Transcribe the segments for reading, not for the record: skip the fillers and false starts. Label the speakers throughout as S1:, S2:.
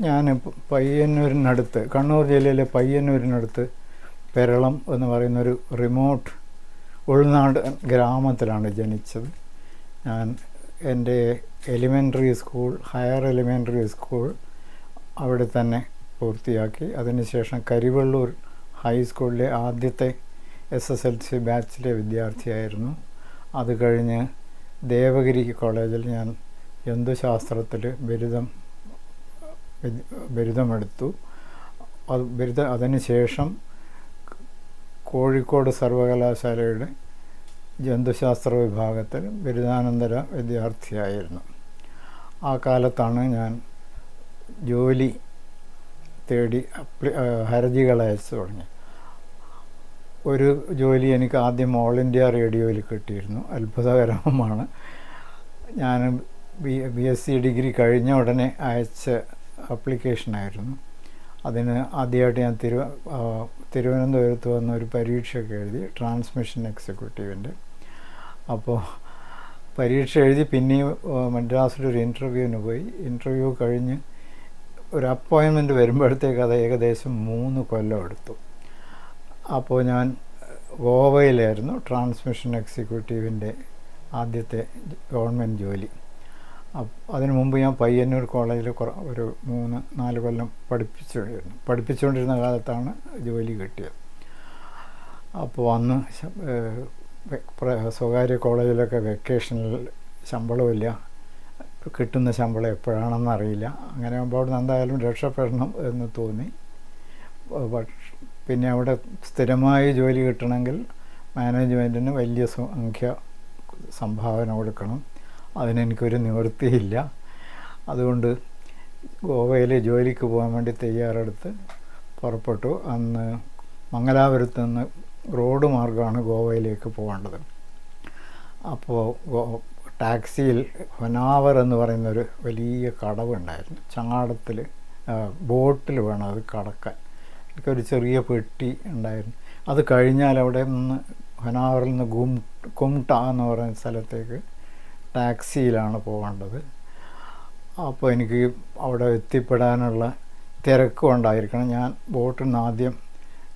S1: ഞാൻ പയ്യന്നൂരിനടുത്ത്, കണ്ണൂർ ജില്ലയിലെ പയ്യന്നൂരിനടുത്ത് പെരളം എന്ന് പറയുന്നൊരു റിമോട്ട് ഉൾനാട് ഗ്രാമത്തിലാണ് ജനിച്ചത്. ഞാൻ എൻ്റെ elementary school, higher elementary school അവിടെ തന്നെ പൂർത്തിയാക്കി. അതിനുശേഷം കരിവള്ളൂർ ഹൈസ്കൂളിലെ ആദ്യത്തെ SSLC ബാച്ചിലെ വിദ്യാർത്ഥിയായിരുന്നു. അത് കഴിഞ്ഞ് ദേവഗിരി കോളേജിൽ ഞാൻ ജന്തുശാസ്ത്രത്തിൽ ബിരുദമെടുത്തു. അതിനുശേഷം കോഴിക്കോട് സർവകലാശാലയുടെ ജന്തുശാസ്ത്ര വിഭാഗത്തിൽ ബിരുദാനന്തര വിദ്യാർത്ഥിയായിരുന്നു. ആ കാലത്താണ് ഞാൻ ജോലി തേടി ഹർജികൾ അയച്ചു തുടങ്ങി. ഒരു ജോലി എനിക്ക് ആദ്യം ഓൾ ഇന്ത്യ റേഡിയോയിൽ കിട്ടിയിരുന്നു. അത്ഭുതകരമാണ്. ഞാൻ BSc ഡിഗ്രി കഴിഞ്ഞ ഉടനെ അയച്ച ആപ്ലിക്കേഷനായിരുന്നു. അതിന് ആദ്യമായിട്ട് ഞാൻ തിരുവനന്തപുരത്ത് വന്ന ഒരു പരീക്ഷയൊക്കെ എഴുതി, ട്രാൻസ്മിഷൻ എക്സിക്യൂട്ടീവിൻ്റെ. അപ്പോൾ പരീക്ഷ എഴുതി പിന്നെയും മദ്രാസിലൊരു ഇൻ്റർവ്യൂവിന് പോയി. ഇൻ്റർവ്യൂ കഴിഞ്ഞ് ഒരു അപ്പോയിൻമെൻറ്റ് വരുമ്പോഴത്തേക്ക് അത് ഏകദേശം 3 കൊല്ലം എടുത്തു. അപ്പോൾ ഞാൻ ഗോവയിലായിരുന്നു ട്രാൻസ്മിഷൻ എക്സിക്യൂട്ടീവിൻ്റെ ആദ്യത്തെ ഗവൺമെൻറ് ജോലി. അതിനു മുമ്പ് ഞാൻ പയ്യന്നൂർ കോളേജിൽ ഒരു 3-4 കൊല്ലം പഠിപ്പിച്ചുകൊണ്ടിരുന്ന കാലത്താണ് ജോലി കിട്ടിയത്. അപ്പോൾ അന്ന് സ്വകാര്യ കോളേജിലൊക്കെ വെക്കേഷനിൽ ശമ്പളമില്ല, കിട്ടുന്ന ശമ്പളം എപ്പോഴാണെന്നറിയില്ല. അങ്ങനെ ആകുമ്പോൾ അവിടെ നിന്ന് എന്തായാലും രക്ഷപ്പെടണം എന്ന് തോന്നി. പിന്നെ അവിടെ സ്ഥിരമായി ജോലി കിട്ടണമെങ്കിൽ മാനേജ്മെൻറ്റിന് വലിയ സംഖ്യ സംഭാവന കൊടുക്കണം. അതിനെനിക്കൊരു നിവൃത്തിയില്ല. അതുകൊണ്ട് ഗോവയിൽ ജോലിക്ക് പോകാൻ വേണ്ടി തയ്യാറെടുത്ത് പുറപ്പെട്ടു. അന്ന് മംഗലാപുരത്ത് നിന്ന് റോഡ് മാർഗമാണ് ഗോവയിലേക്ക് പോകേണ്ടത്. അപ്പോൾ ടാക്സിയിൽ ഹൊനാവർ എന്ന് പറയുന്നൊരു വലിയ കടവുണ്ടായിരുന്നു. ചങ്ങാടത്തിൽ ബോട്ടിൽ വേണം അത് കടക്കാൻ. എനിക്കൊരു ചെറിയ പെട്ടി ഉണ്ടായിരുന്നു. അത് കഴിഞ്ഞാൽ അവിടെ നിന്ന് ഹൊനാവറിൽ നിന്ന് കുംട്ട എന്ന് പറയുന്ന സ്ഥലത്തേക്ക് ടാക്സിയിലാണ് പോകേണ്ടത്. അപ്പോൾ എനിക്ക് അവിടെ എത്തിപ്പെടാനുള്ള തിരക്കും ഉണ്ടായിരിക്കണം. ഞാൻ ബോട്ടിൽ നിന്ന് ആദ്യം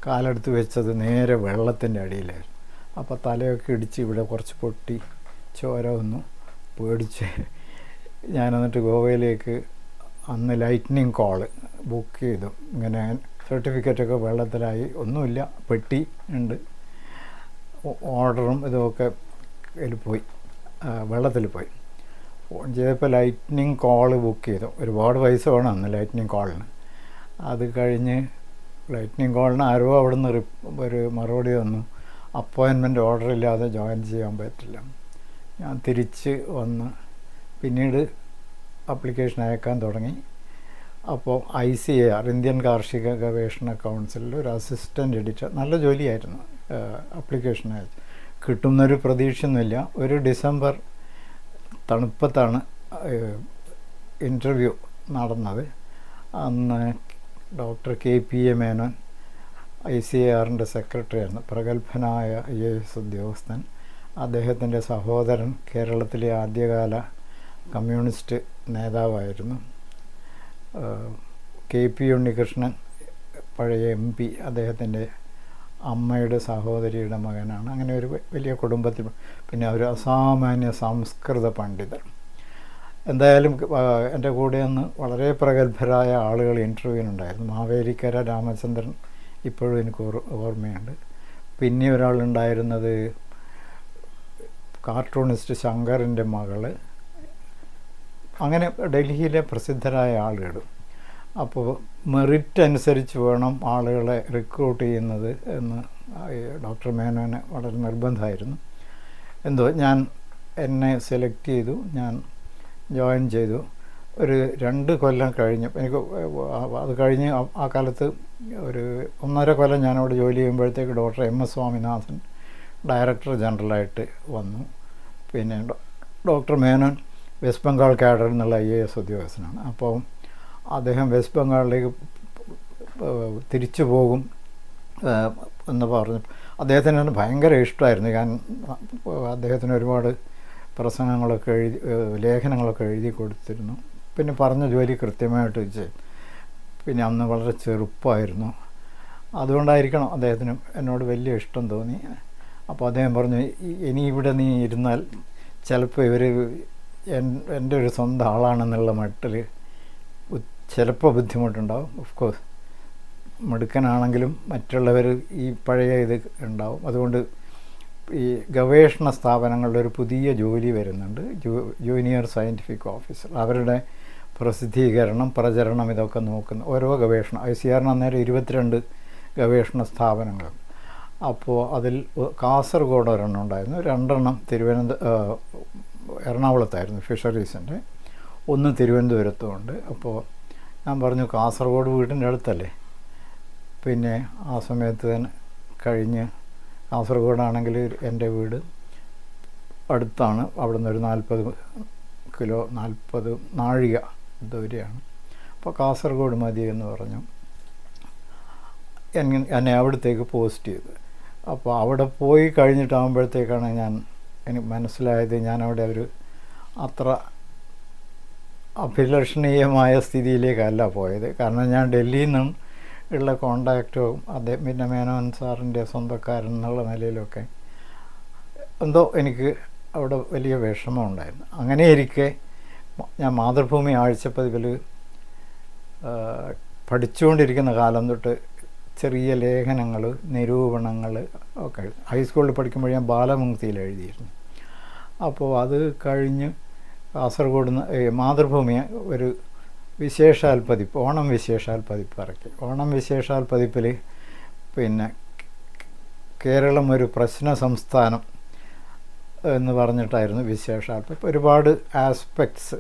S1: കാലെടുത്ത് വെച്ചത് നേരെ വെള്ളത്തിൻ്റെ അടിയിലായിരുന്നു. അപ്പോൾ തലയൊക്കെ ഇടിച്ച് ഇവിടെ കുറച്ച് പൊട്ടി ചോര വന്നു. പേടിച്ച് ഞാൻ എന്നിട്ട് ഗോവയിലേക്ക് അന്ന് ലൈറ്റ്നിങ് കോള് ബുക്ക് ചെയ്തു. ഇങ്ങനെ സർട്ടിഫിക്കറ്റൊക്കെ വെള്ളത്തിലായി, ഒന്നുമില്ല, പെട്ടി ഉണ്ട്, ഓർഡറും ഇതുമൊക്കെ പോയി, വെള്ളത്തിൽ പോയി. ഫോൺ ചെയ്തപ്പോൾ ലൈറ്റ്നിങ് കോള് ബുക്ക് ചെയ്തു. ഒരുപാട് പൈസ വേണം അന്ന് ലൈറ്റ്നിങ് കോളിന്. അത് കഴിഞ്ഞ് ലൈറ്റ്നിങ് കോളിന് ആരോ അവിടെ നിന്ന് ഒരു മറുപടി വന്നു, അപ്പോയിൻമെൻറ്റ് ഓർഡർ ഇല്ലാതെ ജോയിൻ ചെയ്യാൻ പറ്റില്ല. ഞാൻ തിരിച്ച് വന്ന് പിന്നീട് ആപ്ലിക്കേഷൻ അയക്കാൻ തുടങ്ങി. അപ്പോൾ ICAR, ഇന്ത്യൻ കാർഷിക ഗവേഷണ കൗൺസിലിൽ ഒരു അസിസ്റ്റൻ്റ് എഡിറ്റർ, നല്ല ജോലിയായിരുന്നു. ആപ്ലിക്കേഷൻ അയച്ചു, കിട്ടുന്നൊരു പ്രതീക്ഷയൊന്നുമില്ല. ഒരു ഡിസംബർ തണുപ്പത്താണ് ഇൻ്റർവ്യൂ നടന്നത്. അന്ന് ഡോക്ടർ KPA മേനോൻ ICARൻ്റെ സെക്രട്ടറി ആയിരുന്നു, പ്രഗത്ഭനായ IAS ഉദ്യോഗസ്ഥൻ. അദ്ദേഹത്തിൻ്റെ സഹോദരൻ കേരളത്തിലെ ആദ്യകാല കമ്മ്യൂണിസ്റ്റ് നേതാവായിരുന്നു. KP ഉണ്ണികൃഷ്ണൻ പഴയ MP, അദ്ദേഹത്തിൻ്റെ അമ്മയുടെ സഹോദരിയുടെ മകനാണ്. അങ്ങനെ ഒരു വലിയ കുടുംബത്തിൽ. പിന്നെ ഒരു അസാമാന്യ സംസ്കൃത പണ്ഡിതർ. എന്തായാലും എൻ്റെ കൂടെ അന്ന് വളരെ പ്രഗത്ഭരായ ആളുകൾ ഇൻ്റർവ്യൂവിനുണ്ടായിരുന്നു. മാവേലിക്കര രാമചന്ദ്രൻ ഇപ്പോഴും എനിക്ക് ഓർമ്മയുണ്ട്. പിന്നെ ഒരാളുണ്ടായിരുന്നത് കാർട്ടൂണിസ്റ്റ് ശങ്കറിൻ്റെ മകള്. അങ്ങനെ ഡൽഹിയിലെ പ്രസിദ്ധരായ ആളുകൾ. അപ്പോൾ മെറിറ്റ് അനുസരിച്ച് വേണം ആളുകളെ റിക്രൂട്ട് ചെയ്യുന്നത് എന്ന് ഡോക്ടർ മേനോന് വളരെ നിർബന്ധമായിരുന്നു. എന്തോ എന്നെ സെലക്ട് ചെയ്തു, ഞാൻ ജോയിൻ ചെയ്തു. ഒരു 2 കൊല്ലം കഴിഞ്ഞ് എനിക്ക് അത് കഴിഞ്ഞ് ആ കാലത്ത് ഒരു 1.5 കൊല്ലം ഞാനവിടെ ജോലി ചെയ്യുമ്പോഴത്തേക്ക് ഡോക്ടർ MS സ്വാമിനാഥൻ ഡയറക്ടർ ജനറലായിട്ട് വന്നു. പിന്നെ ഡോക്ടർ മേനോൻ വെസ്റ്റ് ബംഗാൾ കാഡറിൽ നിന്നുള്ള IAS ഉദ്യോഗസ്ഥനാണ്. അപ്പോൾ അദ്ദേഹം വെസ്റ്റ് ബംഗാളിലേക്ക് തിരിച്ചു പോകും എന്ന് പറഞ്ഞു. അദ്ദേഹത്തിന് ഭയങ്കര ഇഷ്ടമായിരുന്നു. ഞാൻ അദ്ദേഹത്തിന് ഒരുപാട് പ്രസംഗങ്ങളൊക്കെ ലേഖനങ്ങളൊക്കെ എഴുതി കൊടുത്തിരുന്നു. പിന്നെ പറഞ്ഞ ജോലി കൃത്യമായിട്ട് ചെയ്യും. പിന്നെ അന്ന് വളരെ ചെറുപ്പമായിരുന്നു. അതുകൊണ്ടായിരിക്കണം അദ്ദേഹത്തിന് എന്നോട് വലിയ ഇഷ്ടം തോന്നി. അപ്പോൾ അദ്ദേഹം പറഞ്ഞു, ഇനി ഇവിടെ നീ ഇരുന്നാൽ ചിലപ്പോൾ ഇവർ എൻ്റെ ഒരു സ്വന്തം ആളാണെന്നുള്ള മട്ടിൽ ചിലപ്പോൾ ബുദ്ധിമുട്ടുണ്ടാവും. ഓഫ് കോഴ്സ് മിടുക്കനാണെങ്കിലും മറ്റുള്ളവർ ഈ പഴയ ഇത് ഉണ്ടാവും. അതുകൊണ്ട് ഈ ഗവേഷണ സ്ഥാപനങ്ങളുടെ ഒരു പുതിയ ജോലി വരുന്നുണ്ട്, ജൂനിയർ സയൻറ്റിഫിക് ഓഫീസർ. അവരുടെ പ്രസിദ്ധീകരണം, പ്രചരണം ഇതൊക്കെ നോക്കുന്ന ഓരോ ഗവേഷണം. ICAR അന്നേരം 22 ഗവേഷണ സ്ഥാപനങ്ങൾ. അപ്പോൾ അതിൽ കാസർഗോഡ് ഒരെണ്ണം ഉണ്ടായിരുന്നു, 2 എറണാകുളത്തായിരുന്നു ഫിഷറീസിൻ്റെ, 1 തിരുവനന്തപുരത്തുമുണ്ട്. അപ്പോൾ ഞാൻ പറഞ്ഞു, കാസർഗോഡ് വീടിൻ്റെ അടുത്തല്ലേ. പിന്നെ ആ സമയത്ത് തന്നെ കഴിഞ്ഞ്, കാസർഗോഡാണെങ്കിൽ എൻ്റെ വീട് അടുത്താണ്, അവിടെ നിന്ന് ഒരു 40 നാഴിക ദൂരെയാണ്. അപ്പോൾ കാസർഗോഡ് മതി എന്ന് പറഞ്ഞു. എന്നെ അവിടത്തേക്ക് പോസ്റ്റ് ചെയ്തു. അപ്പോൾ അവിടെ പോയി കഴിഞ്ഞിട്ടാകുമ്പോഴത്തേക്കാണ് എനിക്ക് മനസ്സിലായത്, ഞാനവിടെ ഒരു അത്ര അഭിലഷണീയമായ സ്ഥിതിയിലേക്കല്ല പോയത്. കാരണം ഞാൻ ഡൽഹിയിൽ നിന്നും ഉള്ള കോണ്ടാക്റ്റും പിന്നെ മേനോൻ സാറിൻ്റെ സ്വന്തക്കാരൻ എന്നുള്ള നിലയിലൊക്കെ എന്തോ എനിക്ക് അവിടെ വലിയ വിഷമം ഉണ്ടായിരുന്നു. അങ്ങനെ ഇരിക്കെ ഞാൻ മാതൃഭൂമി ആഴ്ചപ്പതിപ്പിൽ പഠിച്ചുകൊണ്ടിരിക്കുന്ന കാലം തൊട്ട് ചെറിയ ലേഖനങ്ങൾ, നിരൂപണങ്ങൾ ഒക്കെ ഹൈസ്കൂളിൽ പഠിക്കുമ്പോൾ ഞാൻ ബാലമുക്തിയിൽ എഴുതിയിരുന്നു. അപ്പോൾ അത് കഴിഞ്ഞ് കാസർഗോഡ് മാതൃഭൂമി ഒരു വിശേഷാൽ പതിപ്പ്, ഓണം വിശേഷാൽ പതിപ്പ് ഇറക്കി. ഓണം വിശേഷാൽ പതിപ്പിൽ പിന്നെ കേരളം ഒരു പ്രശ്ന സംസ്ഥാനം എന്ന് പറഞ്ഞിട്ടായിരുന്നു വിശേഷാൽ പതിപ്പ്. ഒരുപാട് ആസ്പെക്ട്സ്,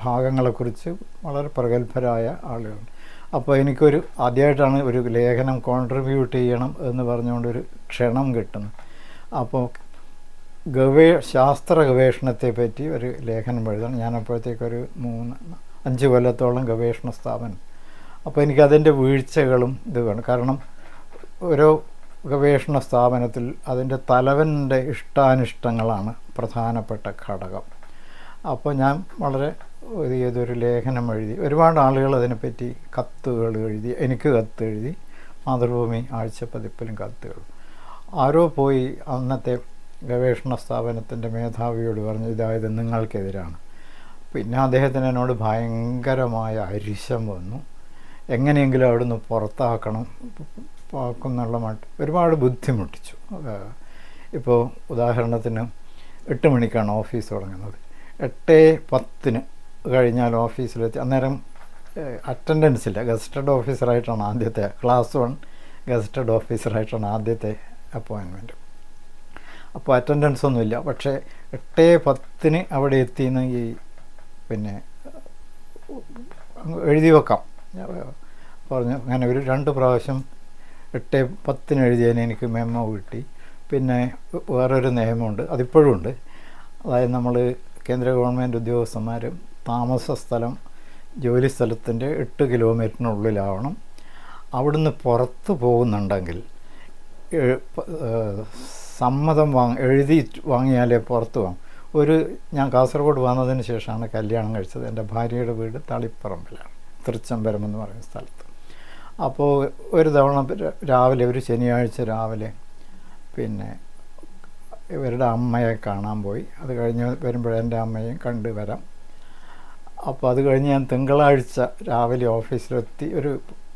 S1: ഭാഗങ്ങളെക്കുറിച്ച് വളരെ പ്രഗത്ഭരായ ആളുകളുണ്ട്. അപ്പോൾ എനിക്കൊരു ആദ്യമായിട്ടാണ് ഒരു ലേഖനം കോൺട്രിബ്യൂട്ട് ചെയ്യണം എന്ന് പറഞ്ഞുകൊണ്ടൊരു ക്ഷണം കിട്ടുന്നു. അപ്പോൾ ശാസ്ത്ര ഗവേഷണത്തെ പറ്റി ഒരു ലേഖനം എഴുതണം. ഞാനപ്പോഴത്തേക്കൊരു 5 കൊല്ലത്തോളം ഗവേഷണ സ്ഥാപനം. അപ്പോൾ എനിക്കതിൻ്റെ വീഴ്ചകളും ഇത് വേണം. കാരണം ഓരോ ഗവേഷണ സ്ഥാപനത്തിൽ അതിൻ്റെ തലവൻ്റെ ഇഷ്ടാനിഷ്ടങ്ങളാണ് പ്രധാനപ്പെട്ട ഘടകം. അപ്പോൾ ഞാൻ വളരെ ഏതൊരു ലേഖനം എഴുതി, ഒരുപാട് ആളുകൾ അതിനെപ്പറ്റി കത്തുകൾ എഴുതി, എനിക്ക് കത്ത് എഴുതി, മാതൃഭൂമി ആഴ്ചപ്പതിപ്പിലും കത്തുകൾ. ആരോ പോയി അന്നത്തെ ഗവേഷണ സ്ഥാപനത്തിൻ്റെ മേധാവിയോട് പറഞ്ഞു, ഇതായത് നിങ്ങൾക്കെതിരാണ്. പിന്നെ അദ്ദേഹത്തിന് എന്നോട് ഭയങ്കരമായ അരിശം വന്നു. എങ്ങനെയെങ്കിലും അവിടുന്ന് പുറത്താക്കുന്നുള്ള ഒരുപാട് ബുദ്ധിമുട്ടിച്ചു. ഇപ്പോൾ ഉദാഹരണത്തിന് 8 മണിക്കാണ് ഓഫീസ് തുടങ്ങുന്നത്. 8:10 കഴിഞ്ഞാൽ ഓഫീസിലെത്തി. അന്നേരം അറ്റൻഡൻസ് ഇല്ല. ഗസറ്റഡ് ഓഫീസറായിട്ടാണ് ആദ്യത്തെ, ക്ലാസ് 1 ഗസറ്റഡ് ഓഫീസറായിട്ടാണ് ആദ്യത്തെ അപ്പോയിൻമെൻറ്റ്. അപ്പോൾ അറ്റൻഡൻസ് ഒന്നുമില്ല. പക്ഷേ 8:10 അവിടെ എത്തിയെന്ന് പിന്നെ എഴുതി വെക്കാം പറഞ്ഞു. അങ്ങനെ ഒരു 2 പ്രാവശ്യം 8:10 എഴുതിയതിന് എനിക്ക് മെമ്മോ കിട്ടി. പിന്നെ വേറൊരു നിയമമുണ്ട്, അതിപ്പോഴും ഉണ്ട്. അതായത് നമ്മൾ കേന്ദ്ര ഗവൺമെൻറ് ഉദ്യോഗസ്ഥന്മാർ താമസ സ്ഥലം ജോലി സ്ഥലത്തിൻ്റെ 8 കിലോമീറ്ററിനുള്ളിലാവണം. അവിടുന്ന് പുറത്ത് പോകുന്നുണ്ടെങ്കിൽ സമ്മതം എഴുതി വാങ്ങിയാലേ പുറത്ത് പോകാം. ഞാൻ കാസർഗോഡ് വന്നതിന് ശേഷമാണ് കല്യാണം കഴിച്ചത്. എൻ്റെ ഭാര്യയുടെ വീട് തളിപ്പറമ്പിലാണ്, തൃച്ചംബരം എന്ന് പറയുന്ന സ്ഥലത്ത്. അപ്പോൾ ഒരു തവണ രാവിലെ, ഒരു ശനിയാഴ്ച രാവിലെ പിന്നെ ഇവരുടെ അമ്മയെ കാണാൻ പോയി. അത് കഴിഞ്ഞ് വരുമ്പോൾ എൻ്റെ അമ്മയെയും കണ്ടു വരാം. അപ്പോൾ അത് കഴിഞ്ഞ് ഞാൻ തിങ്കളാഴ്ച രാവിലെ ഓഫീസിലെത്തി. ഒരു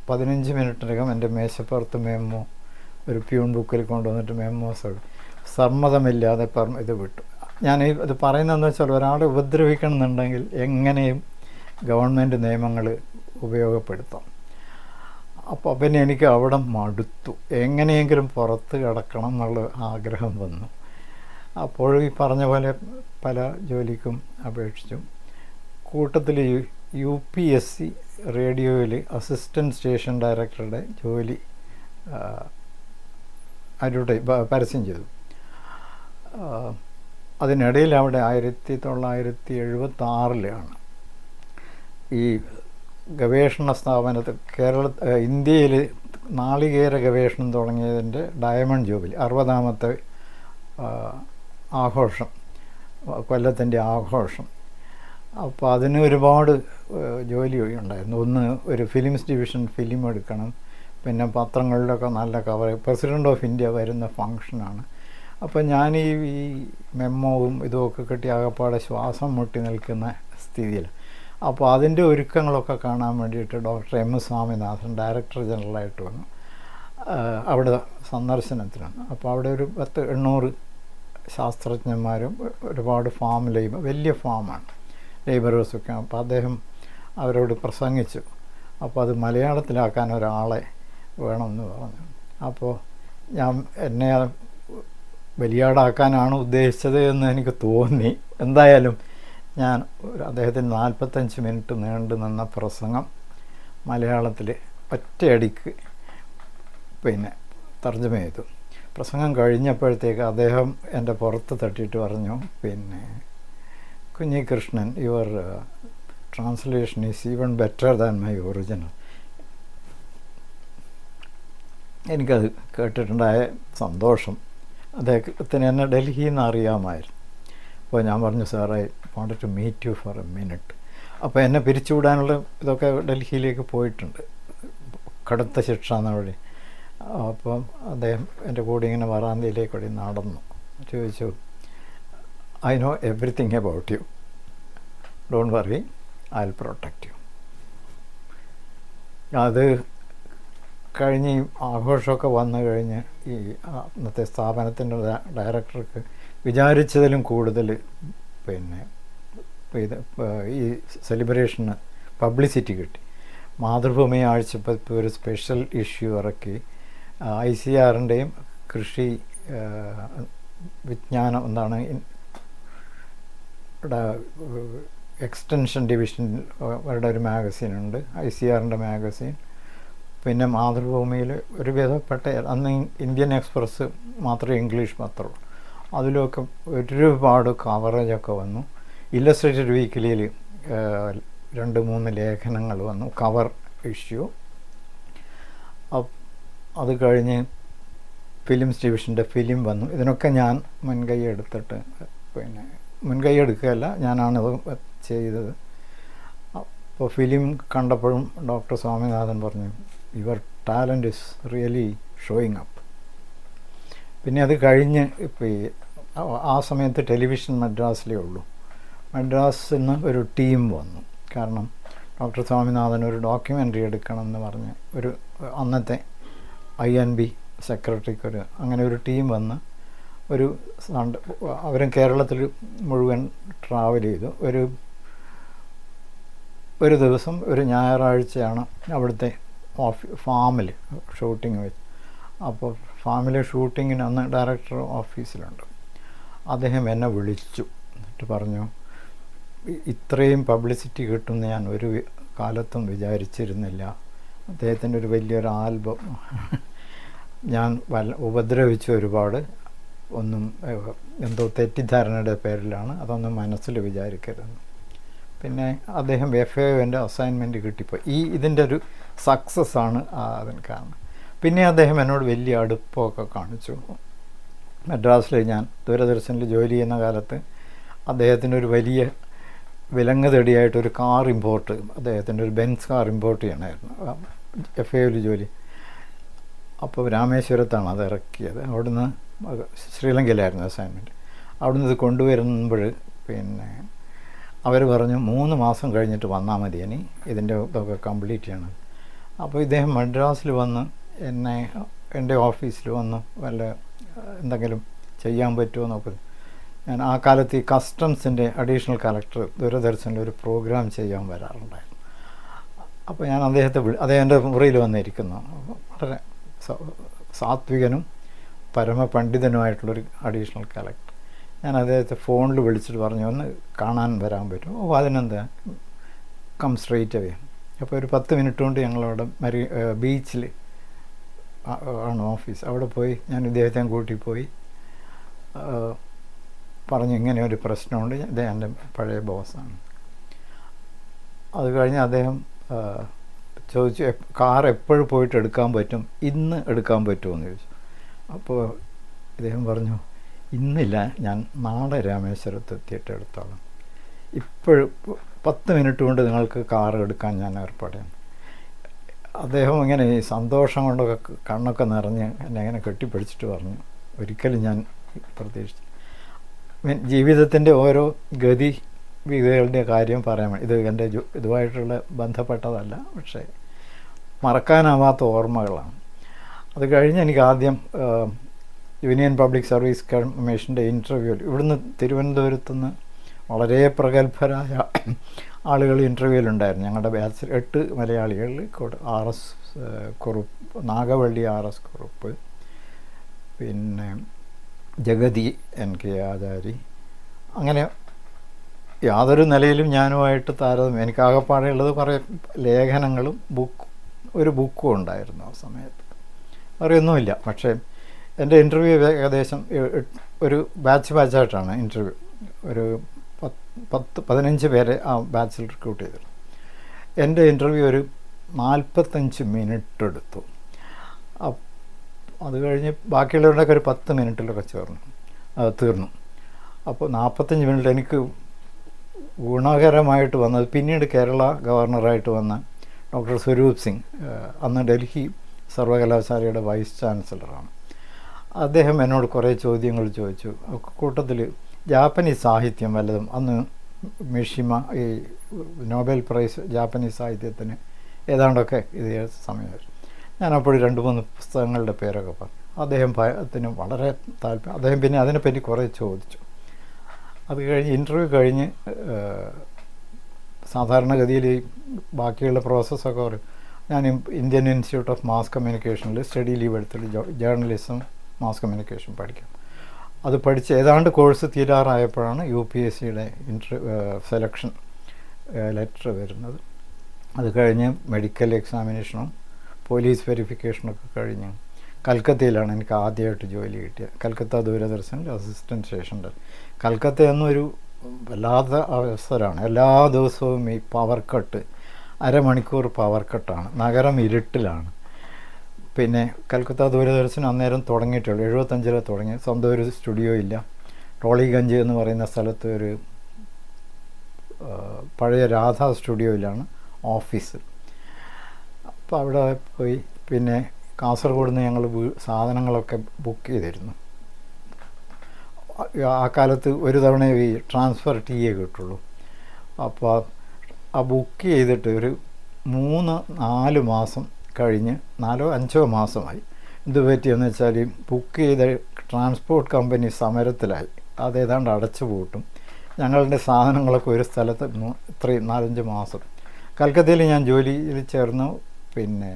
S1: 15 മിനിറ്റിനകം എൻ്റെ മേശപ്പുറത്ത് മെമ്മോ ഒരു പ്യൂൺ ബുക്കിൽ കൊണ്ടുവന്നിട്ട് മെമ്മോസ് സമ്മതമില്ലാതെ ഇത് വിട്ടു. ഞാൻ ഇത് പറയുന്നതെന്ന് വെച്ചാൽ, ഒരാളെ ഉപദ്രവിക്കണമെന്നുണ്ടെങ്കിൽ എങ്ങനെയും ഗവൺമെൻറ് നിയമങ്ങൾ ഉപയോഗപ്പെടുത്താം. അപ്പോൾ പിന്നെ എനിക്ക് അവിടെ മടുത്തു. എങ്ങനെയെങ്കിലും പുറത്ത് കിടക്കണം എന്നുള്ള ആഗ്രഹം വന്നു. അപ്പോൾ ഈ പറഞ്ഞ പോലെ പല ജോലിക്കും അപേക്ഷിച്ചു. കൂട്ടത്തിൽ UPSC റേഡിയോയിൽ അസിസ്റ്റൻറ്റ് സ്റ്റേഷൻ ഡയറക്ടറുടെ ജോലി പരസ്യം ചെയ്തു. അതിനിടയിൽ അവിടെ 1976 ഈ ഗവേഷണ സ്ഥാപനത്തിൽ ഇന്ത്യയിൽ നാളികേര ഗവേഷണം തുടങ്ങിയതിൻ്റെ ഡയമണ്ട് ജൂബിലി 60ാമത്തെ ആഘോഷം, കൊല്ലത്തിൻ്റെ ആഘോഷം. അപ്പോൾ അതിന് ഒരുപാട് ജോലി ഉണ്ടായിരുന്നു. ഒന്ന് ഒരു ഫിലിംസ് ഡിവിഷൻ ഫിലിം എടുക്കണം, പിന്നെ പത്രങ്ങളിലൊക്കെ നല്ല കവർ, പ്രസിഡൻ്റ് ഓഫ് ഇന്ത്യ വരുന്ന ഫങ്ഷനാണ്. അപ്പോൾ ഞാൻ ഈ മെമ്മോവും ഇതുമൊക്കെ കിട്ടി ആകപ്പാടെ ശ്വാസം മുട്ടി നിൽക്കുന്ന സ്ഥിതിയിൽ. അപ്പോൾ അതിൻ്റെ ഒരുക്കങ്ങളൊക്കെ കാണാൻ വേണ്ടിയിട്ട് ഡോക്ടർ എം സ്വാമിനാഥൻ ഡയറക്ടർ ജനറലായിട്ട് വന്നു അവിടെ സന്ദർശനത്തിനാണ്. അപ്പോൾ അവിടെ ഒരു 800 ശാസ്ത്രജ്ഞന്മാരും ഒരുപാട് ഫാം ലേബർ, വലിയ ഫാമാണ്, ലേബറേഴ്സൊക്കെ. അപ്പോൾ അദ്ദേഹം അവരോട് പ്രസംഗിച്ചു. അപ്പോൾ അത് മലയാളത്തിലാക്കാൻ ഒരാളെ വേണമെന്ന് പറഞ്ഞു. അപ്പോൾ എന്നെ ബലിയാടാക്കാനാണ് ഉദ്ദേശിച്ചത് എന്ന് എനിക്ക് തോന്നി. എന്തായാലും ഞാൻ അദ്ദേഹത്തിന് 45 മിനിറ്റ് നീണ്ടു നിന്ന പ്രസംഗം മലയാളത്തിൽ ഒറ്റയടിക്ക് തർജ്ജമ ചെയ്തു. പ്രസംഗം കഴിഞ്ഞപ്പോഴത്തേക്ക് അദ്ദേഹം എൻ്റെ പുറത്ത് തട്ടിയിട്ട് പറഞ്ഞു, Kunhikrishnan, your translation is even better than my original. എനിക്കത് കേട്ടിട്ടുണ്ടായ സന്തോഷം. അദ്ദേഹത്തിന് എന്നെ ഡൽഹിയിൽ നിന്ന് അറിയാമായിരുന്നു. അപ്പോൾ ഞാൻ പറഞ്ഞു, sir, I wanted to meet you for a minute. അപ്പോൾ എന്നെ പിരിച്ചുവിടാനുള്ള ഇതൊക്കെ ഡൽഹിയിലേക്ക് പോയിട്ടുണ്ട്, കടുത്ത ശിക്ഷ എന്ന വഴി. അപ്പം അദ്ദേഹം എൻ്റെ കൂടെ ഇങ്ങനെ വറാന്തയിലേക്കൂടി നടന്നു. ചോദിച്ചു, I know everything about you, don't worry, I will protect U. അത് കഴിഞ്ഞ് ആഘോഷമൊക്കെ വന്നു കഴിഞ്ഞ് ഈ അന്നത്തെ സ്ഥാപനത്തിൻ്റെ ഡയറക്ടർക്ക് വിചാരിച്ചതിലും കൂടുതൽ ഈ സെലിബ്രേഷന് പബ്ലിസിറ്റി കിട്ടി. മാതൃഭൂമി ആഴ്ചപ്പതിപ്പ് ഒരു സ്പെഷ്യൽ ഇഷ്യൂ ഇറക്കി. ICRൻ്റെയും കൃഷി വിജ്ഞാനം എന്താണ് എക്സ്റ്റൻഷൻ ഡിവിഷൻ അവരുടെ ഒരു മാഗസീനുണ്ട്, ICRൻ്റെ മാഗസീൻ. പിന്നെ മാതൃഭൂമിയിൽ ഒരു വിധപ്പെട്ട, അന്ന് ഇന്ത്യൻ എക്സ്പ്രസ് മാത്രമേ ഇംഗ്ലീഷ് പത്രമുള്ളൂ, അതിലൊക്കെ ഒരുപാട് കവറേജൊക്കെ വന്നു. ഇല്ലസ്ട്രേറ്റഡ് വീക്കിലിയിൽ 2-3 ലേഖനങ്ങൾ വന്നു, കവർ ഇഷ്യൂ. അത് കഴിഞ്ഞ് ഫിലിംസ് ഡിവിഷൻ്റെ ഫിലിം വന്നു. ഇതിനൊക്കെ ഞാൻ മുൻകൈ എടുത്തിട്ട്, മുൻകൈ എടുക്കുകയല്ല, ഞാനാണിത് ചെയ്തത്. അപ്പോൾ ഫിലിം കണ്ടപ്പോഴും ഡോക്ടർ സ്വാമിനാഥൻ പറഞ്ഞു, your talent is really showing up. പിന്നെ അത് കഴിഞ്ഞ് ആ സമയത്ത് ടെലിവിഷൻ മദ്രാസിലേ ഉള്ളൂ. മദ്രാസിൽ നിന്ന് ഒരു ടീം വന്നു. കാരണം ഡോക്ടർ സ്വാമിനാഥൻ ഒരു ഡോക്യുമെൻ്ററി എടുക്കണം എന്ന് പറഞ്ഞ് ഒരു അന്നത്തെ INB സെക്രട്ടറിക്ക് അങ്ങനെ ഒരു ടീം വന്ന് അവരും കേരളത്തിൽ മുഴുവൻ ട്രാവൽ ചെയ്തു. ഒരു ദിവസം ഒരു ഞായറാഴ്ചയാണ് അവിടുത്തെ ഫാമിൽ ഷൂട്ടിങ് വെച്ച്. അപ്പോൾ ഫാമിലെ ഷൂട്ടിങ്ങിന് അന്ന് ഡയറക്ടർ ഓഫീസിലുണ്ട്. അദ്ദേഹം എന്നെ വിളിച്ചു, എന്നിട്ട് പറഞ്ഞു, ഇത്രയും പബ്ലിസിറ്റി കിട്ടുമെന്ന് ഞാൻ ഒരു കാലത്തും വിചാരിച്ചിരുന്നില്ല. അദ്ദേഹത്തിൻ്റെ ഒരു വലിയൊരു ആൽബം ഞാൻ ഉപദ്രവിച്ചു ഒരുപാട്, ഒന്നും എന്തോ തെറ്റിദ്ധാരണയുടെ പേരിലാണ്, അതൊന്നും മനസ്സിൽ വിചാരിക്കരുത്. പിന്നെ അദ്ദേഹം FAOൻ്റെ അസൈൻമെൻറ്റ് കിട്ടിപ്പോയി. ഇതിൻ്റെ ഒരു സക്സസ്സാണ് അതിന് കാരണം. പിന്നെ അദ്ദേഹം എന്നോട് വലിയ അടുപ്പമൊക്കെ കാണിച്ചു. മദ്രാസിൽ ഞാൻ ദൂരദർശനിൽ ജോലി ചെയ്യുന്ന കാലത്ത് അദ്ദേഹത്തിൻ്റെ ഒരു വലിയ വിലങ്ങ് തടിയായിട്ടൊരു കാർ ഇമ്പോർട്ട്, അദ്ദേഹത്തിൻ്റെ ഒരു ബെൻസ് കാർ ഇമ്പോർട്ട് ചെയ്യണമായിരുന്നു FAOയിൽ ജോലി. അപ്പോൾ രാമേശ്വരത്താണ് അത് ഇറക്കിയത്. അവിടുന്ന് ശ്രീലങ്കയിലായിരുന്നു അസൈൻമെൻറ്റ്. അവിടുന്ന് ഇത് കൊണ്ടുവരുമ്പോൾ അവർ പറഞ്ഞു 3 മാസം കഴിഞ്ഞിട്ട് വന്നാൽ മതി, ഇനി ഇതിൻ്റെ ഇതൊക്കെ കംപ്ലീറ്റ് ചെയ്യണം. അപ്പോൾ ഇദ്ദേഹം മദ്രാസിൽ വന്ന് എൻ്റെ ഓഫീസിൽ വന്ന് എന്തെങ്കിലും ചെയ്യാൻ പറ്റുമോ നോക്ക്. ഞാൻ ആ കാലത്ത് ഈ കസ്റ്റംസിൻ്റെ അഡീഷണൽ കളക്ടർ ദൂരദർശനിൽ ഒരു പ്രോഗ്രാം ചെയ്യാൻ വരാറുണ്ടായിരുന്നു. അപ്പോൾ ഞാൻ അദ്ദേഹത്തിൻ്റെ മുറിയിൽ വന്നിരിക്കുന്നു. വളരെ സാത്വികനും പരമപണ്ഡിതനുമായിട്ടുള്ളൊരു അഡീഷണൽ കളക്ടർ. ഞാൻ അദ്ദേഹത്തെ ഫോണിൽ വിളിച്ചിട്ട് പറഞ്ഞു, ഒന്ന് കാണാൻ വരാൻ പറ്റും? അതിനെന്താ, കം സ്ട്രെയിറ്റ് അവേ. അപ്പോൾ ഒരു 10 മിനിറ്റ് കൊണ്ട് ഞങ്ങളവിടെ ബീച്ചിൽ ആണ് ഓഫീസ്. അവിടെ പോയി ഞാൻ ഇദ്ദേഹത്തെ കൂട്ടിപ്പോയി പറഞ്ഞു, ഇങ്ങനെ ഒരു പ്രശ്നമുണ്ട്, ഇദ്ദേഹം എൻ്റെ പഴയ ബോസാണ്. അത് കഴിഞ്ഞ് അദ്ദേഹം ചോദിച്ചു, കാർ എപ്പോഴും പോയിട്ട് എടുക്കാൻ പറ്റും, ഇന്ന് എടുക്കാൻ പറ്റുമോ എന്ന് ചോദിച്ചു. അപ്പോൾ ഇദ്ദേഹം പറഞ്ഞു, ഇന്നില്ല, ഞാൻ നാളെ രാമേശ്വരത്ത് എത്തിയിട്ട് എടുത്തോളാം. ഇപ്പോഴും 10 മിനിറ്റ് കൊണ്ട് നിങ്ങൾക്ക് കാർ എടുക്കാൻ ഞാൻ ഏർപ്പാടാണ്. അദ്ദേഹം ഇങ്ങനെ ഈ സന്തോഷം കൊണ്ടൊക്കെ കണ്ണൊക്കെ നിറഞ്ഞ് എന്നെ അങ്ങനെ കെട്ടിപ്പിടിച്ചിട്ട് പറഞ്ഞു, ഒരിക്കലും ഞാൻ പ്രതീക്ഷിച്ചു. ജീവിതത്തിൻ്റെ ഓരോ ഗതി വിധികളുടെ കാര്യം പറയാൻ വേണ്ടി, ഇത് എൻ്റെ ഇതുമായിട്ടുള്ള ബന്ധപ്പെട്ടതല്ല, പക്ഷേ മറക്കാനാവാത്ത ഓർമ്മകളാണ്. അത് കഴിഞ്ഞ് എനിക്ക് ആദ്യം യൂണിയൻ പബ്ലിക് സർവീസ് കമ്മീഷൻ്റെ ഇൻ്റർവ്യൂവിൽ ഇവിടുന്ന് തിരുവനന്തപുരത്തുനിന്ന് വളരെ പ്രഗത്ഭരായ ആളുകൾ ഇൻ്റർവ്യൂവിലുണ്ടായിരുന്നു. ഞങ്ങളുടെ ബാച്ചിൽ 8 മലയാളികളിൽ RS കുറുപ്പ്, നാഗവള്ളി RS കുറുപ്പ്, പിന്നെ ജഗതി NK ആചാരി, അങ്ങനെ യാതൊരു നിലയിലും ഞാനുമായിട്ട് താരതമ്യം, എനിക്ക് ആകെപ്പാടെയുള്ളത് കുറേ ലേഖനങ്ങളും ഒരു ബുക്കും ഉണ്ടായിരുന്നു ആ സമയത്ത്, അറിയൊന്നുമില്ല. പക്ഷേ എൻ്റെ ഇൻ്റർവ്യൂ ഏകദേശം ഒരു ബാച്ചായിട്ടാണ് ഇൻ്റർവ്യൂ, ഒരു 10-15 പേരെ ആ ബാച്ചിൽ റിക്രൂട്ട് ചെയ്തിരുന്നു. എൻ്റെ ഇൻ്റർവ്യൂ ഒരു 45 മിനിറ്റ് എടുത്തു. അത് കഴിഞ്ഞ് ബാക്കിയുള്ളവരുടെയൊക്കെ ഒരു 10 മിനിറ്റിലൊക്കെ തീർന്നു. അപ്പോൾ 45 മിനിറ്റ് എനിക്ക് ഗുണകരമായിട്ട് വന്നത് പിന്നീട് കേരള ഗവർണറായിട്ട് വന്ന ഡോക്ടർ സ്വരൂപ് സിംഗ്, അന്ന് ഡൽഹി സർവകലാശാലയുടെ വൈസ് ചാൻസലറാണ്. അദ്ദേഹം എന്നോട് കുറേ ചോദ്യങ്ങൾ ചോദിച്ചു. കൂട്ടത്തിൽ ജാപ്പനീസ് സാഹിത്യം വല്ലതും, അന്ന് മിഷിമ ഈ നോബൽ പ്രൈസ് ജാപ്പനീസ് സാഹിത്യത്തിന് ഏതാണ്ടൊക്കെ ഇത് സമയമായിരുന്നു. ഞാനപ്പോൾ 2-3 പുസ്തകങ്ങളുടെ പേരൊക്കെ പറഞ്ഞു. അദ്ദേഹത്തിന് വളരെ താല്പര്യം. അദ്ദേഹം പിന്നെ അതിനെപ്പറ്റി കുറേ ചോദിച്ചു. അത് കഴിഞ്ഞ് ഇൻ്റർവ്യൂ കഴിഞ്ഞ് സാധാരണഗതിയിൽ ബാക്കിയുള്ള പ്രോസസ്സൊക്കെ പറയും. ഞാൻ ഇന്ത്യൻ ഇൻസ്റ്റിറ്റ്യൂട്ട് ഓഫ് മാസ് കമ്മ്യൂണിക്കേഷനിൽ സ്റ്റഡി ലീവ് എടുത്തിട്ട് ജേർണലിസം മാസ് കമ്മ്യൂണിക്കേഷൻ പഠിക്കും. അത് പഠിച്ച് ഏതാണ്ട് കോഴ്സ് തീരാറായപ്പോഴാണ് UPSCയുടെ സെലക്ഷൻ ലെറ്റർ വരുന്നത്. അത് കഴിഞ്ഞ് മെഡിക്കൽ എക്സാമിനേഷനും പോലീസ് വെരിഫിക്കേഷനൊക്കെ കഴിഞ്ഞ് കൽക്കത്തയിലാണ് എനിക്ക് ആദ്യമായിട്ട് ജോലി കിട്ടിയത്. കൽക്കത്ത ദൂരദർശനിൽ അസിസ്റ്റൻറ്റ് സ്റ്റേഷൻ്റെ. കൽക്കത്ത എന്നൊരു വല്ലാത്ത അവസരമാണ്. എല്ലാ ദിവസവും ഈ പവർ കട്ട്, അരമണിക്കൂർ പവർ കട്ടാണ്, നഗരം ഇരുട്ടിലാണ്. പിന്നെ കൽക്കത്ത ദൂരദർശൻ അന്നേരം തുടങ്ങിയിട്ടുള്ളൂ, 75 തുടങ്ങി. സ്വന്തം ഒരു സ്റ്റുഡിയോ ഇല്ല. ടോളിഗഞ്ച് എന്ന് പറയുന്ന സ്ഥലത്ത് ഒരു പഴയ രാധാ സ്റ്റുഡിയോയിലാണ് ഓഫീസ്. അപ്പോൾ അവിടെ പോയി പിന്നെ കാസർഗോഡ് നിന്ന് ഞങ്ങൾ സാധനങ്ങളൊക്കെ ബുക്ക് ചെയ്തിരുന്നു. ആ കാലത്ത് ഒരു തവണ ഈ ട്രാൻസ്ഫർ ടിയെ കിട്ടുള്ളൂ. അപ്പോൾ ആ ബുക്ക് ചെയ്തിട്ട് ഒരു 3-4 മാസം കഴിഞ്ഞ് 4-5 മാസമായി. എന്ത് പറ്റിയെന്ന് വെച്ചാൽ ബുക്ക് ചെയ്ത ട്രാൻസ്പോർട്ട് കമ്പനി സമരത്തിലായി. അതേതാണ്ട് അടച്ചു പൂട്ടും. ഞങ്ങളുടെ സാധനങ്ങളൊക്കെ ഒരു സ്ഥലത്ത് ഇത്രയും 4-5 മാസം. കൽക്കത്തയിൽ ഞാൻ ജോലിയിൽ ചേർന്നു. പിന്നെ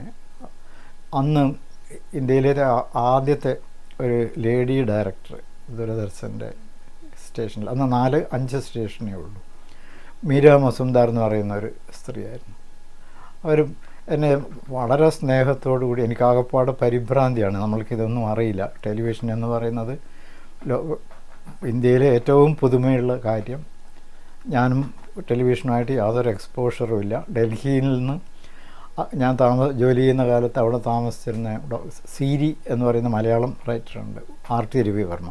S1: അന്ന് ഇന്ത്യയിലെ ആദ്യത്തെ ഒരു ലേഡി ഡയറക്ടർ ദൂരദർശൻ്റെ സ്റ്റേഷനിൽ, അന്ന് 4-5 സ്റ്റേഷനേ ഉള്ളൂ, മീര മസുംദാർ എന്ന് പറയുന്ന ഒരു സ്ത്രീയായിരുന്നു. അവർ എന്നെ വളരെ സ്നേഹത്തോടു കൂടി, എനിക്കാകപ്പാട് പരിഭ്രാന്തിയാണ്, നമ്മൾക്കിതൊന്നും അറിയില്ല. ടെലിവിഷൻ എന്ന് പറയുന്നത് ഇന്ത്യയിലെ ഏറ്റവും പുതുമയുള്ള കാര്യം. ഞാനും ടെലിവിഷനുമായിട്ട് യാതൊരു എക്സ്പോഷറും ഇല്ല. ഡൽഹിയിൽ നിന്ന് ഞാൻ ജോലി ചെയ്യുന്ന കാലത്ത് അവിടെ താമസിച്ചിരുന്ന സീരി എന്ന് പറയുന്ന മലയാളം റൈറ്ററുണ്ട്, RT രവിവർമ്മ.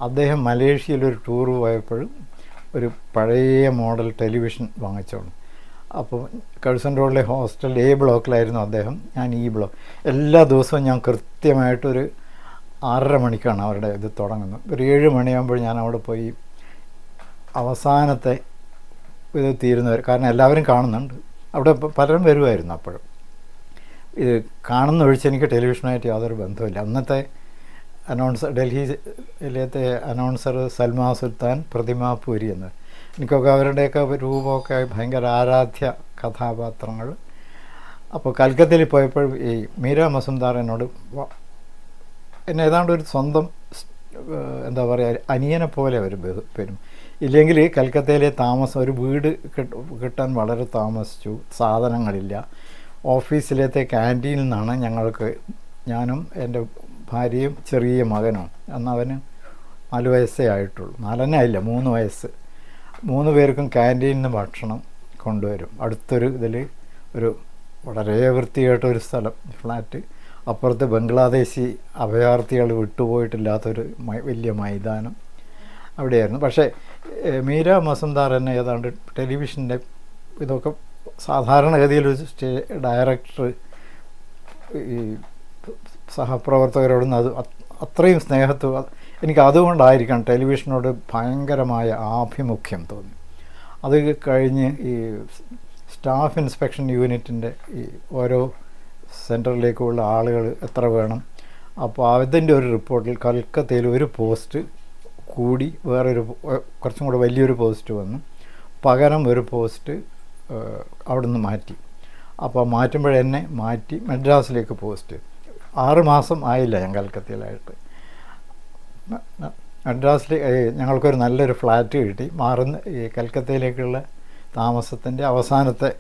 S1: അദ്ദേഹം മലേഷ്യയിലൊരു ടൂർ പോയപ്പോഴും ഒരു പഴയ മോഡൽ ടെലിവിഷൻ വാങ്ങിച്ചോളൂ. അപ്പോൾ കഴ്സൺ റോഡിലെ ഹോസ്റ്റൽ A ബ്ലോക്കിലായിരുന്നു അദ്ദേഹം, ഞാൻ E ബ്ലോക്ക്. എല്ലാ ദിവസവും ഞാൻ കൃത്യമായിട്ടൊരു 6:30 മണിക്കാണ് അവരുടെ ഇത് തുടങ്ങുന്നത്. ഒരു 7 മണിയാകുമ്പോൾ ഞാൻ അവിടെ പോയി അവസാനത്തെ ഇത് തീരുന്നവർ, കാരണം എല്ലാവരും കാണുന്നുണ്ട്, അവിടെ പലരും വരുമായിരുന്നു. അപ്പോഴും ഇത് കാണുന്ന ഒഴിച്ച് എനിക്ക് ടെലിവിഷനായിട്ട് യാതൊരു ബന്ധമില്ല. അന്നത്തെ അനൗൺസർ, ഡൽഹിയിലത്തെ അനൗൺസർ സൽമാ സുൽത്താൻ, പ്രതിമ പൂരി എന്ന്, എനിക്കൊക്കെ അവരുടെയൊക്കെ രൂപമൊക്കെ ഭയങ്കര ആരാധ്യ കഥാപാത്രങ്ങൾ. അപ്പോൾ കൽക്കത്തയിൽ പോയപ്പോൾ ഈ മീര മസുംദാർ എന്നോട് എന്നെ ഏതാണ്ട് ഒരു സ്വന്തം എന്താ പറയുക അനിയനെ പോലെ അവർ വരും. ഇല്ലെങ്കിൽ കൽക്കത്തയിലെ താമസം, ഒരു വീട് കിട്ടാൻ വളരെ താമസിച്ചു, സാധനങ്ങളില്ല. ഓഫീസിലത്തെ ക്യാൻറ്റീനിൽ നിന്നാണ് ഞങ്ങൾക്ക്, ഞാനും എൻ്റെ ഭാര്യയും ചെറിയ മകനും, അന്ന് അവന് 4 വയസ്സേ ആയിട്ടുള്ളൂ, 4 ആയില്ല 3 വയസ്സ്, 3 പേർക്കും ക്യാൻറ്റീനിൽ നിന്ന് ഭക്ഷണം കൊണ്ടുവരും. അടുത്തൊരു ഇതിൽ ഒരു വളരെ വൃത്തിയായിട്ടൊരു സ്ഥലം, ഫ്ലാറ്റ്, അപ്പുറത്ത് ബംഗ്ലാദേശി അഭയാർത്ഥികൾ വിട്ടുപോയിട്ടില്ലാത്തൊരു വലിയ മൈതാനം. അവിടെയായിരുന്നു. പക്ഷേ മീര മസംദാർ എന്നെ ഏതാണ്ട് ടെലിവിഷൻ്റെ ഇതൊക്കെ സാധാരണഗതിയിലൊരു ഡയറക്ടർ ഈ സഹപ്രവർത്തകരോടൊന്നും അത് അത്രയും എനിക്ക് അതുകൊണ്ടായിരിക്കണം ടെലിവിഷനോട് ഭയങ്കരമായ ആഭിമുഖ്യം തോന്നി. അത് കഴിഞ്ഞ് ഈ സ്റ്റാഫ് ഇൻസ്പെക്ഷൻ യൂണിറ്റിൻ്റെ ഈ ഓരോ സെൻറ്ററിലേക്കുള്ള ആളുകൾ എത്ര വേണം, അപ്പോൾ അതിൻ്റെ ഒരു റിപ്പോർട്ടിൽ കൽക്കത്തയിൽ ഒരു പോസ്റ്റ് കൂടി കുറച്ചും കൂടെ വലിയൊരു പോസ്റ്റ് വന്നു. പകരം ഒരു പോസ്റ്റ് അവിടെ നിന്ന് മാറ്റി. അപ്പോൾ മാറ്റുമ്പോഴെന്നെ മാറ്റി മദ്രാസിലേക്ക് പോസ്റ്റ്. 6 മാസം ആയില്ല ഞാൻ കൽക്കത്തയിലായിട്ട്. മദ്രാസിൽ ഞങ്ങൾക്കൊരു നല്ലൊരു ഫ്ലാറ്റ് കിട്ടി. ഈ കൽക്കത്തയിലേക്കുള്ള താമസത്തിൻ്റെ അവസാനത്തെ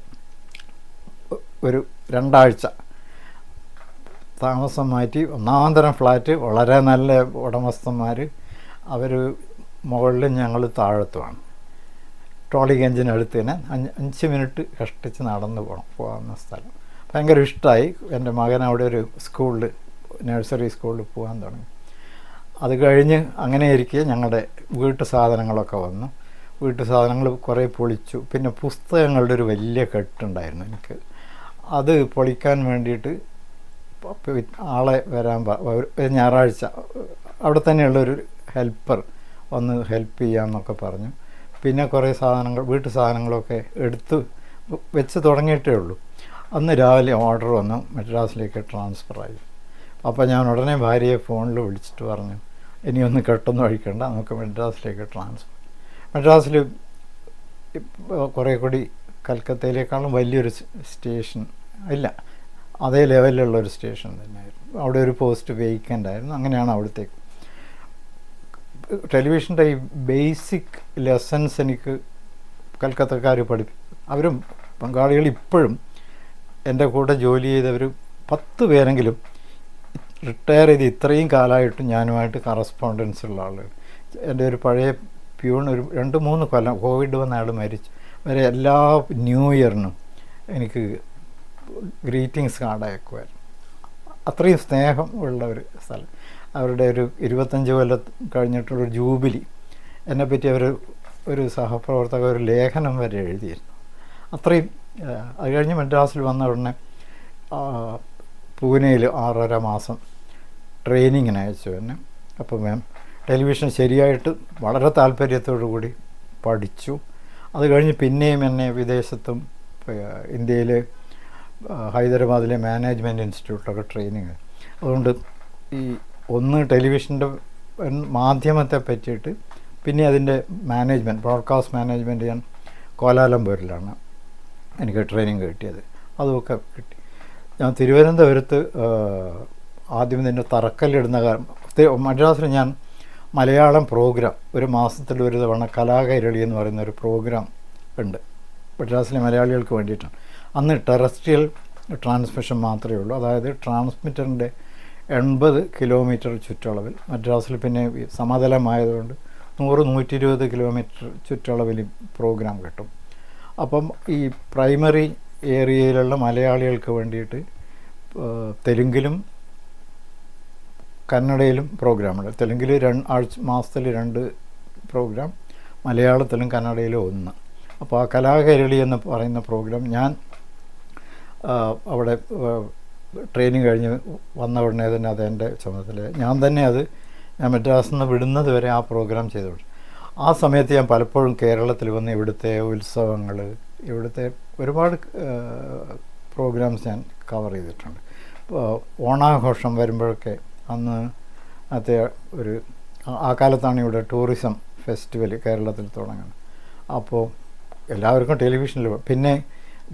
S1: ഒരു 2 ആഴ്ച താമസം മാറ്റി. ഒന്നാന്തരം ഫ്ലാറ്റ്, വളരെ നല്ല ഉടമസ്ഥന്മാർ. അവർ മുകളിലും ഞങ്ങൾ താഴത്തുമാണ്. ടോളിഗഞ്ചിനടുത്ത് തന്നെ 5 മിനിറ്റ് കഷ്ടിച്ച് നടന്നു പോകാവുന്ന സ്ഥലം. ഭയങ്കര ഇഷ്ടമായി. എൻ്റെ മകൻ അവിടെ ഒരു സ്കൂളിൽ, നഴ്സറി സ്കൂളിൽ പോകാൻ തുടങ്ങി. അത് കഴിഞ്ഞ് അങ്ങനെ ഇരിക്കെ ഞങ്ങളുടെ വീട്ടു സാധനങ്ങളൊക്കെ വന്നു. വീട്ടു സാധനങ്ങൾ കുറേ പൊളിച്ചു. പിന്നെ പുസ്തകങ്ങളുടെ ഒരു വലിയ കെട്ടുണ്ടായിരുന്നു എനിക്ക്. അത് പൊളിക്കാൻ വേണ്ടിയിട്ട് ആളെ ഒരു ഞായറാഴ്ച അവിടെ തന്നെയുള്ളൊരു ഹെൽപ്പർ വന്ന് ഹെൽപ്പ് ചെയ്യാമെന്നൊക്കെ പറഞ്ഞു. പിന്നെ കുറേ വീട്ടു സാധനങ്ങളൊക്കെ എടുത്ത് വെച്ച് തുടങ്ങിയിട്ടേ ഉള്ളൂ. അന്ന് രാവിലെ ഓർഡർ വന്നു, മദ്രാസിലേക്ക് ട്രാൻസ്ഫറായി. അപ്പോൾ ഞാൻ ഉടനെ ഭാര്യയെ ഫോണിൽ വിളിച്ചിട്ട് പറഞ്ഞു, ഇനിയൊന്ന് കെട്ടൊന്നും ഒഴിക്കണ്ട, നമുക്ക് മദ്രാസിലേക്ക് മദ്രാസിൽ കുറേ കൂടി കൽക്കത്തയിലേക്കാളും വലിയൊരു സ്റ്റേഷൻ ഇല്ല, അതേ ലെവലിലുള്ളൊരു സ്റ്റേഷൻ തന്നെയായിരുന്നു. അവിടെ ഒരു പോസ്റ്റ് വേക്കൻ്റ് ആയിരുന്നു. അങ്ങനെയാണ് അവിടത്തേക്ക്. ടെലിവിഷൻ്റെ ഈ ബേസിക് ലെസൺസ് എനിക്ക് കൽക്കത്തക്കാർ അവരും ബംഗാളികൾ ഇപ്പോഴും എൻ്റെ കൂടെ ജോലി ചെയ്തവർ 10 പേരെങ്കിലും റിട്ടയർ ചെയ്ത് ഇത്രയും കാലമായിട്ടും ഞാനുമായിട്ട് കറസ്പോണ്ടൻസ് ഉള്ള ആളുകൾ. എൻ്റെ ഒരു പഴയ പ്യൂൺ ഒരു 2-3 കൊല്ലം കോവിഡ് വന്ന ആൾ മരിച്ചു വരെ എല്ലാ ന്യൂ ഇയറിനും എനിക്ക് ഗ്രീറ്റിങ്സ് കാർഡ് അയക്കുമായിരുന്നു. അത്രയും സ്നേഹം ഉള്ള ഒരു സ്ഥലം. അവരുടെ ഒരു 25 കൊല്ലം കഴിഞ്ഞിട്ടുള്ളൊരു ജൂബിലി എന്നെപ്പറ്റി ഒരു സഹപ്രവർത്തക ഒരു ലേഖനം വരെ എഴുതിയിരുന്നു. അത്രയും. അത് കഴിഞ്ഞ് മദ്രാസിൽ വന്ന ഉടനെ പൂനെയിൽ 6.5 മാസം ട്രെയിനിങ്ങിന് അയച്ചു എന്നെ. അപ്പോൾ ടെലിവിഷൻ ശരിയായിട്ട് വളരെ താല്പര്യത്തോടു കൂടി പഠിച്ചു. അത് കഴിഞ്ഞ് പിന്നെയും എന്നെ വിദേശത്തും ഇന്ത്യയിൽ ഹൈദരാബാദിലെ മാനേജ്മെൻറ്റ് ഇൻസ്റ്റിറ്റ്യൂട്ടിലൊക്കെ ട്രെയിനിങ്. അതുകൊണ്ട് ഈ ടെലിവിഷൻ്റെ മാധ്യമത്തെ പറ്റിയിട്ട്, പിന്നെ അതിൻ്റെ മാനേജ്മെൻറ്റ്, ബ്രോഡ്കാസ്റ്റ് മാനേജ്മെൻറ്റ് ഞാൻ കോലാലംപൂരിലാണ് എനിക്ക് ട്രെയിനിങ് കിട്ടിയത്. അതുമൊക്കെ കിട്ടി. ഞാൻ തിരുവനന്തപുരത്ത് ആദ്യം തന്നെ തറക്കല്ലിടുന്ന മദ്രാസിൽ ഞാൻ മലയാളം പ്രോഗ്രാം ഒരു മാസത്തിൽ ഒരു തവണ കലാകൈരളി എന്ന് പറയുന്ന ഒരു പ്രോഗ്രാം ഉണ്ട് മദ്രാസിലെ മലയാളികൾക്ക് വേണ്ടിയിട്ടാണ്. അന്ന് ടെറസ്ട്രിയൽ ട്രാൻസ്മിഷൻ മാത്രമേ ഉള്ളൂ. അതായത് ട്രാൻസ്മിറ്ററിൻ്റെ 80 കിലോമീറ്റർ ചുറ്റളവിൽ. മദ്രാസിൽ പിന്നെ സമതലമായതുകൊണ്ട് 100-120 കിലോമീറ്റർ ചുറ്റളവിൽ പ്രോഗ്രാം കിട്ടും. അപ്പം ഈ പ്രൈമറി ഏരിയയിലുള്ള മലയാളികൾക്ക് വേണ്ടിയിട്ട് തെലുങ്കിലും കന്നഡയിലും പ്രോഗ്രാമുണ്ട്. തെലുങ്കിൽ മാസത്തിൽ 2 പ്രോഗ്രാം, മലയാളത്തിലും കന്നഡയിലും 1. അപ്പോൾ ആ കലാകൈരളി എന്ന് പറയുന്ന പ്രോഗ്രാം ഞാൻ അവിടെ ട്രെയിനിങ് കഴിഞ്ഞ് വന്ന ഉടനെ തന്നെ അതെൻ്റെ ചുമതല. ഞാൻ മദ്രാസിൽ നിന്ന് വിടുന്നത് വരെ ആ പ്രോഗ്രാം ചെയ്തോളൂ. ആ സമയത്ത് ഞാൻ പലപ്പോഴും കേരളത്തിൽ വന്ന് ഇവിടുത്തെ ഉത്സവങ്ങൾ, ഇവിടുത്തെ ഒരുപാട് പ്രോഗ്രാംസ് ഞാൻ കവർ ചെയ്തിട്ടുണ്ട്. ഓണാഘോഷം വരുമ്പോഴൊക്കെ അന്ന് ആ കാലത്താണ് ഇവിടെ ടൂറിസം ഫെസ്റ്റിവൽ കേരളത്തിൽ തുടങ്ങുന്നത്. അപ്പോൾ എല്ലാവർക്കും ടെലിവിഷനിൽ. പിന്നെ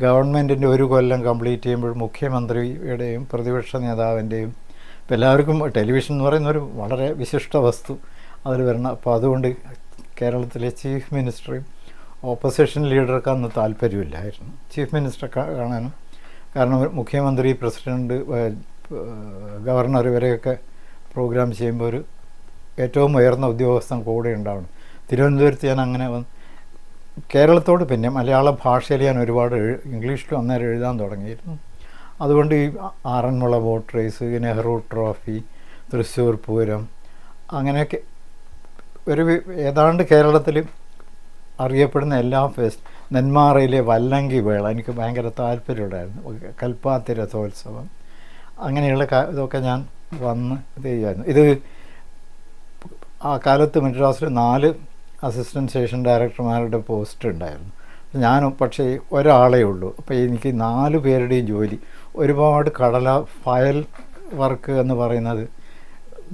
S1: ഗവൺമെൻറ്റിൻ്റെ 1 കൊല്ലം കംപ്ലീറ്റ് ചെയ്യുമ്പോൾ മുഖ്യമന്ത്രിയുടെയും പ്രതിപക്ഷ നേതാവിൻ്റെയും ഇപ്പോൾ എല്ലാവർക്കും ടെലിവിഷൻ എന്ന് പറയുന്നൊരു വളരെ വിശിഷ്ട വസ്തു അതിൽ വരണം. അപ്പോൾ അതുകൊണ്ട് കേരളത്തിലെ ചീഫ് മിനിസ്റ്ററെയും ഓപ്പോസിഷൻ ലീഡർക്ക് അന്ന് താല്പര്യമില്ലായിരുന്നു ചീഫ് മിനിസ്റ്ററെ കാണാനും. കാരണം മുഖ്യമന്ത്രി, പ്രസിഡൻറ്റ്, ഗവർണർ ഇവരെയൊക്കെ പ്രോഗ്രാം ചെയ്യുമ്പോൾ ഏറ്റവും ഉയർന്ന ഉദ്യോഗസ്ഥൻ കൂടെ ഉണ്ടാവണം. തിരുവനന്തപുരത്ത് ഞാൻ അങ്ങനെ കേരളത്തോട് പിന്നെ മലയാള ഭാഷയിൽ ഞാൻ ഒരുപാട് ഇംഗ്ലീഷിലും അന്നേരം എഴുതാൻ തുടങ്ങിയിരുന്നു. അതുകൊണ്ട് ഈ Aranmula boat race, Nehru trophy, Thrissur Pooram, അങ്ങനെയൊക്കെ ഏതാണ്ട് കേരളത്തിൽ അറിയപ്പെടുന്ന എല്ലാ നെന്മാറയിലെ വല്ലങ്കി വേള എനിക്ക് ഭയങ്കര താല്പര്യമുണ്ടായിരുന്നു. കൽപ്പാത്തി രഥോത്സവം അങ്ങനെയുള്ള ഇതൊക്കെ ഞാൻ വന്ന് ഇത് ചെയ്യുമായിരുന്നു. ഇത് ആ കാലത്ത് മദ്രാസിൽ 4 അസിസ്റ്റൻറ്റ് സ്റ്റേഷൻ ഡയറക്ടർമാരുടെ പോസ്റ്റ് ഉണ്ടായിരുന്നു. ഞാൻ പക്ഷേ ഒരാളേ ഉള്ളൂ. അപ്പോൾ എനിക്ക് 4 പേരുടെയും ജോലി, ഒരുപാട് ഫയൽ വർക്ക് എന്ന് പറയുന്നത്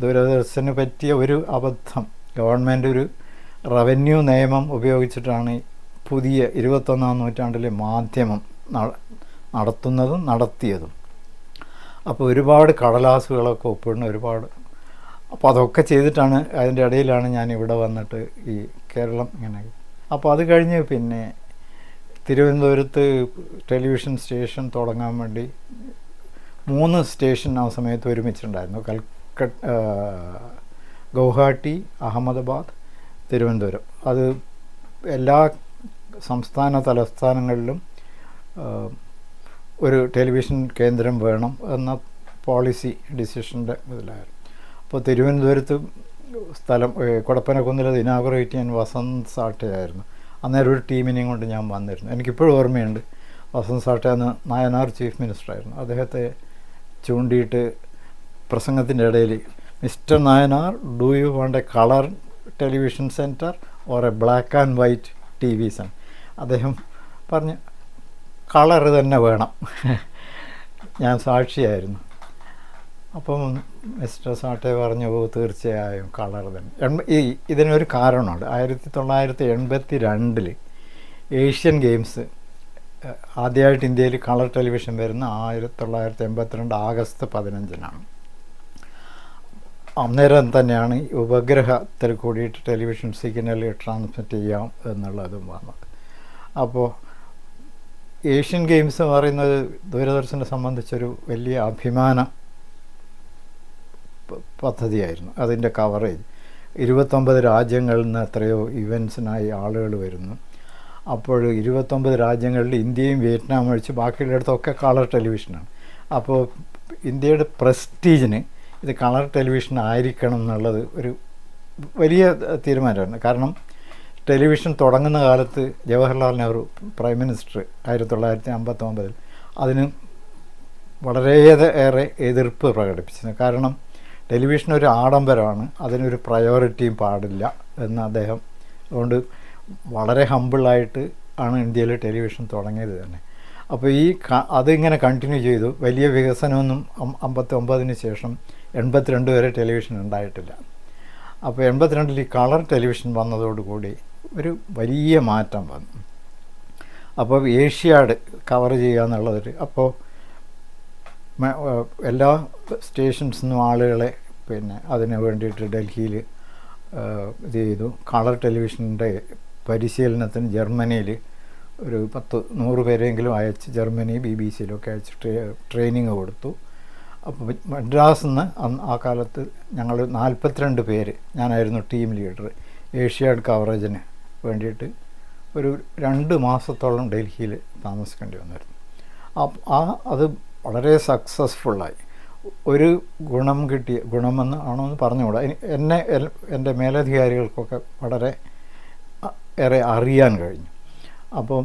S1: ദൂരദർശന് പറ്റിയ ഒരു അബദ്ധം. ഗവൺമെൻറ് ഒരു റവന്യൂ നിയമം ഉപയോഗിച്ചിട്ടാണ് പുതിയ 21ാം നൂറ്റാണ്ടിലെ മാധ്യമം നടത്തുന്നതും നടത്തിയതും. അപ്പോൾ ഒരുപാട് കടലാസുകളൊക്കെ ഒപ്പിടുന്ന ഒരുപാട്. അപ്പോൾ അതൊക്കെ ചെയ്തിട്ടാണ് അതിൻ്റെ ഇടയിലാണ് ഞാൻ ഇവിടെ വന്നിട്ട് ഈ കേരളം ഇങ്ങനെ. അപ്പോൾ അത് കഴിഞ്ഞ് പിന്നെ തിരുവനന്തപുരത്ത് ടെലിവിഷൻ സ്റ്റേഷൻ തുടങ്ങാൻ വേണ്ടി 3 സ്റ്റേഷൻ ആ സമയത്ത് ഒരുമിച്ചുണ്ടായിരുന്നു. ഗൗഹാട്ടി, അഹമ്മദാബാദ്, തിരുവനന്തപുരം. അത് എല്ലാ സംസ്ഥാന തലസ്ഥാനങ്ങളിലും ഒരു ടെലിവിഷൻ കേന്ദ്രം വേണം എന്ന പോളിസി ഡിസിഷൻ്റെ ഇതിലായിരുന്നു. അപ്പോൾ തിരുവനന്തപുരത്ത് കൊടപ്പനക്കുന്നിൽ ഇനാഗുറേറ്റ് ചെയ്യാൻ വസന്ത് സാട്ടയായിരുന്നു. അന്നേരം ഒരു ടീമിനെയും കൊണ്ട് ഞാൻ വന്നിരുന്നു. എനിക്കിപ്പോഴും ഓർമ്മയുണ്ട്. വസന്ത് സാട്ട അന്ന് നായനാർ ചീഫ് മിനിസ്റ്ററായിരുന്നു. അദ്ദേഹത്തെ ചൂണ്ടിയിട്ട് പ്രസംഗത്തിൻ്റെ ഇടയിൽ, mister Nayanar, do you want a colour television centre or a black and white T V centre? അദ്ദേഹം പറഞ്ഞ് കളർ തന്നെ വേണം. ഞാൻ സാക്ഷിയായിരുന്നു. അപ്പം മിസ്റ്റർ സാട്ടെ പറഞ്ഞു, തീർച്ചയായും കളർ തന്നെ. ഇതിനൊരു കാരണമുണ്ട്. 1982 ഏഷ്യൻ ഗെയിംസ് ആദ്യമായിട്ട് ഇന്ത്യയിൽ കളർ ടെലിവിഷൻ വരുന്ന 1982 ആഗസ്റ്റ് 15-നാണ്. അന്നേരം തന്നെയാണ് ഉപഗ്രഹത്തിൽ കൂടിയിട്ട് ടെലിവിഷൻ സിഗ്നൽ ട്രാൻസ്മിറ്റ് ചെയ്യാം എന്നുള്ളതും വന്നത്. അപ്പോൾ ഏഷ്യൻ ഗെയിംസ് എന്ന് പറയുന്നത് ദൂരദർശനെ സംബന്ധിച്ചൊരു വലിയ അഭിമാന പദ്ധതിയായിരുന്നു. അതിൻ്റെ കവറേജ് 29 രാജ്യങ്ങളിൽ നിന്ന് എത്രയോ ഇവൻറ്റ്സിനായി ആളുകൾ വരുന്നു. അപ്പോൾ 29 രാജ്യങ്ങളിൽ ഇന്ത്യയും വിയറ്റ്നാം ഒഴിച്ച് ബാക്കിയുള്ളിടത്തൊക്കെ കളർ ടെലിവിഷനാണ്. അപ്പോൾ ഇന്ത്യയുടെ പ്രസ്റ്റീജിന് ഇത് കളർ ടെലിവിഷൻ ആയിരിക്കണം എന്നുള്ളത് ഒരു വലിയ തീരുമാനമായിരുന്നു. കാരണം ടെലിവിഷൻ തുടങ്ങുന്ന കാലത്ത് ജവഹർലാൽ നെഹ്റു പ്രൈം മിനിസ്റ്റർ 1959 അതിന് വളരെയേറെ എതിർപ്പ് പ്രകടിപ്പിച്ചിരുന്നു. കാരണം ടെലിവിഷൻ ഒരു ആഡംബരമാണ്, അതിനൊരു പ്രയോറിറ്റിയും പാടില്ല എന്ന് അദ്ദേഹം. അതുകൊണ്ട് വളരെ ഹമ്പിളായിട്ട് ആണ് ഇന്ത്യയിൽ ടെലിവിഷൻ തുടങ്ങിയത് തന്നെ. അപ്പോൾ അതിങ്ങനെ കണ്ടിന്യൂ ചെയ്തു. വലിയ വികസനമൊന്നും 59-ന് ശേഷം 82 വരെ ടെലിവിഷൻ ഉണ്ടായിട്ടില്ല. അപ്പോൾ 82-ൽ ഈ കളർ ടെലിവിഷൻ വന്നതോടുകൂടി ഒരു വലിയ മാറ്റം വന്നു. അപ്പോൾ ഏഷ്യാഡ് കവർ ചെയ്യുക എന്നുള്ളതൊരു, അപ്പോൾ എല്ലാ സ്റ്റേഷൻസിൽ നിന്നും ആളുകളെ പിന്നെ അതിന് വേണ്ടിയിട്ട് ഡൽഹിയിൽ ഇത് ചെയ്തു. കളർ ടെലിവിഷൻ്റെ പരിശീലനത്തിന് ജർമ്മനിയിൽ ഒരു 100 പേരെങ്കിലും അയച്ച്, ജർമ്മനി BBC-യിലൊക്കെ അയച്ച് ട്രെയിനിങ് കൊടുത്തു. അപ്പോൾ മദ്രാസിൽ നിന്ന് ആ കാലത്ത് ഞങ്ങൾ 42 പേര്, ഞാനായിരുന്നു ടീം ലീഡർ, ഏഷ്യാഡ് കവറേജിന് വേണ്ടിയിട്ട് ഒരു 2 മാസത്തോളം ഡൽഹിയിൽ താമസിക്കേണ്ടി വന്നിരുന്നു. അത് വളരെ സക്സസ്ഫുള്ളായി. ഒരു ഗുണമെന്ന് ആണോ എന്ന് പറഞ്ഞുകൂടാ. എൻ്റെ മേലധികാരികൾക്കൊക്കെ വളരെ ഏറെ അറിയാൻ കഴിഞ്ഞു. അപ്പം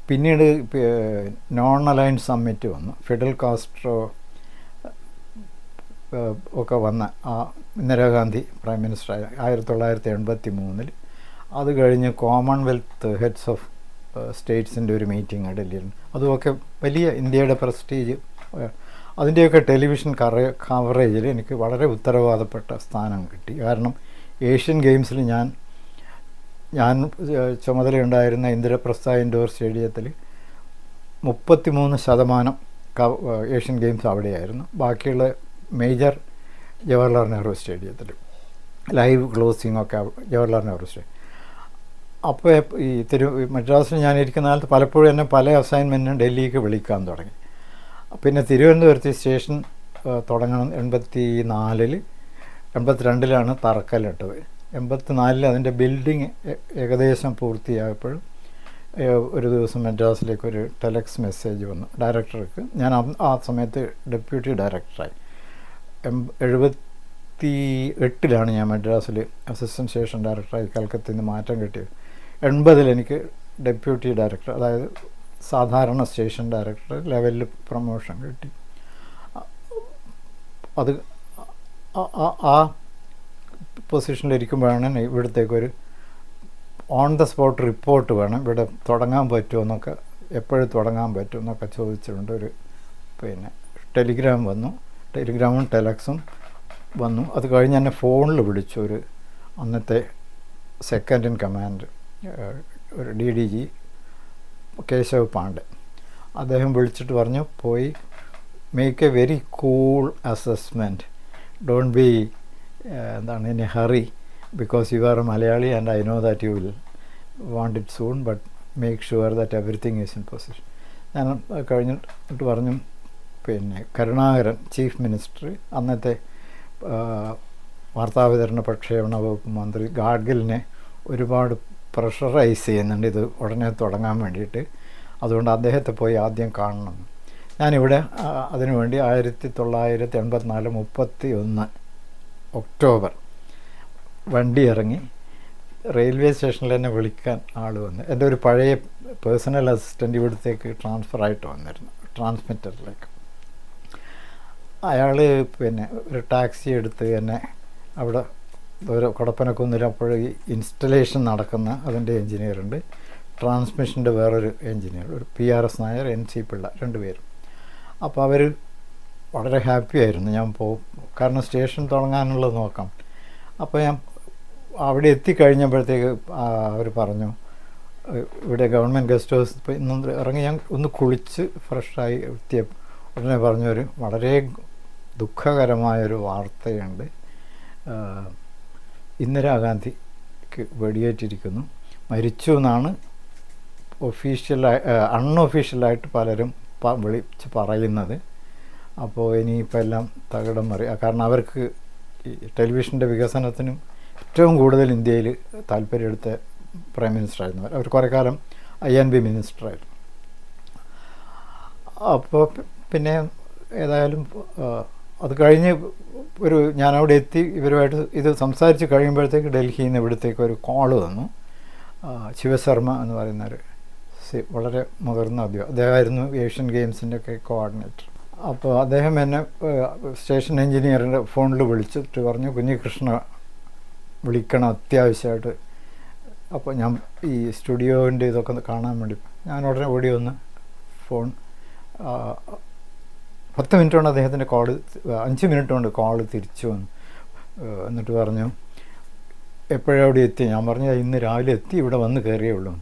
S1: പിന്നീട് നോൺ അലൈൻ സമ്മിറ്റ് വന്നു. ഫിഡൽ കാസ്ട്രോ ഒക്കെ വന്ന ഇന്ദിരാഗാന്ധി പ്രൈം മിനിസ്റ്ററായി 1983. അത് കഴിഞ്ഞ് കോമൺവെൽത്ത് ഹെഡ്സ് ഓഫ് സ്റ്റേറ്റ്സിൻ്റെ ഒരു മീറ്റിംഗ് ഡൽഹിയിൽ. അതുമൊക്കെ വലിയ ഇന്ത്യയുടെ പ്രസ്റ്റീജ്. അതിൻ്റെയൊക്കെ ടെലിവിഷൻ കവറേജിൽ എനിക്ക് വളരെ ഉത്തരവാദപ്പെട്ട സ്ഥാനം കിട്ടി. കാരണം ഏഷ്യൻ ഗെയിംസിൽ ഞാൻ ചുമതലയുണ്ടായിരുന്ന ഇന്ദ്രപ്രസ്ഥ ഇൻഡോർ സ്റ്റേഡിയത്തിൽ 33% ഏഷ്യൻ ഗെയിംസ് അവിടെയായിരുന്നു. ബാക്കിയുള്ള മേജർ ജവഹർലാൽ നെഹ്റു സ്റ്റേഡിയത്തിൽ, ലൈവ് ക്ലോസിങ്ങൊക്കെ ജവഹർലാൽ നെഹ്റു സ്റ്റേഡിയം. അപ്പോൾ ഈ മദ്രാസിൽ ഞാനിരിക്കുന്ന കാലത്ത് പലപ്പോഴും എന്നെ പല അസൈൻമെൻറ്റിനും ഡൽഹിക്ക് വിളിക്കാൻ തുടങ്ങി. പിന്നെ തിരുവനന്തപുരത്ത് സ്റ്റേഷൻ തുടങ്ങണം 82-ലാണ് തറക്കല്ലിട്ടത്. 84 അതിൻ്റെ ബിൽഡിങ് ഏകദേശം പൂർത്തിയായപ്പോഴും ഒരു ദിവസം മദ്രാസിലേക്ക് ഒരു ടെലക്സ് മെസ്സേജ് വന്നു ഡയറക്ടർക്ക്. ഞാൻ ആ സമയത്ത് ഡെപ്യൂട്ടി ഡയറക്ടറായി. 1978 ഞാൻ മദ്രാസിൽ അസിസ്റ്റൻറ്റ് സ്റ്റേഷൻ ഡയറക്ടറായി കൽക്കത്തയിൽ നിന്ന് മാറ്റം കിട്ടിയത്. 80 എനിക്ക് ഡെപ്യൂട്ടി ഡയറക്ടർ, അതായത് സാധാരണ സ്റ്റേഷൻ ഡയറക്ടർ ലെവലിൽ പ്രൊമോഷൻ കിട്ടി. അത് ആ പൊസിഷനിലിരിക്കുമ്പോഴാണ് ഇവിടത്തേക്കൊരു ഓൺ ദ സ്പോട്ട് റിപ്പോർട്ട് വേണം, ഇവിടെ തുടങ്ങാൻ പറ്റുമോ എന്നൊക്കെ, എപ്പോഴും തുടങ്ങാൻ പറ്റുമോ എന്നൊക്കെ ചോദിച്ചുകൊണ്ട് ഒരു ടെലിഗ്രാം വന്നു. ടെലിഗ്രാമും ടെലക്സും വന്നു. അത് കഴിഞ്ഞ് എന്നെ ഫോണിൽ വിളിച്ചു ഒരു അന്നത്തെ സെക്കൻഡ് ഇൻ കമാൻഡ്, ഒരു DDG കേശവ് പാണ്ഡെ. അദ്ദേഹം വിളിച്ചിട്ട് പറഞ്ഞു, പോയി make A very cool assessment, don't be in A hurry, because you are a Malayali and I know that you will want it soon, but make sure that everything is in position. ഞാൻ കഴിഞ്ഞിട്ട് പറഞ്ഞു, Karunakaran chief minister, അന്നത്തെ വാർത്താവിതരണ പ്രക്ഷേപണ വകുപ്പ് മന്ത്രി, ഗാഡ്ഗിലിനെ ഒരുപാട് pressurise ചെയ്യുന്നുണ്ട് ഇത് ഉടനെ തുടങ്ങാൻ വേണ്ടിയിട്ട്, അതുകൊണ്ട് അദ്ദേഹത്തെ പോയി ആദ്യം കാണണം. ഞാനിവിടെ അതിനുവേണ്ടി 1984 31 ഒക്ടോബർ വണ്ടി ഇറങ്ങി റെയിൽവേ സ്റ്റേഷനിൽ എന്നെ വിളിക്കാൻ ആൾ വന്നു. എൻ്റെ ഒരു പഴയ പേഴ്സണൽ അസിസ്റ്റൻ്റ് ഇവിടത്തേക്ക് ട്രാൻസ്ഫറായിട്ട് വന്നിരുന്നു, ട്രാൻസ്മിറ്ററിലേക്ക്. അയാൾ ഒരു ടാക്സി എടുത്ത് എന്നെ അവിടെ ഒരു കൊടപ്പനക്കുന്നിൽ അപ്പോൾ ഈ ഇൻസ്റ്റലേഷൻ നടക്കുന്ന അതിൻ്റെ എൻജിനീയറുണ്ട്, ട്രാൻസ്മിഷൻ്റെ വേറൊരു എൻജിനീയർ, ഒരു PRS നായർ, NC പിള്ള, 2 പേരും. അപ്പോൾ അവർ വളരെ ഹാപ്പി ആയിരുന്നു ഞാൻ പോകും, കാരണം സ്റ്റേഷൻ തുടങ്ങാനുള്ളത് നോക്കാം. അപ്പോൾ ഞാൻ അവിടെ എത്തിക്കഴിഞ്ഞപ്പോഴത്തേക്ക് അവർ പറഞ്ഞു, ഇവിടെ ഗവൺമെൻറ് ഗസ്റ്റ് ഹൗസ് ഇപ്പോൾ ഇന്ന് ഇറങ്ങി ഞാൻ ഒന്ന് കുളിച്ച് ഫ്രഷായി എത്തിയ ഉടനെ പറഞ്ഞൊരു വളരെ ദുഃഖകരമായൊരു വാർത്തയുണ്ട്, ഇന്ദിരാഗാന്ധിക്ക് വെടിയേറ്റിരിക്കുന്നു, മരിച്ചു എന്നാണ് അൺഒഫീഷ്യലായിട്ട് പലരും വിളിച്ച് പറയുന്നത്. അപ്പോൾ ഇനിയിപ്പോൾ എല്ലാം തകിടം മറിയുക, കാരണം അവർക്ക് ഈ ടെലിവിഷൻ്റെ വികസനത്തിനും ഏറ്റവും കൂടുതൽ ഇന്ത്യയിൽ താല്പര്യമെടുത്ത പ്രൈം മിനിസ്റ്ററായിരുന്നു അവർ. കുറേ കാലം INB മിനിസ്റ്ററായിരുന്നു. അപ്പോൾ പിന്നെ ഏതായാലും അത് കഴിഞ്ഞ് ഞാനവിടെ എത്തി ഇവരുമായിട്ട് ഇത് സംസാരിച്ച് കഴിയുമ്പോഴത്തേക്ക് ഡൽഹിയിൽ നിന്ന് ഇവിടത്തേക്ക് ഒരു കോള് വന്നു. ശിവശർമ്മ എന്ന് പറയുന്നൊരു വളരെ മുതിർന്ന അദ്ദേഹമായിരുന്നു ഏഷ്യൻ ഗെയിംസിൻ്റെ ഒക്കെ കോർഡിനേറ്റർ. അപ്പോൾ അദ്ദേഹം എന്നെ സ്റ്റേഷൻ എൻജിനീയറിൻ്റെ ഫോണിൽ വിളിച്ചിട്ട് പറഞ്ഞു, കുഞ്ഞികൃഷ്ണ വിളിക്കണം അത്യാവശ്യമായിട്ട്. അപ്പോൾ ഞാൻ ഈ സ്റ്റുഡിയോൻ്റെ ഇതൊക്കെ കാണാൻ വേണ്ടി ഞാൻ ഉടനെ ഓടി വന്ന് ഫോൺ 10 മിനിറ്റ് കൊണ്ട് അദ്ദേഹത്തിൻ്റെ കോള്, 5 മിനിറ്റ് കൊണ്ട് കോള് തിരിച്ചു വന്നു. എന്നിട്ട് പറഞ്ഞു, എപ്പോഴും അവിടെ എത്തി? ഞാൻ പറഞ്ഞു, ഇന്ന് രാവിലെ എത്തി, ഇവിടെ വന്ന് കയറിയേ ഉള്ളൂ.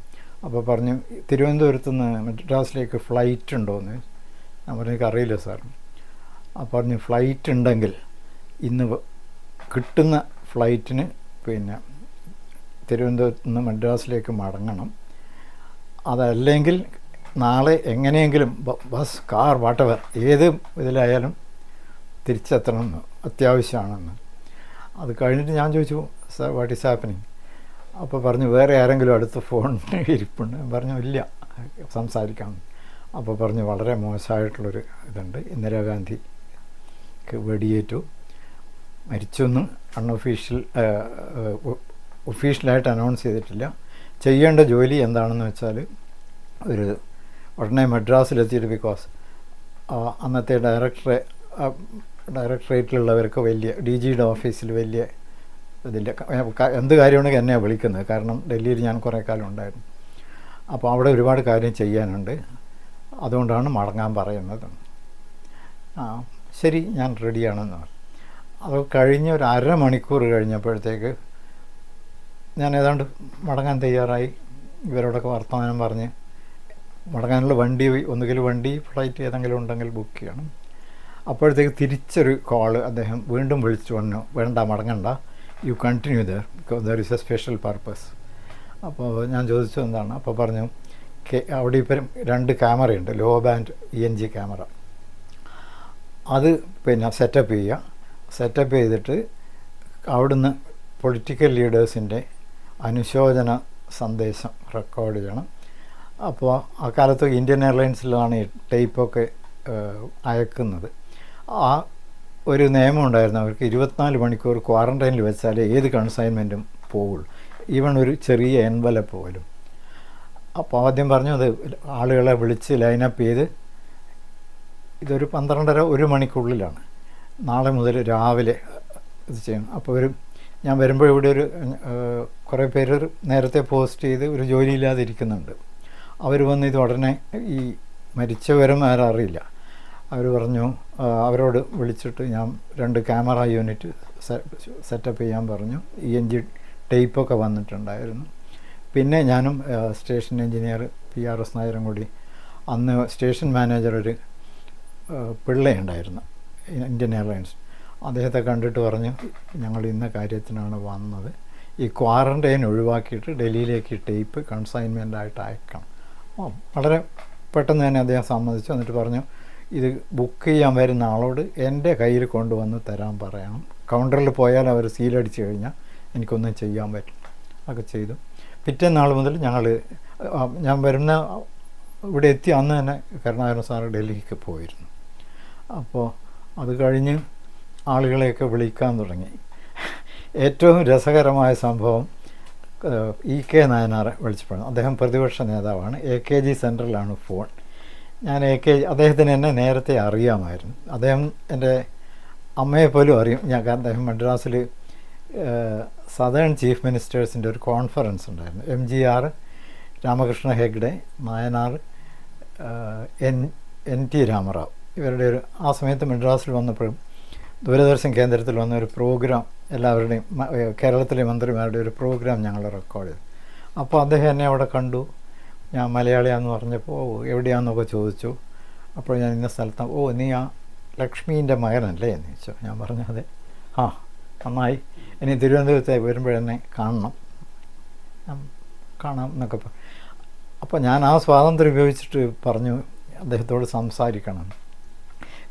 S1: അപ്പോൾ പറഞ്ഞു, തിരുവനന്തപുരത്ത് നിന്ന് മദ്രാസിലേക്ക് ഫ്ലൈറ്റ് ഉണ്ടോയെന്ന്. ഞാൻ പറഞ്ഞു, എനിക്കറിയില്ല സാർ. അപ്പോൾ പറഞ്ഞു, ഫ്ലൈറ്റ് ഉണ്ടെങ്കിൽ ഇന്ന് കിട്ടുന്ന ഫ്ലൈറ്റിന് തിരുവനന്തപുരത്ത് നിന്ന് മദ്രാസിലേക്ക് മടങ്ങണം, അതല്ലെങ്കിൽ നാളെ എങ്ങനെയെങ്കിലും ബസ്, കാർ, വാട്ടവർ ഏത് ഇതിലായാലും തിരിച്ചെത്തണമെന്ന്, അത്യാവശ്യമാണെന്ന്. അത് കഴിഞ്ഞിട്ട് ഞാൻ ചോദിച്ചു, സാർ വാട്ട് ഈസ് ഹാപ്പനിങ്? അപ്പോൾ പറഞ്ഞു, വേറെ ആരെങ്കിലും അടുത്ത് ഫോണിന് ഇരിപ്പുണ്ട്? പറഞ്ഞു, ഇല്ല, സംസാരിക്കാം. അപ്പോൾ പറഞ്ഞു, വളരെ മോശമായിട്ടുള്ളൊരു ഇതുണ്ട്, ഇന്ദിരാഗാന്ധിക്ക് വെടിയേറ്റു, മരിച്ചൊന്നും ഒഫീഷ്യലായിട്ട് അനൗൺസ് ചെയ്തിട്ടില്ല. ചെയ്യേണ്ട ജോലി എന്താണെന്ന് വെച്ചാൽ ഉടനെ മദ്രാസിലെത്തിയിട്ട്, ബിക്കോസ് അന്നത്തെ ഡയറക്ടറേറ്റിലുള്ളവർക്ക് വലിയ DGയുടെ ഓഫീസിൽ വലിയ ഇതില്ല, എന്ത് കാര്യമാണെങ്കിൽ എന്നെയാണ് വിളിക്കുന്നത്, കാരണം ഡൽഹിയിൽ ഞാൻ കുറേ കാലം ഉണ്ടായിരുന്നു. അപ്പോൾ അവിടെ ഒരുപാട് കാര്യം ചെയ്യാനുണ്ട്, അതുകൊണ്ടാണ് മടങ്ങാൻ പറയുന്നത്. ശരി, ഞാൻ റെഡിയാണെന്ന് പറഞ്ഞു. അത് കഴിഞ്ഞ് ഒരു അരമണിക്കൂർ കഴിഞ്ഞപ്പോഴത്തേക്ക് ഞാൻ ഏതാണ്ട് മടങ്ങാൻ തയ്യാറായി. ഇവരോടൊക്കെ വർത്തമാനം പറഞ്ഞ് മടങ്ങാനുള്ള ഒന്നുകിൽ വണ്ടി, ഫ്ലൈറ്റ് ഏതെങ്കിലും ഉണ്ടെങ്കിൽ ബുക്ക് ചെയ്യണം. അപ്പോഴത്തേക്ക് തിരിച്ചൊരു കോള് അദ്ദേഹം വീണ്ടും വിളിച്ചു പറഞ്ഞു, വേണ്ട, മടങ്ങണ്ട, you continue there, because there is a special purpose. അപ്പോൾ ഞാൻ ചോദിച്ചു എന്താണ്. അപ്പോൾ പറഞ്ഞു, അവിടെ ഇപ്പം 2 ക്യാമറയുണ്ട്, ലോ ബാൻഡ് ENG ക്യാമറ, അത് സെറ്റപ്പ് ചെയ്യുക. സെറ്റപ്പ് ചെയ്തിട്ട് അവിടുന്ന് പൊളിറ്റിക്കൽ ലീഡേഴ്സിൻ്റെ അനുശോചന സന്ദേശം റെക്കോർഡ് ചെയ്യണം. അപ്പോൾ ആ കാലത്ത് ഇന്ത്യൻ എയർലൈൻസിലാണ് ഈ ടേപ്പൊക്കെ അയക്കുന്നത്. ആ ഒരു നിയമം ഉണ്ടായിരുന്നു, അവർക്ക് 24 മണിക്കൂർ ക്വാറൻറ്റൈനിൽ വെച്ചാലേ ഏത് കൺസൈൻമെൻറ്റും പോവുള്ളൂ, ഈവൺ ഒരു ചെറിയ എൻവലപ്പ് പോലും. അപ്പോൾ ആദ്യം പറഞ്ഞു അത് ആളുകളെ വിളിച്ച് ലൈനപ്പ് ചെയ്ത് ഇതൊരു 12:30-1 മണിക്കുള്ളിലാണ്, നാളെ മുതൽ രാവിലെ ഇത് ചെയ്യണം. അപ്പോൾ ഞാൻ വരുമ്പോൾ ഇവിടെ കുറേ പേര് നേരത്തെ പോസ്റ്റ് ചെയ്ത് ഒരു ജോലിയില്ലാതെ ഇരിക്കുന്നുണ്ട്. അവർ വന്ന് ഇത് ഉടനെ ഈ മരിച്ചവരും ആരും അറിയില്ല. അവർ പറഞ്ഞു അവരോട് വിളിച്ചിട്ട് ഞാൻ 2 ക്യാമറ യൂണിറ്റ് സെറ്റപ്പ് ചെയ്യാൻ പറഞ്ഞു. ENG ടേപ്പൊക്കെ വന്നിട്ടുണ്ടായിരുന്നു. പിന്നെ ഞാനും സ്റ്റേഷൻ എഞ്ചിനീയർ PRS നായരും കൂടി, അന്ന് സ്റ്റേഷൻ മാനേജർ ഒരു പിള്ളയുണ്ടായിരുന്നു ഇന്ത്യൻ എയർലൈൻസ്, അദ്ദേഹത്തെ കണ്ടിട്ട് പറഞ്ഞു ഞങ്ങൾ ഇന്ന കാര്യത്തിനാണ് വന്നത്, ഈ ക്വാറൻറ്റൈൻ ഒഴിവാക്കിയിട്ട് ഡൽഹിയിലേക്ക് ടേപ്പ് കൺസൈൻമെൻ്റായിട്ട് അയക്കണം. വളരെ പെട്ടെന്ന് തന്നെ അദ്ദേഹം സമ്മതിച്ചു. എന്നിട്ട് പറഞ്ഞു ഇത് ബുക്ക് ചെയ്യാൻ വരുന്ന ആളോട് എൻ്റെ കയ്യിൽ കൊണ്ടുവന്ന് തരാൻ പറയണം, കൗണ്ടറിൽ പോയാൽ അവർ സീലടിച്ച് കഴിഞ്ഞാൽ എനിക്കൊന്നും ചെയ്യാൻ പറ്റും. ഒക്കെ ചെയ്തു. പിറ്റേന്നാൾ മുതൽ ഞാൻ വരുന്ന ഇവിടെ എത്തി അന്ന് തന്നെ കരുണാകരൻ സാറ് ഡൽഹിക്ക് പോയിരുന്നു. അപ്പോൾ അത് കഴിഞ്ഞ് ആളുകളെയൊക്കെ വിളിക്കാൻ തുടങ്ങി. ഏറ്റവും രസകരമായ സംഭവം EK നായനാറെ വിളിച്ചപ്പോഴാണ്. അദ്ദേഹം പ്രതിപക്ഷ നേതാവാണ്, AKG സെൻറ്ററിലാണ് ഫോൺ. ഞാൻ അദ്ദേഹത്തിന് എന്നെ നേരത്തെ അറിയാമായിരുന്നു. അദ്ദേഹം എൻ്റെ അമ്മയെപ്പോലും അറിയും. അദ്ദേഹം മദ്രാസിൽ സദേൺ ചീഫ് മിനിസ്റ്റേഴ്സിൻ്റെ ഒരു കോൺഫറൻസ് ഉണ്ടായിരുന്നു. MGR, രാമകൃഷ്ണ ഹെഗ്ഡെ, നായനാർ, NT രാമറാവ് ഇവരുടെ ആ സമയത്ത് മദ്രാസിൽ വന്നപ്പോഴും ദൂരദർശൻ കേന്ദ്രത്തിൽ വന്ന ഒരു പ്രോഗ്രാം, എല്ലാവരുടെയും കേരളത്തിലെ മന്ത്രിമാരുടെ ഒരു പ്രോഗ്രാം ഞങ്ങൾ റെക്കോർഡ് ചെയ്തു. അപ്പോൾ അദ്ദേഹം എന്നെ അവിടെ കണ്ടു. ഞാൻ മലയാളിയാണെന്ന് പറഞ്ഞപ്പോൾ എവിടെയാണെന്നൊക്കെ ചോദിച്ചു. അപ്പോൾ ഞാൻ ഇന്ന സ്ഥലത്താണ്. നീ ആ ലക്ഷ്മീൻ്റെ മകനല്ലേ എന്ന് ചോദിച്ചു. ഞാൻ പറഞ്ഞു അതെ. നന്നായി, ഇനി തിരുവനന്തപുരത്ത് വരുമ്പോഴെന്നെ കാണാം എന്നൊക്കെ പറഞ്ഞു. അപ്പോൾ ഞാൻ ആ സ്വാതന്ത്ര്യം ഉപയോഗിച്ചിട്ട് പറഞ്ഞു അദ്ദേഹത്തോട് സംസാരിക്കണം.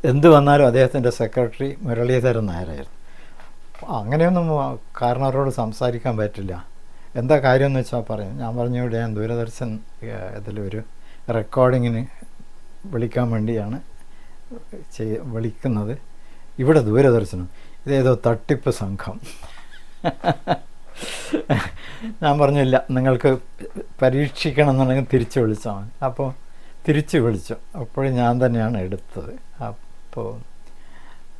S1: എന്ത് വന്നാലും അദ്ദേഹത്തിൻ്റെ സെക്രട്ടറി മുരളീധരൻ നായരായിരുന്നു. അങ്ങനെയൊന്നും കാരണവരോട് സംസാരിക്കാൻ പറ്റില്ല. എന്താ കാര്യമെന്ന് വെച്ചാൽ പറയും. ഞാൻ പറഞ്ഞു ഇവിടെ ഞാൻ ദൂരദർശൻ ഇതിലൊരു റെക്കോർഡിങ്ങിന് വിളിക്കാൻ വേണ്ടിയാണ് വിളിക്കുന്നത്. ഇവിടെ ദൂരദർശനം ഇതേതോ തട്ടിപ്പ് സംഘം. ഞാൻ പറഞ്ഞില്ല, നിങ്ങൾക്ക് പരീക്ഷിക്കണം എന്നുണ്ടെങ്കിൽ തിരിച്ച് വിളിച്ചാൽ മതി. അപ്പോൾ തിരിച്ച് വിളിച്ചു. അപ്പോഴും ഞാൻ തന്നെയാണ് എടുത്തത്. അപ്പോൾ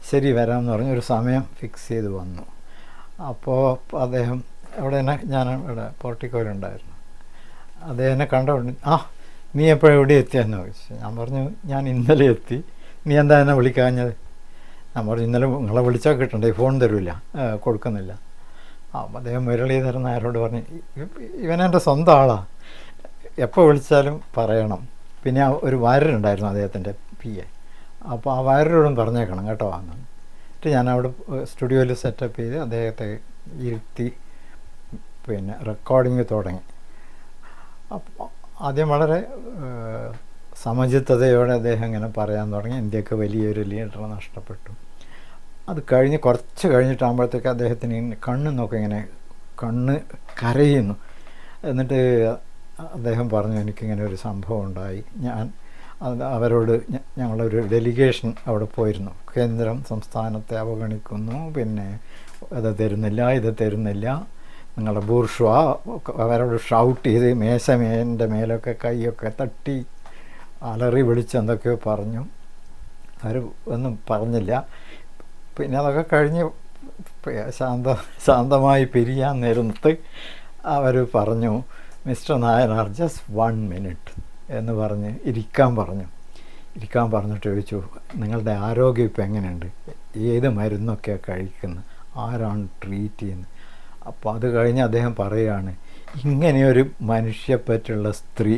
S1: ശരി വരാമെന്ന് പറഞ്ഞ് ഒരു സമയം ഫിക്സ് ചെയ്ത് വന്നു. അപ്പോൾ അദ്ദേഹം അവിടെ തന്നെ, ഞാൻ ഇവിടെ പോർട്ടിക്കോയിലുണ്ടായിരുന്നു. അദ്ദേഹം എന്നെ കണ്ടോണ്ട് നീ എപ്പോഴും എവിടെ എത്തിയെന്ന് ചോദിച്ചു. ഞാൻ പറഞ്ഞു ഞാൻ ഇന്നലെ എത്തി, നീ എന്താ എന്നെ വിളിക്കാഞ്ഞത്? ഞാൻ പറഞ്ഞു ഇന്നലെ നിങ്ങളെ വിളിച്ചാൽ കിട്ടണ്ടേ, ഫോൺ തരില്ല, കൊടുക്കുന്നില്ല. അദ്ദേഹം മുരളീധരൻ നായരോട് പറഞ്ഞു ഇവനെൻ്റെ സ്വന്തം ആളാണ്, എപ്പോൾ വിളിച്ചാലും പറയണം. പിന്നെ ഒരു വാരരുണ്ടായിരുന്നു അദ്ദേഹത്തിൻ്റെ PA. അപ്പോൾ ആ വാരരോടും പറഞ്ഞേക്കണം കേട്ടോ എന്നിട്ട് ഞാൻ അവിടെ സ്റ്റുഡിയോയിൽ സെറ്റപ്പ് ചെയ്ത് അദ്ദേഹത്തെ ഇരുത്തി പിന്നെ റെക്കോർഡിങ് തുടങ്ങി. അപ്പോൾ ആദ്യം വളരെ സമചിത്തതയോടെ അദ്ദേഹം ഇങ്ങനെ പറയാൻ തുടങ്ങി. ഇന്ത്യക്ക് വലിയൊരു ലീഡർ നഷ്ടപ്പെട്ടു. അത് കഴിഞ്ഞ് കുറച്ച് കഴിഞ്ഞിട്ടാകുമ്പോഴത്തേക്ക് അദ്ദേഹത്തിന് കണ്ണ് നോക്കി ഇങ്ങനെ കണ്ണ് കരയുന്നു. എന്നിട്ട് അദ്ദേഹം പറഞ്ഞു എനിക്കിങ്ങനെ ഒരു സംഭവം ഉണ്ടായി. അവരോട് ഞങ്ങളൊരു ഡെലിഗേഷൻ അവിടെ പോയിരുന്നു. കേന്ദ്രം സംസ്ഥാനത്തെ അവഗണിക്കുന്നു, പിന്നെ അത് തരുന്നില്ല, ഇത് തരുന്നില്ല, നിങ്ങളുടെ ബൂർഷ്വാ അവരോട് ഷൗട്ട് ചെയ്ത് മേശമേൻ്റെ മേലൊക്കെ കൈയൊക്കെ തട്ടി അലറി വിളിച്ച് എന്തൊക്കെയോ പറഞ്ഞു. അവർ ഒന്നും പറഞ്ഞില്ല. പിന്നെ അതൊക്കെ കഴിഞ്ഞ് ശാന്തമായി പിരിയാൻ നേരത്ത് അവർ പറഞ്ഞു മിസ്റ്റർ നായനാർ ജസ്റ്റ് 1 മിനിറ്റ് എന്ന് പറഞ്ഞ് ഇരിക്കാൻ പറഞ്ഞിട്ട് ചോദിച്ചു നിങ്ങളുടെ ആരോഗ്യം ഇപ്പം എങ്ങനെയുണ്ട്, ഏത് മരുന്നൊക്കെയാണ് കഴിക്കുന്നത്, ആരാണ് ട്രീറ്റ് ചെയ്യുന്നത്? അപ്പോൾ അത് കഴിഞ്ഞ് അദ്ദേഹം പറയുകയാണ് ഇങ്ങനെയൊരു മനുഷ്യപ്പറ്റുള്ള സ്ത്രീ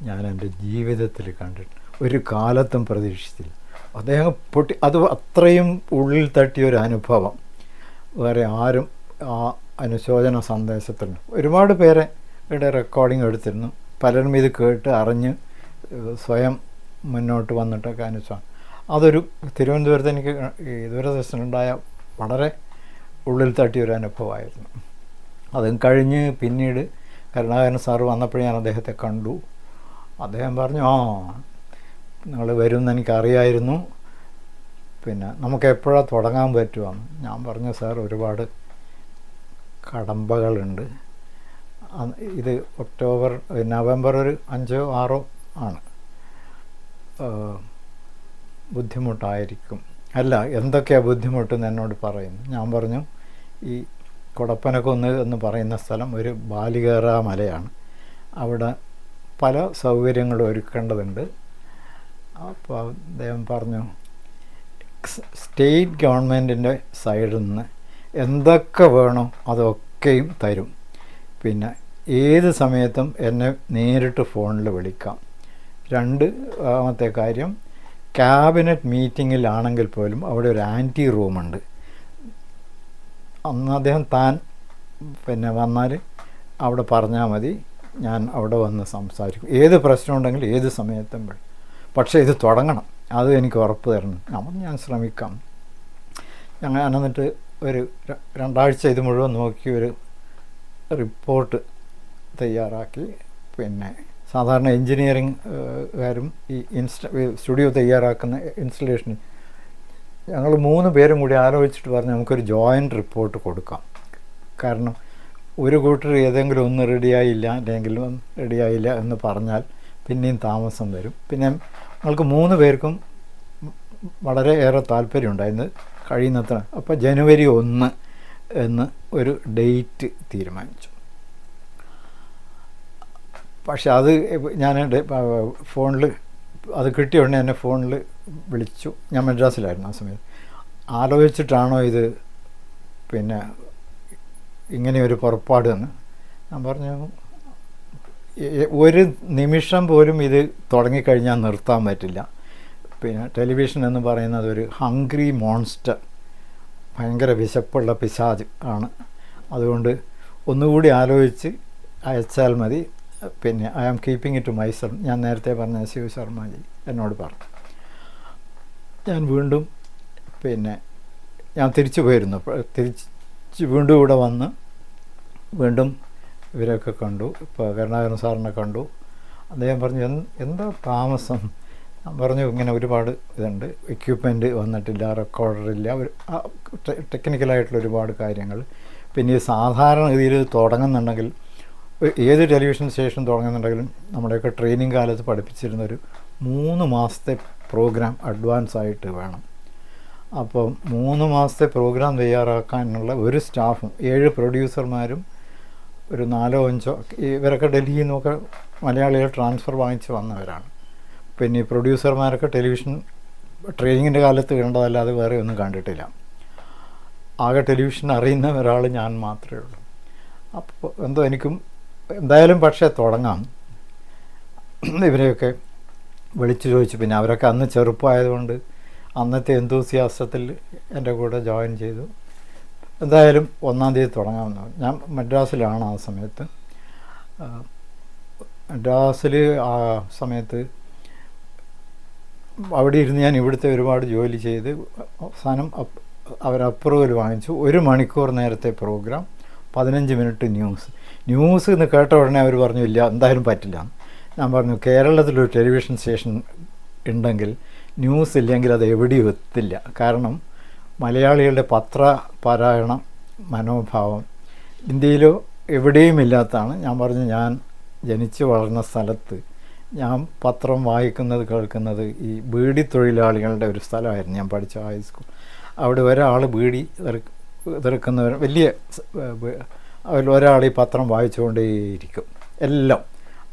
S1: ഞാൻ എൻ്റെ ജീവിതത്തിൽ കണ്ടിട്ട് ഒരു കാലത്തും പ്രതീക്ഷിച്ചില്ല. അദ്ദേഹം അത് അത്രയും ഉള്ളിൽ തട്ടിയൊരു അനുഭവം വേറെ ആരും ആ അനുശോചന സന്ദേശത്തുണ്ട്. ഒരുപാട് പേരെ ഇവിടെ റെക്കോർഡിങ് എടുത്തിരുന്നു. പലരും ഇത് കേട്ട് അറിഞ്ഞ് സ്വയം മുന്നോട്ട് വന്നിട്ടൊക്കെ അനുഭവം. അതൊരു തിരുവനന്തപുരത്ത് എനിക്ക് ഈ ദൂരദർശനുണ്ടായ വളരെ ഉള്ളിൽ തട്ടിയൊരു അനുഭവമായിരുന്നു. അതും കഴിഞ്ഞ് പിന്നീട് കരുണാകരൻ സാറ് വന്നപ്പോൾ ഞാൻ അദ്ദേഹത്തെ കണ്ടു. അദ്ദേഹം പറഞ്ഞു നിങ്ങൾ വരുമെന്ന് എനിക്കറിയായിരുന്നു, പിന്നെ നമുക്ക് എപ്പോഴാണ് തുടങ്ങാൻ പറ്റുമെന്ന്. ഞാൻ പറഞ്ഞു സാർ ഒരുപാട് കടമ്പകളുണ്ട്, ഇത് നവംബർ ഒരു 5 or 6 ആണ്, ബുദ്ധിമുട്ടായിരിക്കും. അല്ല, എന്തൊക്കെയാണ് ബുദ്ധിമുട്ടെന്ന് എന്നോട് പറയുന്നു. ഞാൻ പറഞ്ഞു ഈ കൊടപ്പനക്കുന്ന് എന്ന് പറയുന്ന സ്ഥലം ഒരു ബാലികേറ മലയാണ്, അവിടെ പല സൗകര്യങ്ങളും ഒരുക്കേണ്ടതുണ്ട്. അപ്പോൾ അദ്ദേഹം പറഞ്ഞു സ്റ്റേറ്റ് ഗവൺമെൻറ്റിൻ്റെ സൈഡിൽ നിന്ന് എന്തൊക്കെ വേണോ അതൊക്കെയും തരും, പിന്നെ ഏത് സമയത്തും എന്നെ നേരിട്ട് ഫോണിൽ വിളിക്കാം. രണ്ടാമത്തെ കാര്യം, ക്യാബിനറ്റ് മീറ്റിങ്ങിലാണെങ്കിൽ പോലും അവിടെ ഒരു ആൻറ്റി റൂമുണ്ട്. അന്ന് അദ്ദേഹം പിന്നെ വന്നാൽ അവിടെ പറഞ്ഞാൽ മതി, ഞാൻ അവിടെ വന്ന് സംസാരിക്കും. ഏത് പ്രശ്നമുണ്ടെങ്കിലും ഏത് സമയത്തും പക്ഷേ ഇത് തുടങ്ങണം, അത് എനിക്ക് ഉറപ്പ് തരണം. ഞാൻ ശ്രമിക്കാം. ഞങ്ങൾ എന്നിട്ട് ഒരു 2 ആഴ്ച ഇത് മുഴുവൻ നോക്കി ഒരു റിപ്പോർട്ട് തയ്യാറാക്കി. പിന്നെ സാധാരണ എൻജിനീയറിംഗുകാരും ഈ സ്റ്റുഡിയോ തയ്യാറാക്കുന്ന ഇൻസ്റ്റലേഷൻ ഞങ്ങൾ 3 പേരും കൂടി ആലോചിച്ചിട്ട് പറഞ്ഞ് നമുക്കൊരു ജോയിൻറ്റ് റിപ്പോർട്ട് കൊടുക്കാം. കാരണം ഒരു കൂട്ടർ ഏതെങ്കിലും ഒന്ന് റെഡിയായില്ല അല്ലെങ്കിൽ റെഡിയായില്ല എന്ന് പറഞ്ഞാൽ പിന്നെയും താമസം വരും. പിന്നെ ഞങ്ങൾക്ക് 3 പേർക്കും വളരെ ഏറെ താല്പര്യമുണ്ടായിരുന്നു കഴിയുന്നത്ര. അപ്പോൾ ജനുവരി 1 എന്ന് ഒരു ഡേറ്റ് തീരുമാനിച്ചു. പക്ഷെ അത് ഞാൻ ഫോണിൽ അത് കിട്ടിയ ഉടനെ എന്നെ ഫോണിൽ വിളിച്ചു. ഞാൻ മദ്രാസിലായിരുന്നു ആ സമയത്ത്. ആലോചിച്ചിട്ടാണോ ഇത് പിന്നെ ഇങ്ങനെയൊരു പുറപ്പാട് എന്ന് ഞാൻ പറഞ്ഞു. ഒരു നിമിഷം പോലും ഇത് തുടങ്ങിക്കഴിഞ്ഞാൽ നിർത്താൻ പറ്റില്ല. പിന്നെ ടെലിവിഷൻ എന്ന് പറയുന്നത് ഒരു ഹംഗ്രി മോൺസ്റ്റർ, ഭയങ്കര വിശപ്പുള്ള പിശാച് ആണ്. അതുകൊണ്ട് ഒന്നുകൂടി ആലോചിച്ച് അയച്ചാൽ മതി. പിന്നെ I am keeping it to myself. ഞാൻ നേരത്തെ പറഞ്ഞ ശിവ ശർമ്മജി എന്നോട് പറഞ്ഞു. ഞാൻ വീണ്ടും പിന്നെ ഞാൻ തിരിച്ചു പോയിരുന്നു. തിരിച്ച് വീണ്ടും ഇവിടെ വന്ന് വീണ്ടും ഇവരൊക്കെ കണ്ടു. ഇപ്പോൾ കരുണാകരൻ സാറിനെ കണ്ടു. അദ്ദേഹം പറഞ്ഞു എന്താ താമസം? ഞാൻ പറഞ്ഞു ഇങ്ങനെ ഒരുപാട് ഇതുണ്ട്, എക്യുപ്മെൻറ്റ് വന്നിട്ടില്ല, റെക്കോർഡറില്ല, ടെക്നിക്കലായിട്ടുള്ള ഒരുപാട് കാര്യങ്ങൾ. പിന്നെ ഈ സാധാരണ രീതിയിൽ തുടങ്ങുന്നുണ്ടെങ്കിൽ ഏത് ടെലിവിഷൻ സ്റ്റേഷൻ തുടങ്ങുന്നുണ്ടെങ്കിലും നമ്മുടെയൊക്കെ ട്രെയിനിങ് കാലത്ത് പഠിപ്പിച്ചിരുന്നൊരു 3 മാസത്തെ പ്രോഗ്രാം അഡ്വാൻസ് ആയിട്ട് വേണം. അപ്പോൾ 3 മാസത്തെ പ്രോഗ്രാം തയ്യാറാക്കാനുള്ള ഒരു സ്റ്റാഫും 7 പ്രൊഡ്യൂസർമാരും ഒരു 4 or 5 ഇവരൊക്കെ ഡൽഹിയിൽ നിന്നൊക്കെ മലയാളികൾ ട്രാൻസ്ഫർ വാങ്ങിച്ച് വന്നവരാണ്. പിന്നെ ഈ പ്രൊഡ്യൂസർമാരൊക്കെ ടെലിവിഷൻ ട്രെയിനിങ്ങിൻ്റെ കാലത്ത് കണ്ടതല്ലാതെ വേറെ ഒന്നും കണ്ടിട്ടില്ല. ആകെ ടെലിവിഷൻ അറിയുന്ന ഒരാൾ ഞാൻ മാത്രമേ ഉള്ളൂ. അപ്പോൾ എന്തോ എനിക്കും എന്തായാലും പക്ഷേ തുടങ്ങാം. ഇവരെയൊക്കെ വിളിച്ചു ചോദിച്ചു. പിന്നെ അവരൊക്കെ അന്ന് ചെറുപ്പമായതുകൊണ്ട് അന്നത്തെ എന്തൂസിയാസത്തിൽ എൻ്റെ കൂടെ ജോയിൻ ചെയ്തു. എന്തായാലും 1-ാം തീയതി തുടങ്ങാമെന്ന്. ഞാൻ മദ്രാസിലാണ് ആ സമയത്ത്. മദ്രാസിൽ ആ സമയത്ത് അവിടെ ഇരുന്ന് ഞാൻ ഇവിടുത്തെ ഒരുപാട് ജോലി ചെയ്ത് അവസാനം അവർ അപ്രൂവൽ വാങ്ങിച്ചു. 1 മണിക്കൂർ നേരത്തെ പ്രോഗ്രാം, 15 മിനിറ്റ് ന്യൂസ് എന്ന് കേട്ട ഉടനെ അവർ പറഞ്ഞു ഇല്ല, എന്തായാലും പറ്റില്ല. ഞാൻ പറഞ്ഞു കേരളത്തിലൊരു ടെലിവിഷൻ സ്റ്റേഷൻ ഉണ്ടെങ്കിൽ ന്യൂസ് ഇല്ലെങ്കിൽ അത് എവിടെയും എത്തില്ല. കാരണം മലയാളികളുടെ പത്രപാരായണ മനോഭാവം ഇന്ത്യയിലോ എവിടെയും ഇല്ലാത്തതാണ്. ഞാൻ പറഞ്ഞു ഞാൻ ജനിച്ചു വളർന്ന സ്ഥലത്ത് ഞാൻ പത്രം വായിക്കുന്നത് കേൾക്കുന്നത് ഈ ബീഡി തൊഴിലാളികളുടെ ഒരു സ്ഥലമായിരുന്നു. ഞാൻ പഠിച്ച ഹൈസ്കൂൾ അവിടെ ഒരാൾ ബീഡി തെറുക്കുന്നവർ വലിയ അതിൽ ഒരാൾ ഈ പത്രം വായിച്ചുകൊണ്ടേയിരിക്കും, എല്ലാം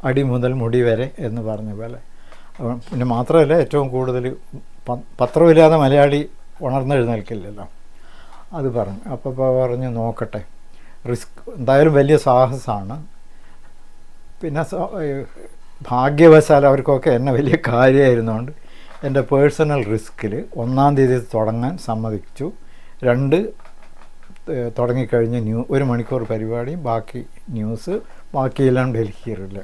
S1: അടി മുതൽ മുടി വരെ എന്ന് പറഞ്ഞ പോലെ. പിന്നെ മാത്രമല്ല ഏറ്റവും കൂടുതൽ പത്രമില്ലാതെ മലയാളി ഉണർന്നെഴുന്നേൽക്കില്ലല്ലോ, അത് പറഞ്ഞു. അപ്പോൾ പറഞ്ഞു നോക്കട്ടെ, റിസ്ക് എന്തായാലും വലിയ സാഹസമാണ്. പിന്നെ ഭാഗ്യവശാൽ അവർക്കൊക്കെ എന്നെ വലിയ കാര്യമായിരുന്നുകൊണ്ട് എൻ്റെ പേഴ്സണൽ റിസ്കിൽ 1-ാം തീയതി തുടങ്ങാൻ സമ്മതിച്ചു. 2 തുടങ്ങിക്കഴിഞ്ഞ് 1 മണിക്കൂർ പരിപാടി, ബാക്കി ന്യൂസ്, ബാക്കിയെല്ലാം ഡൽഹിയിലെ.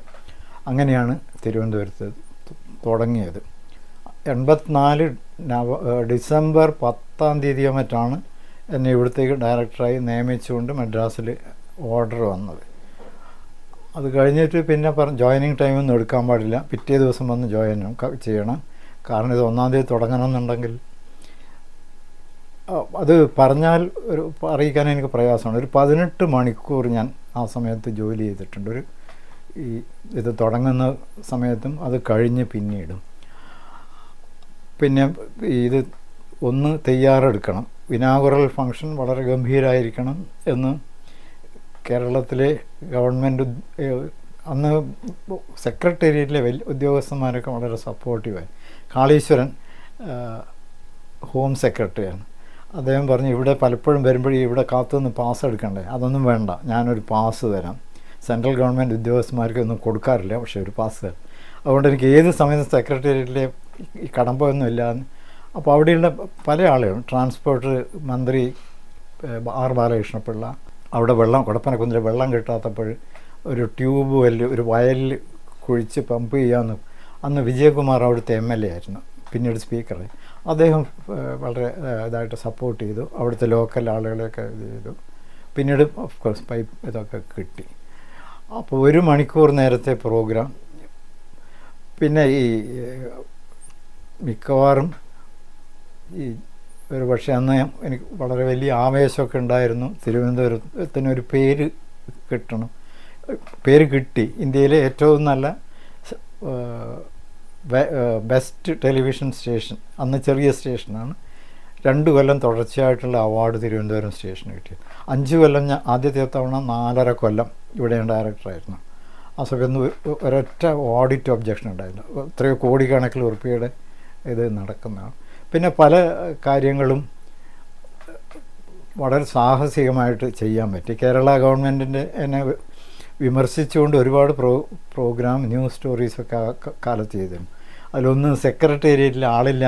S1: അങ്ങനെയാണ് തിരുവനന്തപുരത്ത് തുടങ്ങിയത്. 84 ഡിസംബർ 10-ാം തീയതിയോ മറ്റാണ് എന്നെ ഇവിടത്തേക്ക് ഡയറക്ടറായി നിയമിച്ചുകൊണ്ട് മദ്രാസിൽ ഓർഡർ വന്നത്. അത് കഴിഞ്ഞിട്ട് പിന്നെ ജോയിനിങ് ടൈമൊന്നും എടുക്കാൻ പാടില്ല, പിറ്റേ ദിവസം വന്ന് ജോയിൻ ചെയ്യണം. കാരണം ഇത് 1-ാം തീയതി തുടങ്ങണമെന്നുണ്ടെങ്കിൽ അത് പറഞ്ഞാൽ അറിയിക്കാൻ എനിക്ക് പ്രയാസമാണ്. ഒരു 18 മണിക്കൂർ ഞാൻ ആ സമയത്ത് ജോലി ചെയ്തിട്ടുണ്ട്. ഇത് തുടങ്ങുന്ന സമയത്തും അത് കഴിഞ്ഞ് പിന്നീടും. പിന്നെ ഇത് ഒന്ന് തയ്യാറെടുക്കണം. ഇനാഗുറൽ ഫംഗ്ഷൻ വളരെ ഗംഭീരമായിരിക്കണം എന്ന് കേരളത്തിലെ ഗവൺമെൻറ് അന്ന് സെക്രട്ടേറിയറ്റിലെ വലിയ ഉദ്യോഗസ്ഥന്മാരൊക്കെ വളരെ സപ്പോർട്ടീവായി. കാളീശ്വരൻ ഹോം സെക്രട്ടറിയാണ്. അദ്ദേഹം പറഞ്ഞു, ഇവിടെ പലപ്പോഴും വരുമ്പോഴേ ഇവിടെ കാത്തുനിന്ന് പാസ് എടുക്കണ്ടേ, അതൊന്നും വേണ്ട, ഞാനൊരു പാസ് തരാം. സെൻട്രൽ ഗവൺമെൻറ് ഉദ്യോഗസ്ഥന്മാർക്ക് ഒന്നും കൊടുക്കാറില്ല, പക്ഷേ ഒരു പാസ് തരാം. അതുകൊണ്ട് എനിക്ക് ഏത് സമയത്തും സെക്രട്ടേറിയറ്റിലെ ഈ കടമ്പൊന്നും ഇല്ല. അപ്പോൾ അവിടെയുള്ള പല ആളുകളും, ട്രാൻസ്പോർട്ട് മന്ത്രി ആർ ബാലകൃഷ്ണപിള്ള, അവിടെ കൊടപ്പനക്കുന്നിൽ വെള്ളം കിട്ടാത്തപ്പോൾ ഒരു ട്യൂബ് ഒരു വയലിൽ കുഴിച്ച് പമ്പ് ചെയ്യാമെന്ന്, അന്ന് വിജയകുമാർ അവിടുത്തെ MLA ആയിരുന്നു, പിന്നീട് സ്പീക്കറായി. അദ്ദേഹം വളരെ ഇതായിട്ട് സപ്പോർട്ട് ചെയ്തു. അവിടുത്തെ ലോക്കൽ ആളുകളെയൊക്കെ ഇത് ചെയ്തു. പിന്നീട് ഓഫ് കോഴ്സ് പൈപ്പ് ഇതൊക്കെ കിട്ടി. അപ്പോൾ 1 മണിക്കൂർ നേരത്തെ പ്രോഗ്രാം. പിന്നെ ഈ മിക്കവാറും ഒരു പക്ഷേ അന്ന് എനിക്ക് വളരെ വലിയ ആവേശമൊക്കെ ഉണ്ടായിരുന്നു. തിരുവനന്തപുരത്തിനൊരു പേര് കിട്ടണം. പേര് കിട്ടി. ഇന്ത്യയിലെ ഏറ്റവും നല്ല ബെസ്റ്റ് ടെലിവിഷൻ സ്റ്റേഷൻ, അന്ന് ചെറിയ സ്റ്റേഷനാണ്. 2 കൊല്ലം തുടർച്ചയായിട്ടുള്ള അവാർഡ് തിരുവനന്തപുരം സ്റ്റേഷന് കിട്ടിയത്. 5 കൊല്ലം ഞാൻ ആദ്യത്തെ തവണ 4.5 കൊല്ലം ഇവിടെ ഞാൻ ഡയറക്ടറായിരുന്നു. ആ സമയത്ത് ഒരൊറ്റ ഓഡിറ്റ് ഒബ്ജക്ഷൻ ഉണ്ടായില്ല. എത്രയോ കോടിക്കണക്കിൽ ഉറുപ്പികയുടെ ഇത് നടക്കുന്നതാണ്. പിന്നെ പല കാര്യങ്ങളും വളരെ സാഹസികമായിട്ട് ചെയ്യാൻ പറ്റി. കേരള ഗവൺമെൻറ്റിൻ്റെ എന്നെ വിമർശിച്ചുകൊണ്ട് ഒരുപാട് പ്രോഗ്രാം ന്യൂസ് സ്റ്റോറീസൊക്കെ കാലത്ത് ചെയ്തിരുന്നു. അതിലൊന്ന് സെക്രട്ടേറിയറ്റിൽ ആളില്ല.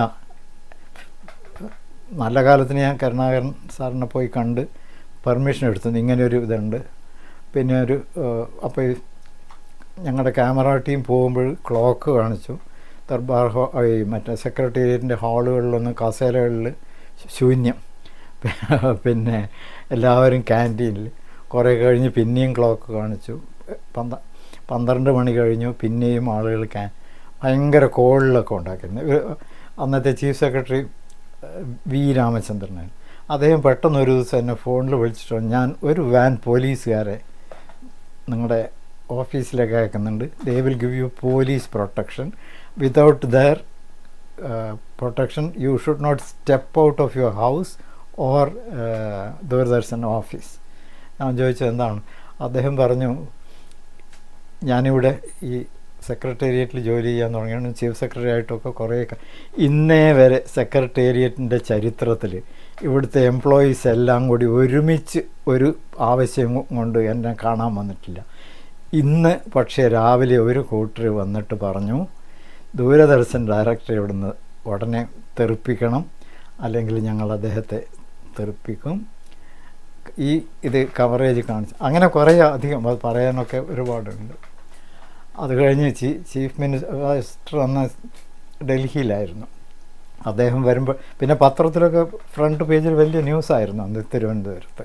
S1: നല്ല കാലത്തിന് ഞാൻ കരുണാകരൻ സാറിനെ പോയി കണ്ട് പെർമിഷൻ എടുത്തു, ഇങ്ങനെയൊരു ഇതുണ്ട്. പിന്നെ അപ്പോൾ ഞങ്ങളുടെ ക്യാമറ ടീം പോകുമ്പോൾ ക്ലോക്ക് കാണിച്ചു. ദർബാർ മറ്റേ സെക്രട്ടേറിയറ്റിൻ്റെ ഹാളുകളിലൊന്നും കസേരകളിൽ ശൂന്യം. പിന്നെ എല്ലാവരും ക്യാൻറ്റീനിൽ. കുറേ കഴിഞ്ഞ് പിന്നെയും ക്ലോക്ക് കാണിച്ചു. 12 മണി കഴിഞ്ഞു. പിന്നെയും ആളുകൾ ഭയങ്കര കോളിലൊക്കെ ഉണ്ടാക്കിയിരുന്നു. അന്നത്തെ ചീഫ് സെക്രട്ടറി വി രാമചന്ദ്രനാണ്. അദ്ദേഹം പെട്ടെന്ന് ഒരു ദിവസം എന്നെ ഫോണിൽ വിളിച്ചിട്ട്, ഞാൻ ഒരു വാൻ പോലീസുകാരെ നിങ്ങളുടെ ഓഫീസിലേക്ക് അയക്കുന്നുണ്ട്. They will give you police protection. Without their protection you should not step out of your house or Doordarshan office. ഞാൻ ചോദിച്ചത് എന്താണ്? അദ്ദേഹം പറഞ്ഞു, ഞാനിവിടെ ഈ സെക്രട്ടേറിയറ്റിൽ ജോലി ചെയ്യാൻ തുടങ്ങിയാണ്, ചീഫ് സെക്രട്ടറി ആയിട്ടൊക്കെ കുറേ. ഇന്നേ വരെ സെക്രട്ടേറിയറ്റിൻ്റെ ചരിത്രത്തിൽ ഇവിടുത്തെ എംപ്ലോയീസ് എല്ലാം കൂടി ഒരുമിച്ച് ഒരു ആവശ്യം കൊണ്ട് എന്നെ കാണാൻ വന്നിട്ടില്ല. ഇന്ന് പക്ഷേ രാവിലെ ഒരു കൂട്ടർ വന്നിട്ട് പറഞ്ഞു, ദൂരദർശൻ ഡയറക്ടറെ ഇവിടുന്ന് ഉടനെ തെറിപ്പിക്കണം, അല്ലെങ്കിൽ ഞങ്ങൾ അദ്ദേഹത്തെ തെറിപ്പിക്കും. ഇത് കവറേജ് കാണിച്ചു. അങ്ങനെ കുറേ അധികം അത് പറയാനൊക്കെ ഒരുപാടുണ്ട്. അത് കഴിഞ്ഞ് ചീഫ് മിനിസ്റ്റർ അന്ന് ഡൽഹിയിലായിരുന്നു. അദ്ദേഹം വരുമ്പോൾ പിന്നെ പത്രത്തിലൊക്കെ ഫ്രണ്ട് പേജിൽ വലിയ ന്യൂസായിരുന്നു അന്ന് തിരുവനന്തപുരത്ത്.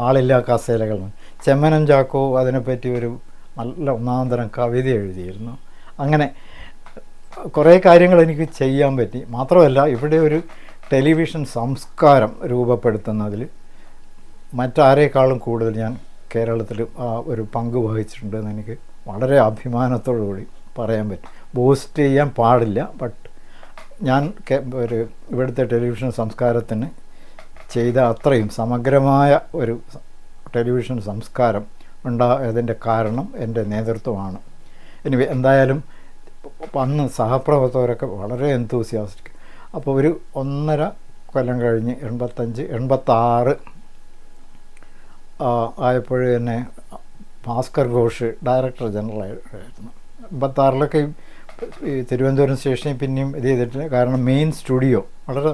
S1: ആളില്ലാ കസേരകൾ. ചെമ്മനം ചാക്കോ അതിനെപ്പറ്റി ഒരു നല്ല ഒന്നാന്തരം കവിത എഴുതിയിരുന്നു. അങ്ങനെ കുറേ കാര്യങ്ങൾ എനിക്ക് ചെയ്യാൻ പറ്റി. മാത്രമല്ല, ഇവിടെ ഒരു ടെലിവിഷൻ സംസ്കാരം രൂപപ്പെടുത്തുന്നതിൽ മറ്റാരേക്കാളും കൂടുതൽ ഞാൻ കേരളത്തിൽ ഒരു പങ്ക് വഹിച്ചിട്ടുണ്ടെന്ന് എനിക്ക് വളരെ അഭിമാനത്തോടു കൂടി പറയാൻ പറ്റും. ബൂസ്റ്റ് ചെയ്യാൻ പാടില്ല, ബട്ട് ഞാൻ ഇവിടുത്തെ ടെലിവിഷൻ സംസ്കാരത്തിന് ചെയ്ത അത്രയും സമഗ്രമായ ഒരു ടെലിവിഷൻ സംസ്കാരം ഉണ്ടായതിൻ്റെ കാരണം എൻ്റെ നേതൃത്വമാണ്. ഇനി എന്തായാലും അന്ന് സഹപ്രവർത്തകരൊക്കെ വളരെ എന്തൂസിയാസ്റ്റിക്. അപ്പോൾ ഒരു 1.5 കൊല്ലം കഴിഞ്ഞ് 85-86 ആയപ്പോഴും തന്നെ ഭാസ്കർ ഘോഷ് ഡയറക്ടർ ജനറൽ ആയിരുന്നു. 86 ഈ തിരുവനന്തപുരം സ്റ്റേഷനിൽ പിന്നെയും ഇത് ചെയ്തിട്ടില്ല. കാരണം മെയിൻ സ്റ്റുഡിയോ വളരെ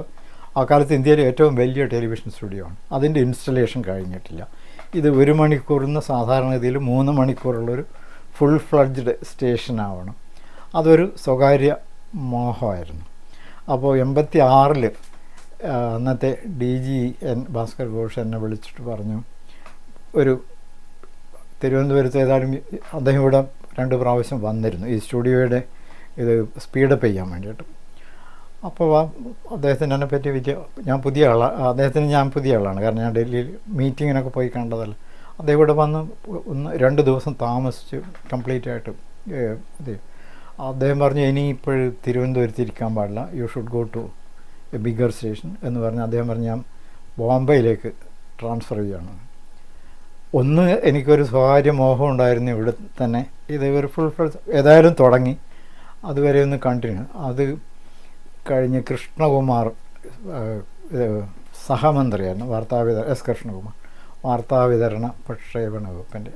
S1: ആ കാലത്ത് ഇന്ത്യയിലെ ഏറ്റവും വലിയ ടെലിവിഷൻ സ്റ്റുഡിയോ ആണ്. അതിൻ്റെ ഇൻസ്റ്റലേഷൻ കഴിഞ്ഞിട്ടില്ല. ഇത് 1 മണിക്കൂറിന് സാധാരണഗതിയിൽ 3 മണിക്കൂറുള്ളൊരു ഫുൾ ഫ്ലഡ്ജ്ഡ് സ്റ്റേഷനാവണം. അതൊരു സ്വകാര്യ മോഹമായിരുന്നു. അപ്പോൾ 86 അന്നത്തെ DG ഭാസ്കർ ഘോഷ് എന്നെ വിളിച്ചിട്ട് പറഞ്ഞു, ഒരു തിരുവനന്തപുരത്ത് ഏതായാലും അദ്ദേഹം ഇവിടെ 2 പ്രാവശ്യം വന്നിരുന്നു ഈ സ്റ്റുഡിയോയുടെ ഇത് സ്പീഡപ്പ് ചെയ്യാൻ വേണ്ടിയിട്ട്. അപ്പോൾ അദ്ദേഹത്തിനെ പറ്റി ഞാൻ പുതിയ ആളാണ്, ഞാൻ പുതിയ ആളാണ്. കാരണം ഞാൻ ഡൽഹിയിൽ മീറ്റിങ്ങിനൊക്കെ പോയി കണ്ടതല്ല. അദ്ദേഹം ഇവിടെ വന്ന് 2 ദിവസം താമസിച്ച് കംപ്ലീറ്റ് ആയിട്ട് ഇത്. അദ്ദേഹം പറഞ്ഞു ഇനി ഇപ്പോഴും തിരുവനന്തപുരത്ത് ഇരിക്കാൻ പാടില്ല, you should go to a bigger station എന്ന് പറഞ്ഞ് അദ്ദേഹം പറഞ്ഞു ഞാൻ ബോംബെയിലേക്ക് ട്രാൻസ്ഫർ ചെയ്യുകയാണ്. ഒന്ന് എനിക്കൊരു സ്വകാര്യ മോഹം ഉണ്ടായിരുന്നു ഇവിടെ തന്നെ ഇത് ഒരു ഫുൾ ഏതായാലും തുടങ്ങി, അതുവരെ ഒന്ന് കണ്ടിന്യൂ. അത് കഴിഞ്ഞ് കൃഷ്ണകുമാർ സഹമന്ത്രിയായിരുന്നു എസ് കൃഷ്ണകുമാർ, വാർത്താവിതരണ പ്രക്ഷേപണ വകുപ്പിൻ്റെ.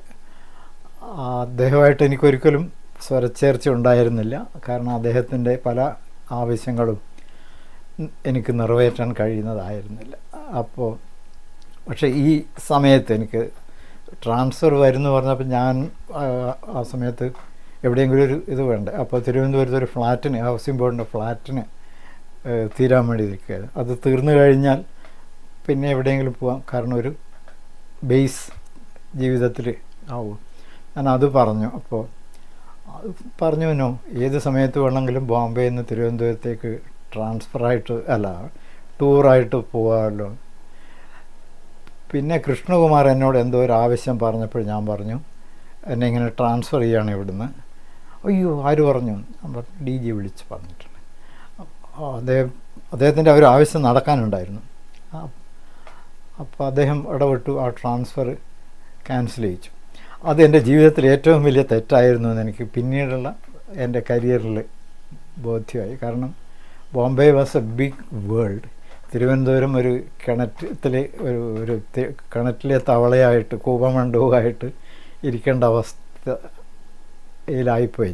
S1: അദ്ദേഹമായിട്ട് എനിക്കൊരിക്കലും സ്വരച്ചേർച്ച ഉണ്ടായിരുന്നില്ല. കാരണം അദ്ദേഹത്തിൻ്റെ പല ആവശ്യങ്ങളും എനിക്ക് നിറവേറ്റാൻ കഴിയുന്നതായിരുന്നില്ല. അപ്പോൾ പക്ഷേ ഈ സമയത്ത് എനിക്ക് ട്രാൻസ്ഫർ വരുന്നു പറഞ്ഞപ്പോൾ ഞാൻ ആ സമയത്ത് എവിടെയെങ്കിലും ഒരു ഇത് വേണ്ടേ. അപ്പോൾ തിരുവനന്തപുരത്ത് ഒരു ഫ്ലാറ്റിന്, ഹൗസിംഗ് ബോർഡിൻ്റെ ഫ്ലാറ്റിന് തീരാൻ വേണ്ടി നിൽക്കുകയായിരുന്നു. അത് തീർന്നു കഴിഞ്ഞാൽ പിന്നെ എവിടെയെങ്കിലും പോവാം, കാരണം ഒരു ബേസ് ജീവിതത്തിൽ ആവും. ഞാൻ അത് പറഞ്ഞു. അപ്പോൾ പറഞ്ഞുവെന്നോ ഏത് സമയത്ത് വേണമെങ്കിലും ബോംബെയിൽ നിന്ന് തിരുവനന്തപുരത്തേക്ക് ടൂറായിട്ട് പോകാമല്ലോ. പിന്നെ കൃഷ്ണകുമാർ എന്നോട് എന്തോ ഒരു ആവശ്യം പറഞ്ഞപ്പോൾ ഞാൻ പറഞ്ഞു എന്നെ ഇങ്ങനെ ട്രാൻസ്ഫർ ചെയ്യുകയാണ് ഇവിടുന്ന്. അയ്യോ ആര് പറഞ്ഞു? ഞാൻ പറഞ്ഞു DG വിളിച്ച് പറഞ്ഞിട്ടുണ്ട്. അദ്ദേഹത്തിൻ്റെ ഒരു ആവശ്യം നടക്കാനുണ്ടായിരുന്നു. അപ്പോൾ അദ്ദേഹം ഇടപെട്ടു, ആ ട്രാൻസ്ഫർ ക്യാൻസൽ ചെയ്യിച്ചു. അത് എൻ്റെ ജീവിതത്തിൽ ഏറ്റവും വലിയ തെറ്റായിരുന്നു എന്ന് എനിക്ക് പിന്നീടുള്ള എൻ്റെ കരിയറിൽ ബോധ്യമായി. കാരണം Bombay was a big world. Thiruvananthapuram ഒരു കിണറ്റിലെ തവളയായിട്ട് കൂപമണ്ഡവുമായിട്ട് ഇരിക്കേണ്ട അവസ്ഥയിലായിപ്പോയി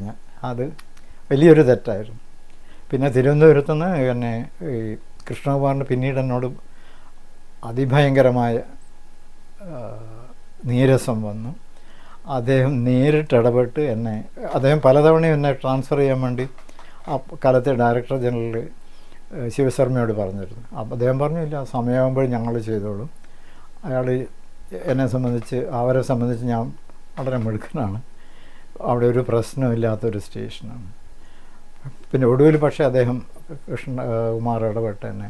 S1: ഞാൻ. അത് വലിയൊരു തെറ്റായിരുന്നു. പിന്നെ തിരുവനന്തപുരത്ത് നിന്ന് എന്നെ ഈ കൃഷ്ണകുമാറിന് പിന്നീട് എന്നോട് അതിഭയങ്കരമായ നീരസം വന്നു. അദ്ദേഹം നേരിട്ട് ഇടപെട്ട് അദ്ദേഹം പലതവണയും എന്നെ ട്രാൻസ്ഫർ ചെയ്യാൻ വേണ്ടി ആ കാലത്തെ ഡയറക്ടർ ജനറൽ ശിവശർമ്മയോട് പറഞ്ഞിരുന്നു. അപ്പോൾ അദ്ദേഹം പറഞ്ഞില്ല, സമയമാകുമ്പോൾ ഞങ്ങൾ ചെയ്തോളും. അവരെ സംബന്ധിച്ച് ഞാൻ വളരെ മിടുക്കനാണ്, അവിടെ ഒരു പ്രശ്നമില്ലാത്തൊരു സ്റ്റേഷനാണ്. പിന്നെ ഒടുവിൽ പക്ഷേ അദ്ദേഹം കൃഷ്ണകുമാർ ഇടപെട്ട് എന്നെ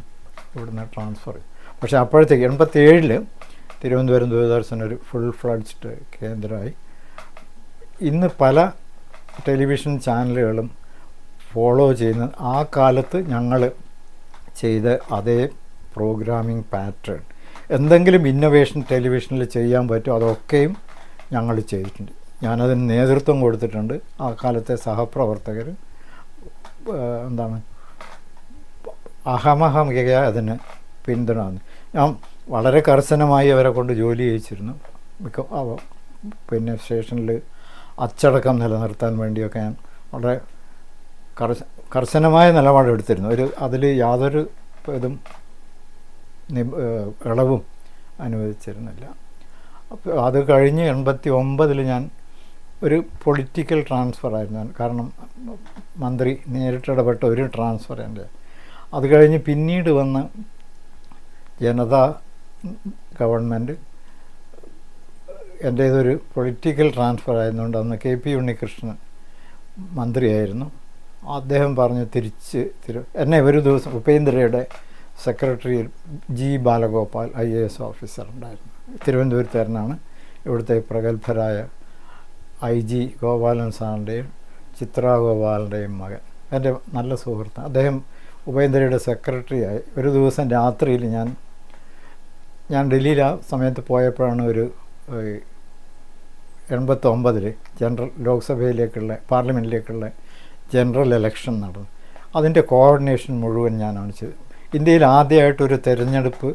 S1: ഇവിടുന്ന് ട്രാൻസ്ഫർ ചെയ്തു. പക്ഷേ അപ്പോഴത്തേക്ക് 87 തിരുവനന്തപുരം ദൂരദർശൻ ഒരു ഫുൾ ഫ്ലഡ്ജ്ഡ് കേന്ദ്രമായി. ഇന്ന് പല ടെലിവിഷൻ ചാനലുകളും ഫോളോ ചെയ്യുന്ന ആ കാലത്ത് ഞങ്ങൾ ചെയ്ത അതേ പ്രോഗ്രാമിംഗ് പാറ്റേൺ, എന്തെങ്കിലും ഇന്നൊവേഷൻ ടെലിവിഷനിൽ ചെയ്യാൻ പറ്റും അതൊക്കെയും ഞങ്ങൾ ചെയ്തിട്ടുണ്ട്. ഞാനതിന് നേതൃത്വം കൊടുത്തിട്ടുണ്ട്. ആ കാലത്തെ സഹപ്രവർത്തകർ അഹമഹമികയായി അതിന് പിന്തുണ. ഞാൻ വളരെ കർശനമായി അവരെ കൊണ്ട് ജോലി ചെയ്യിച്ചിരുന്നു. പിന്നെ സ്റ്റേഷനിൽ അച്ചടക്കം നിലനിർത്താൻ വേണ്ടിയൊക്കെ ഞാൻ വളരെ കർശനമായ നിലപാടെടുത്തിരുന്നു. അതിൽ യാതൊരു ഇതും ഇളവും അനുവദിച്ചിരുന്നില്ല. അപ്പോൾ അത് കഴിഞ്ഞ് 89 ഞാൻ ഒരു പൊളിറ്റിക്കൽ ട്രാൻസ്ഫർ ആയിരുന്നു. കാരണം മന്ത്രി നേരിട്ടിടപെട്ട ഒരു ട്രാൻസ്ഫർ എൻ്റെ. അത് കഴിഞ്ഞ് പിന്നീട് വന്ന ജനതാ ഗവൺമെൻറ് എൻ്റേതൊരു പൊളിറ്റിക്കൽ ട്രാൻസ്ഫർ ആയിരുന്നുകൊണ്ട് അന്ന് KP ഉണ്ണികൃഷ്ണൻ മന്ത്രിയായിരുന്നു. അദ്ദേഹം പറഞ്ഞു എന്നെ ഒരു ദിവസം ഉപേന്ദ്രയുടെ secretary G Balagopal IAS officer ഉണ്ടായിരുന്നു. തിരുവനന്തപുരത്തുകാരനാണ്. ഇവിടുത്തെ പ്രഗത്ഭരായ IG ഗോപാലൻ സാറിൻ്റെയും ചിത്ര ഗോപാലിൻ്റെയും മകൻ, എൻ്റെ നല്ല സുഹൃത്താണ്. അദ്ദേഹം ഉപേന്ദ്രയുടെ സെക്രട്ടറിയായി. ഒരു ദിവസം രാത്രിയിൽ ഞാൻ ഡൽഹിയിൽ ആ സമയത്ത് പോയപ്പോഴാണ് ഒരു 89 ജനറൽ ലോക്സഭയിലേക്കുള്ള പാർലമെൻറ്റിലേക്കുള്ള ജനറൽ ഇലക്ഷൻ നടന്നു. അതിൻ്റെ കോർഡിനേഷൻ മുഴുവൻ ഞാനാണ് ചെയ്തത്. ഇന്ത്യയിൽ ആദ്യമായിട്ടൊരു തെരഞ്ഞെടുപ്പ്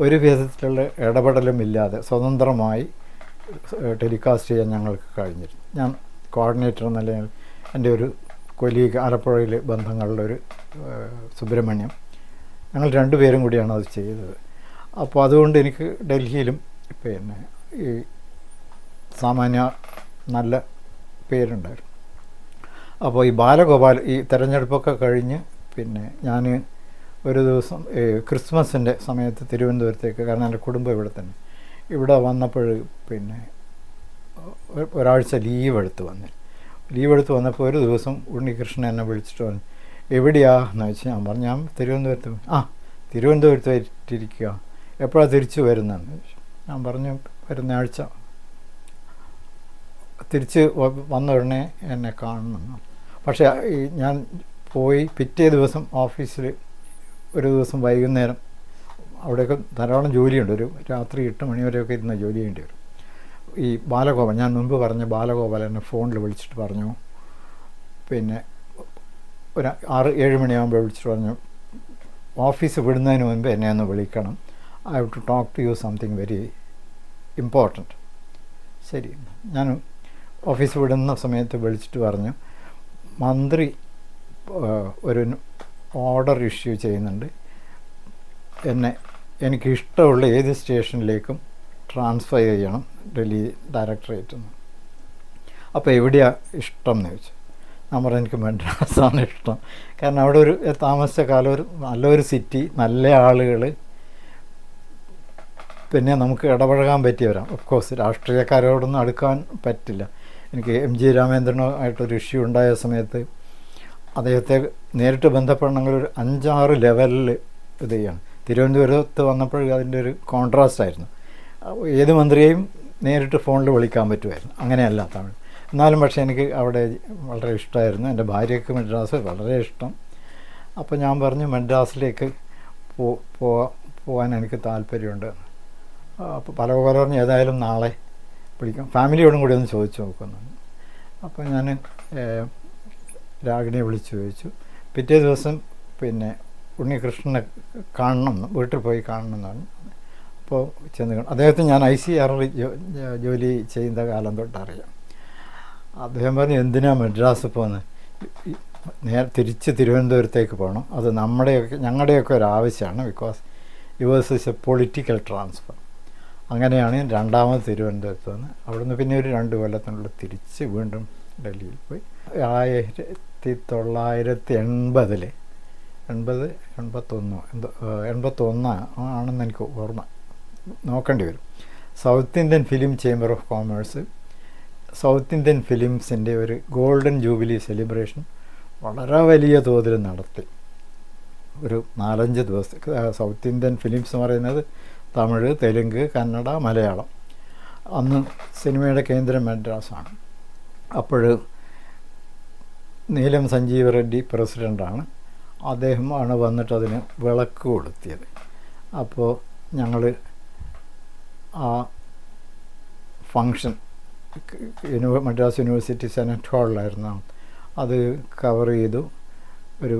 S1: ഒരു വിധത്തിലുള്ള ഇടപെടലും ഇല്ലാതെ സ്വതന്ത്രമായി ടെലികാസ്റ്റ് ചെയ്യാൻ ഞങ്ങൾക്ക് കഴിഞ്ഞിരുന്നു. ഞാൻ കോർഡിനേറ്റർ എന്നല്ല, എൻ്റെ ഒരു കൊലീഗ് ആലപ്പുഴയിൽ ബന്ധങ്ങളുടെ ഒരു സുബ്രഹ്മണ്യം, ഞങ്ങൾ 2 പേരും കൂടിയാണ് അത് ചെയ്തത്. അപ്പോൾ അതുകൊണ്ട് എനിക്ക് ഡൽഹിയിലും പിന്നെ ഈ സാമാന്യ നല്ല പേരുണ്ടായിരുന്നു. അപ്പോൾ ഈ ബാലഗോപാൽ ഈ തെരഞ്ഞെടുപ്പൊക്കെ കഴിഞ്ഞ് പിന്നെ ഞാൻ ഒരു ദിവസം ക്രിസ്മസിൻ്റെ സമയത്ത് തിരുവനന്തപുരത്തേക്ക്, കാരണം എൻ്റെ കുടുംബം ഇവിടെ തന്നെ, ഇവിടെ വന്നപ്പോൾ പിന്നെ ഒരാഴ്ച ലീവ് എടുത്ത് വന്നപ്പോൾ ഒരു ദിവസം ഉണ്ണികൃഷ്ണൻ എന്നെ വിളിച്ചിട്ട് പറഞ്ഞു, എവിടെയാ എന്ന് വെച്ചാൽ ഞാൻ പറഞ്ഞു ഞാൻ തിരുവനന്തപുരത്ത്. തിരുവനന്തപുരത്തായിട്ടിരിക്കുക, എപ്പോഴാണ് തിരിച്ചു വരുന്നതെന്ന് ചോദിച്ചു. ഞാൻ പറഞ്ഞു വരുന്ന ആഴ്ച തിരിച്ച് വന്ന ഉടനെ എന്നെ കാണണമെന്ന്. പക്ഷേ ഞാൻ പോയി പിറ്റേ ദിവസം ഓഫീസിൽ ഒരു ദിവസം വൈകുന്നേരം അവിടെയൊക്കെ ധാരാളം ജോലിയുണ്ട്, ഒരു രാത്രി 8 മണി വരെയൊക്കെ ഇരുന്ന് ജോലി ചെയ്യേണ്ടി വരും. ഈ ബാലഗോപാൽ, ഞാൻ മുൻപ് പറഞ്ഞ ബാലഗോപാൽ എന്നെ ഫോണിൽ വിളിച്ചിട്ട് പറഞ്ഞു, പിന്നെ ഒരു 6-7 മണിയാകുമ്പോൾ വിളിച്ചിട്ട് പറഞ്ഞു ഓഫീസ് വിടുന്നതിന് മുൻപ് എന്നെ ഒന്ന് വിളിക്കണം, I have to talk to you something very important. ശരി, ഞാൻ ഓഫീസ് വിടുന്ന സമയത്ത് വിളിച്ചിട്ട് പറഞ്ഞു മന്ത്രി ഒരു ഓർഡർ ഇഷ്യൂ ചെയ്യുന്നുണ്ട്, എനിക്കിഷ്ടമുള്ള ഏത് സ്റ്റേഷനിലേക്കും ട്രാൻസ്ഫർ ചെയ്യണം ഡൽഹി ഡയറക്ടറേറ്റിൽ നിന്ന്. അപ്പോൾ എവിടെയാണ് ഇഷ്ടം എന്ന് ചോദിച്ചു. ഞാൻ പറഞ്ഞു എനിക്ക് മദ്രാസാണ് ഇഷ്ടം, കാരണം അവിടെ ഒരു താമസിച്ച കാലം ഒരു നല്ലൊരു സിറ്റി, നല്ല ആളുകൾ, പിന്നെ നമുക്ക് ഇടപഴകാൻ പറ്റിയവരാണ്. ഓഫ് കോഴ്സ് രാഷ്ട്രീയക്കാരോടൊന്നും അടുക്കാൻ പറ്റില്ല. എനിക്ക് MG രാമേന്ദ്രനുമായിട്ടൊരു ഇഷ്യൂ ഉണ്ടായ സമയത്ത് അദ്ദേഹത്തെ നേരിട്ട് ബന്ധപ്പെടണമെങ്കിൽ ഒരു 5-6 ലെവലിൽ ഇത് ചെയ്യണം. തിരുവനന്തപുരത്ത് വന്നപ്പോൾ അതിൻ്റെ ഒരു കോൺട്രാസ്റ്റ് ആയിരുന്നു. ഏത് മന്ത്രിയെയും നേരിട്ട് ഫോണിൽ വിളിക്കാൻ പറ്റുമായിരുന്നു, അങ്ങനെയല്ല തമിഴ്. എന്നാലും പക്ഷേ എനിക്ക് അവിടെ വളരെ ഇഷ്ടമായിരുന്നു. എൻ്റെ ഭാര്യയ്ക്ക് മദ്രാസ് വളരെ ഇഷ്ടം. അപ്പോൾ ഞാൻ പറഞ്ഞു മദ്രാസിലേക്ക് പോകാൻ എനിക്ക് താല്പര്യമുണ്ട്. അപ്പോൾ പല പറഞ്ഞു ഏതായാലും നാളെ വിളിക്കാം, ഫാമിലിയോടും കൂടി ഒന്ന് ചോദിച്ചു നോക്കുന്നുണ്ട്. അപ്പോൾ ഞാൻ രാഗിണിയെ വിളിച്ച് ചോദിച്ചു. പിറ്റേ ദിവസം പിന്നെ ഉണ്ണികൃഷ്ണനെ കാണണമെന്ന്, വീട്ടിൽ പോയി കാണണമെന്നാണ്. അപ്പോൾ ചെന്ന് അദ്ദേഹത്തിന് ഞാൻ ICRൽ ജോലി ചെയ്യുന്ന കാലം തൊട്ടറിയാം. അദ്ദേഹം പറഞ്ഞു എന്തിനാണ് മദ്രാസ് പോകുന്നത്, തിരിച്ച് തിരുവനന്തപുരത്തേക്ക് പോകണം, അത് ഞങ്ങളുടെയൊക്കെ ഒരു ആവശ്യമാണ്, because yours is A political transfer. അങ്ങനെയാണ് ഞാൻ രണ്ടാമത് തിരുവനന്തപുരത്ത് വന്ന് അവിടുന്ന് പിന്നെ ഒരു 2 കൊല്ലത്തിനുള്ളിൽ തിരിച്ച് വീണ്ടും ഡൽഹിയിൽ പോയി. 1980 81 ആണെന്ന് എനിക്ക് ഓർമ്മ, നോക്കേണ്ടി വരും. South Indian film chamber of commerce South Indian ഫിലിംസിൻ്റെ ഒരു ഗോൾഡൻ ജൂബിലി സെലിബ്രേഷൻ വളരെ വലിയ തോതിൽ നടത്തി. ഒരു 4-5 ദിവസം. സൗത്ത് ഇന്ത്യൻ ഫിലിംസ് എന്ന് പറയുന്നത് തമിഴ്, തെലുങ്ക്, കന്നഡ, മലയാളം. അന്ന് സിനിമയുടെ കേന്ദ്രം മദ്രാസാണ്. അപ്പോൾ നീലം സഞ്ജീവ റെഡ്ഡി പ്രസിഡൻ്റാണ്. അദ്ദേഹമാണ് വന്നിട്ട് അതിന് വിളക്ക് കൊളുത്തിയത്. അപ്പോൾ ഞങ്ങൾ ആ ഫങ്ഷൻ മദ്രാസ് യൂണിവേഴ്സിറ്റി സെനറ്റ് ഹാളിലായിരുന്നു. അത് കവർ ചെയ്തു, ഒരു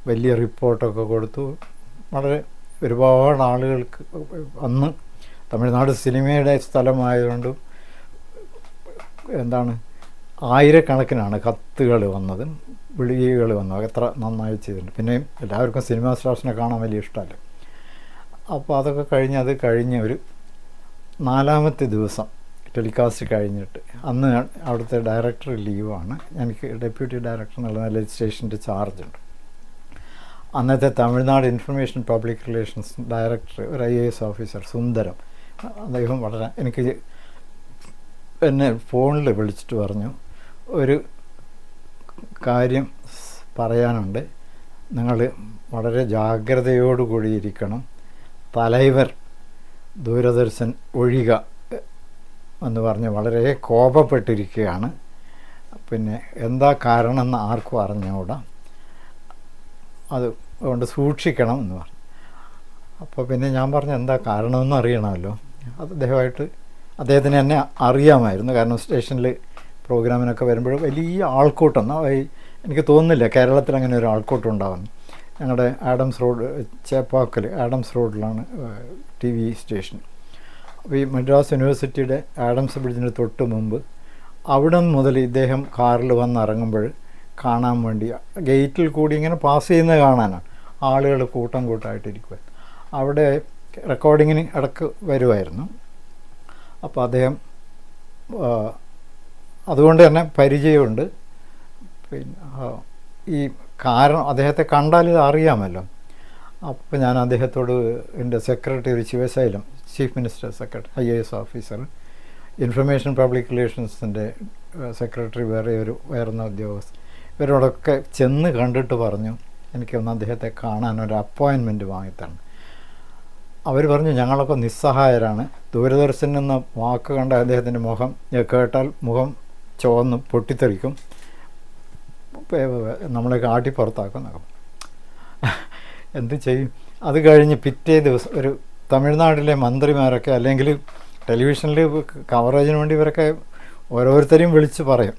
S1: വലിയ റിപ്പോർട്ടൊക്കെ കൊടുത്തു. വളരെ ഒരുപാട് ആളുകൾക്ക്, അന്ന് തമിഴ്നാട് സിനിമയുടെ സ്ഥലമായതുകൊണ്ട് ആയിരക്കണക്കിനാണ് കത്തുകൾ വന്നത്, വിളികൾ വന്നത്, എത്ര നന്നായി ചെയ്തിട്ടുണ്ട്. പിന്നെ എല്ലാവർക്കും സിനിമാ സ്റ്റാർസിനെ കാണാൻ വലിയ ഇഷ്ടമല്ല. അപ്പോൾ അതൊക്കെ കഴിഞ്ഞ് ഒരു 4ാമത്തെ ദിവസം ടെലികാസ്റ്റ് കഴിഞ്ഞിട്ട്, അന്ന് അവിടുത്തെ ഡയറക്ടർ ലീവാണ്, എനിക്ക് ഡെപ്യൂട്ടി ഡയറക്ടർ എന്നുള്ള ലെജിസ്ലേഷൻ്റെ ചാർജുണ്ട്. അന്നത്തെ Tamil Nadu information public relations director, ഒരു IAS ഓഫീസർ സുന്ദരം, അദ്ദേഹം എനിക്ക് എന്നെ ഫോണിൽ വിളിച്ചിട്ട് പറഞ്ഞു ഒരു കാര്യം പറയാനുണ്ട്, നിങ്ങൾ വളരെ ജാഗ്രതയോടുകൂടി ഇരിക്കണം, തലൈവർ ദൂരദർശൻ ഒഴിക എന്ന് പറഞ്ഞ് വളരെ കോപപ്പെട്ടിരിക്കുകയാണ്. പിന്നെ എന്താ കാരണം എന്ന് ആർക്കും അറിഞ്ഞുകൂടാ, അതുകൊണ്ട് സൂക്ഷിക്കണം എന്ന് പറഞ്ഞു. അപ്പോൾ പിന്നെ ഞാൻ പറഞ്ഞു എന്താ കാരണമെന്ന് അറിയണമല്ലോ. അദ്ദേഹത്തിന് എന്നെ അറിയാമായിരുന്നു, കാരണം സ്റ്റേഷനിൽ പ്രോഗ്രാമിനൊക്കെ വരുമ്പോൾ വലിയ ആൾക്കൂട്ടം. എനിക്ക് തോന്നുന്നില്ല കേരളത്തിൽ അങ്ങനെ ഒരു ആൾക്കൂട്ടം ഉണ്ടാകുന്നു. ഞങ്ങളുടെ ആഡംസ് റോഡ്, ചേപ്പാക്കൽ ആഡംസ് റോഡിലാണ് TV സ്റ്റേഷൻ. അപ്പോൾ ഈ മദ്രാസ് യൂണിവേഴ്സിറ്റിയുടെ ആഡംസ് ബ്രിഡ്ജിന് തൊട്ട് മുമ്പ് അവിടെ മുതൽ ഇദ്ദേഹം കാറിൽ വന്നിറങ്ങുമ്പോൾ കാണാൻ വേണ്ടി ഗേറ്റിൽ കൂടി ഇങ്ങനെ പാസ് ചെയ്യുന്നത് കാണാനാണ്, ആളുകൾ കൂട്ടമായിട്ടിരിക്കുക. അവിടെ റെക്കോർഡിങ്ങിന് ഇടയ്ക്ക് വരുമായിരുന്നു. അപ്പോൾ അദ്ദേഹം അതുകൊണ്ട് തന്നെ പരിചയമുണ്ട്. പിന്നെ ഈ കാരണം അദ്ദേഹത്തെ കണ്ടാൽ ഇത് അറിയാമല്ലോ. അപ്പോൾ ഞാൻ അദ്ദേഹത്തോട്, എൻ്റെ secretary Sivasailam, chief minister secretary, IAS officer, information public റിലേഷൻസിൻ്റെ സെക്രട്ടറി, വേറെ ഉയർന്ന ഉദ്യോഗസ്ഥർ, ഇവരോടൊക്കെ ചെന്ന് കണ്ടിട്ട് പറഞ്ഞു എനിക്കൊന്ന് അദ്ദേഹത്തെ കാണാനൊരു അപ്പോയിൻമെൻറ്റ് വാങ്ങിത്തരണം. അവർ പറഞ്ഞു ഞങ്ങളൊക്കെ നിസ്സഹായരാണ്. ദൂരദർശൻ എന്ന വാക്ക് കണ്ട അദ്ദേഹത്തിൻ്റെ മുഖം കേട്ടാൽ മുഖം ചുവന്ന് പൊട്ടിത്തെറിക്കും, നമ്മളെ കാട്ടി പുറത്താക്കുന്നൊക്കെ. എന്ത് ചെയ്യും? അത് കഴിഞ്ഞ് പിറ്റേ ദിവസം ഒരു തമിഴ്നാട്ടിലെ മന്ത്രിമാരൊക്കെ അല്ലെങ്കിൽ ടെലിവിഷനിൽ കവറേജിന് വേണ്ടി ഇവരൊക്കെ ഓരോരുത്തരെയും വിളിച്ച് പറയും.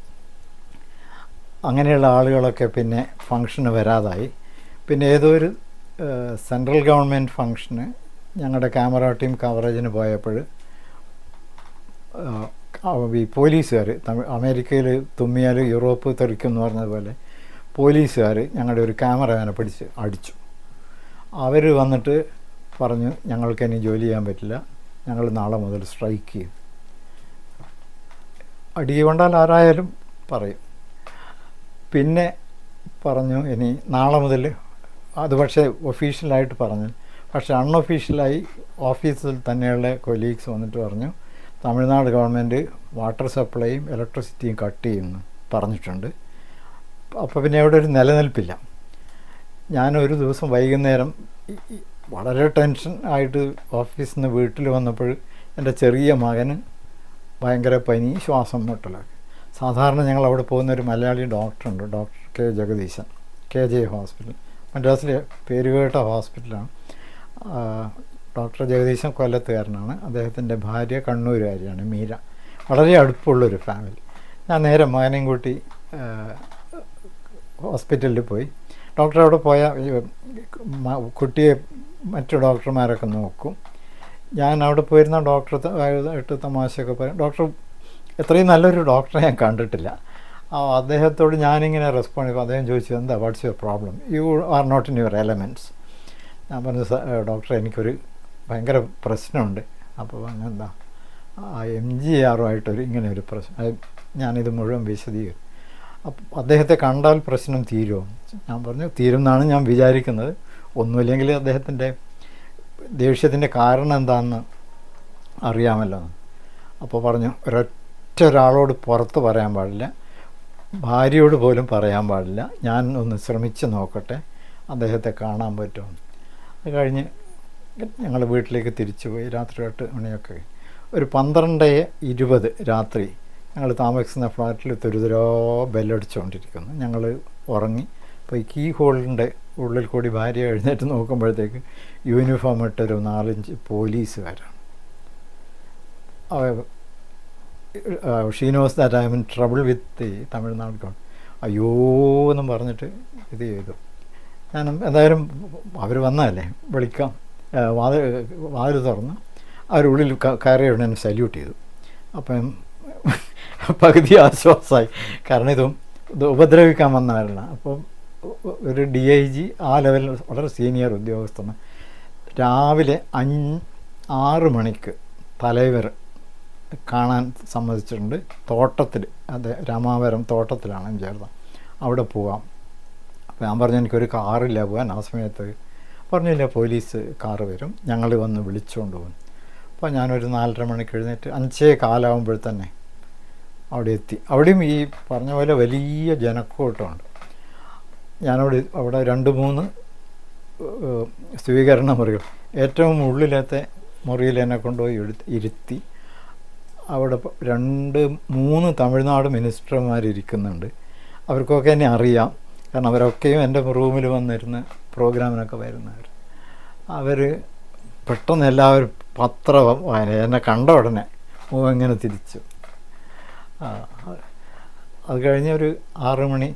S1: അങ്ങനെയുള്ള ആളുകളൊക്കെ പിന്നെ ഫംഗ്ഷന് വരാതായി. പിന്നെ ഏതോ ഒരു സെൻട്രൽ ഗവൺമെൻറ് ഫംഗ്ഷന് ഞങ്ങളുടെ ക്യാമറ ടീം കവറേജിന് പോയപ്പോൾ ഈ പോലീസുകാർ, അമേരിക്കയിൽ തുമ്മിയാൽ യൂറോപ്പ് തെറിക്കും എന്ന് പറഞ്ഞതുപോലെ പോലീസുകാർ ഞങ്ങളുടെ ഒരു ക്യാമറമാനെ പിടിച്ച് അടിച്ചു. അവർ വന്നിട്ട് പറഞ്ഞു ഞങ്ങൾക്ക് ഇനി ജോലി ചെയ്യാൻ പറ്റില്ല, ഞങ്ങൾ നാളെ മുതൽ സ്ട്രൈക്ക് ചെയ്യും. അടി കൊണ്ടാൽ ആരായാലും പറയും. പിന്നെ പറഞ്ഞു ഇനി നാളെ മുതൽ, അത് പക്ഷേ ഒഫീഷ്യലായിട്ട് പറഞ്ഞു, പക്ഷേ അൺഒഫീഷ്യലായി ഓഫീസിൽ തന്നെയുള്ള കൊലീഗ്സ് വന്നിട്ട് പറഞ്ഞു തമിഴ്നാട് ഗവൺമെൻറ് വാട്ടർ സപ്ലൈയും ഇലക്ട്രിസിറ്റിയും കട്ട് ചെയ്യുമെന്ന് പറഞ്ഞിട്ടുണ്ട്. അപ്പോൾ പിന്നെ അവിടെ ഒരു നിലനിൽപ്പില്ല. ഞാനൊരു ദിവസം വൈകുന്നേരം വളരെ ടെൻഷൻ ആയിട്ട് ഓഫീസിൽ നിന്ന് വീട്ടിൽ വന്നപ്പോൾ എൻ്റെ ചെറിയ മകന് ഭയങ്കര പനി, ശ്വാസം മുട്ടലൊക്കെ. സാധാരണ ഞങ്ങൾ അവിടെ പോകുന്നൊരു മലയാളി ഡോക്ടറുണ്ട്, ഡോക്ടർ കെ ജഗദീശൻ, KJ ഹോസ്പിറ്റൽ, മദ്രാസിലെ പേരുകേട്ട ഹോസ്പിറ്റലാണ്. ഡോക്ടർ ജഗദീശൻ കൊല്ലത്തുകാരനാണ്. അദ്ദേഹത്തിൻ്റെ ഭാര്യ കണ്ണൂരുകാരിയാണ്, മീര. വളരെ അടുപ്പമുള്ളൊരു ഫാമിലി. ഞാൻ നേരെ മകനെയും കൂട്ടി ഹോസ്പിറ്റലിൽ പോയി. ഡോക്ടർ അവിടെ പോയാൽ കുട്ടിയെ മറ്റു ഡോക്ടർമാരൊക്കെ നോക്കും. ഞാൻ അവിടെ പോയിരുന്ന ഡോക്ടർ തമാശയൊക്കെ പറയും. ഡോക്ടർ എത്രയും നല്ലൊരു ഡോക്ടറെ ഞാൻ കണ്ടിട്ടില്ല. അദ്ദേഹത്തോട് ഞാനിങ്ങനെ റെസ്പോണ്ട് ചെയ്യും. അദ്ദേഹം ചോദിച്ചു എന്താ what's your problem, you are not in your elements. ഞാൻ പറഞ്ഞു ഡോക്ടറെ എനിക്കൊരു ഭയങ്കര പ്രശ്നമുണ്ട്. അപ്പോൾ എന്താ MGR ഇങ്ങനെ ഒരു പ്രശ്നം, ഞാനിത് മുഴുവൻ വിശദീകരിക്കും. അപ്പം അദ്ദേഹത്തെ കണ്ടാൽ പ്രശ്നം തീരുമോ? ഞാൻ പറഞ്ഞു തീരും എന്നാണ് ഞാൻ വിചാരിക്കുന്നത്. ഒന്നുമില്ലെങ്കിൽ അദ്ദേഹത്തിൻ്റെ ദേഷ്യത്തിൻ്റെ കാരണം എന്താണെന്ന് അറിയാമല്ലോ. അപ്പോൾ പറഞ്ഞു ഒരൊരാളോട് പുറത്ത് പറയാൻ പാടില്ല, ഭാര്യയോട് പോലും പറയാൻ പാടില്ല, ഞാൻ ഒന്ന് ശ്രമിച്ച് നോക്കട്ടെ അദ്ദേഹത്തെ കാണാൻ പറ്റുമോ. അത് കഴിഞ്ഞ് ഞങ്ങൾ വീട്ടിലേക്ക് തിരിച്ചു പോയി. രാത്രി 8 മണിയൊക്കെ. ഒരു 12:20 രാത്രി ഞങ്ങൾ താമസിക്കുന്ന ഫ്ലാറ്റിൽ തുരുതുരോ ബെല്ലടിച്ചുകൊണ്ടിരിക്കുന്നു. ഞങ്ങൾ ഉറങ്ങി. അപ്പോൾ ഈ കീ ഹോളിൻ്റെ ഉള്ളിൽ കൂടി ഭാര്യ എഴുന്നേറ്റ് നോക്കുമ്പോഴത്തേക്ക് യൂണിഫോം ഇട്ടൊരു 4-5 പോലീസുകാരാണ്. She knows that I am in trouble with Tamil Nadu government. അയ്യോ എന്നും പറഞ്ഞിട്ട് ഇത് ചെയ്തു. ഞാൻ എന്തായാലും അവർ വന്നതല്ലേ വിളിക്കാം, വാതിൽ തുറന്ന് അവരുള്ളിൽ കയറിയ ഉടനെ സല്യൂട്ട് ചെയ്തു. അപ്പം പകുതി ആശ്വാസമായി. കാരണം ഇത് ഉപദ്രവിക്കാൻ വന്നവരല്ല. അപ്പം ഒരു DIG ആ ലെവലിൽ വളരെ സീനിയർ ഉദ്യോഗസ്ഥന് രാവിലെ 6 മണിക്ക് തലൈവർ കാണാൻ സമ്മതിച്ചിട്ടുണ്ട്. തോട്ടത്തിൽ, അതെ, രാമാവരം തോട്ടത്തിലാണ് ചേർന്നത്, അവിടെ പോവാം. അപ്പോൾ ഞാൻ പറഞ്ഞു എനിക്കൊരു കാറില്ല പോകാൻ. ആ സമയത്ത് പറഞ്ഞില്ല പോലീസ് കാറ് വരും, ഞങ്ങൾ വന്ന് വിളിച്ചുകൊണ്ട് പോകും. അപ്പോൾ ഞാനൊരു 4:30 മണിക്ക് എഴുന്നേറ്റ് 5:15 തന്നെ അവിടെ എത്തി. അവിടെയും ഈ പറഞ്ഞ പോലെ വലിയ ജനക്കൂട്ടമുണ്ട്. അവിടെ 2-3 സ്വീകരണ മുറികൾ. ഏറ്റവും ഉള്ളിലത്തെ മുറിയിൽ എന്നെ കൊണ്ടുപോയി ഇരുത്തി. അവിടെ 2-3 തമിഴ്നാട് മിനിസ്റ്റർമാരിയ്ക്കുന്നുണ്ട്. അവർക്കൊക്കെ എന്നെ അറിയാം, കാരണം അവരൊക്കെയും എൻ്റെ റൂമിൽ വന്നിരുന്ന് പ്രോഗ്രാമിനൊക്കെ വരുന്നവർ. അവർ പെട്ടെന്ന് എല്ലാവരും പത്രം വായന, എന്നെ കണ്ട ഉടനെ ഇങ്ങനെ തിരിച്ചു. അത് കഴിഞ്ഞ് ഒരു 6 മണി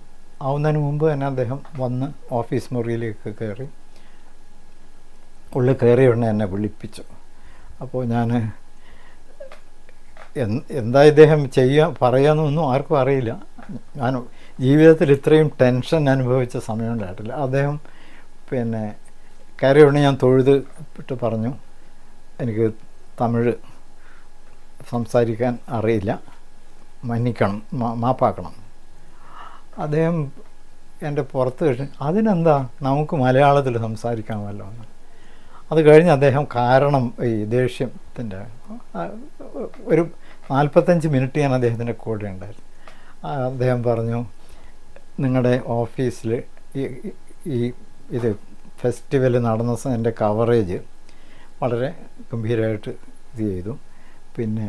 S1: ആവുന്നതിന് മുമ്പ് തന്നെ അദ്ദേഹം വന്ന് ഓഫീസ് മുറിയിലേക്ക് കയറി. ഉള്ളിൽ കയറിയ ഉടനെ എന്നെ വിളിപ്പിച്ചു. അപ്പോൾ ഞാൻ എന്താ ഇദ്ദേഹം പറയാമെന്നൊന്നും ആർക്കും അറിയില്ല. ഞാൻ ജീവിതത്തിൽ ഇത്രയും ടെൻഷൻ അനുഭവിച്ച സമയം ഉണ്ടായിട്ടില്ല. അദ്ദേഹം പിന്നെ കയറിയ ഉടനെ ഞാൻ തൊഴുതിട്ട് പറഞ്ഞു എനിക്ക് തമിഴ് സംസാരിക്കാൻ അറിയില്ല, മன்னிക്കണം, മാപ്പാക്കണം. അദ്ദേഹം എൻ്റെ പുറത്ത് കഴിഞ്ഞ് അതിനെന്താ നമുക്ക് മലയാളത്തിൽ സംസാരിക്കാമല്ലോ എന്ന്. അത് കഴിഞ്ഞ് അദ്ദേഹം കാരണം ഈ ദേഷ്യത്തിൻ്റെ ഒരു 45 മിനിറ്റ് ഞാൻ അദ്ദേഹത്തിൻ്റെ കൂടെ ഉണ്ടായിരുന്നു. അദ്ദേഹം പറഞ്ഞു നിങ്ങളുടെ ഓഫീസിൽ ഈ ഇത് ഫെസ്റ്റിവൽ നടന്ന എൻ്റെ കവറേജ് വളരെ ഗംഭീരമായിട്ട് ഇത് ചെയ്തു. പിന്നെ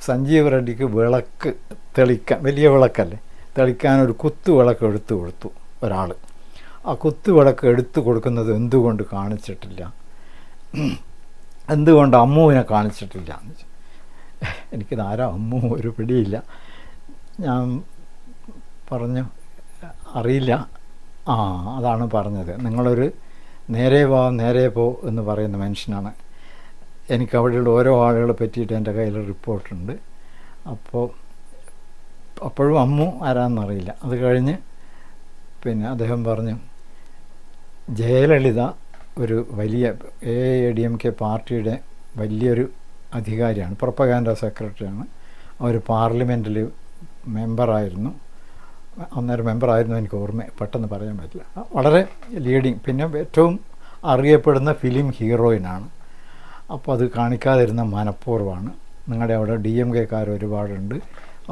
S1: സഞ്ജീവ് റെഡ്ഡിക്ക് വിളക്ക് തെളിക്കാൻ, വലിയ വിളക്കല്ലേ, തെളിക്കാനൊരു കുത്തു വിളക്ക് എടുത്തു കൊടുത്തു ഒരാൾ. ആ കുത്തു വിളക്ക് എടുത്തു കൊടുക്കുന്നത് എന്തുകൊണ്ട് കാണിച്ചിട്ടില്ല, എന്തുകൊണ്ട് അമ്മുവിനെ കാണിച്ചിട്ടില്ല എന്ന് വെച്ചാൽ, എനിക്കിതാരാ അമ്മു ഒരു പിടിയില്ല. ഞാൻ പറഞ്ഞു അറിയില്ല. അതാണ് പറഞ്ഞത്, നിങ്ങളൊരു നേരെ വാ നേരെ പോ എന്ന് പറയുന്ന മനുഷ്യനാണ്. എനിക്ക് അവിടെയുള്ള ഓരോ ആളുകളെ പറ്റിയിട്ട് എൻ്റെ കയ്യിൽ റിപ്പോർട്ടുണ്ട്. അപ്പോഴും അമ്മു ആരാന്നറിയില്ല. അത് കഴിഞ്ഞ് പിന്നെ അദ്ദേഹം പറഞ്ഞു, ജയലളിത ഒരു വലിയ AIADMK പാർട്ടിയുടെ വലിയൊരു അധികാരിയാണ്, പ്രൊപ്പഗാൻഡ സെക്രട്ടറിയാണ്. അവർ പാർലമെൻറ്റിൽ മെമ്പറായിരുന്നു. അന്നേരം മെമ്പറായിരുന്നു, എനിക്ക് ഓർമ്മ പെട്ടെന്ന് പറയാൻ പറ്റില്ല. വളരെ ലീഡിങ്, പിന്നെ ഏറ്റവും അറിയപ്പെടുന്ന ഫിലിം ഹീറോയിനാണ്. അപ്പോൾ അത് കാണിക്കാതിരുന്ന മനഃപൂർവ്വമാണ്. നിങ്ങളുടെ അവിടെ DMK-കാർ ഒരുപാടുണ്ട്.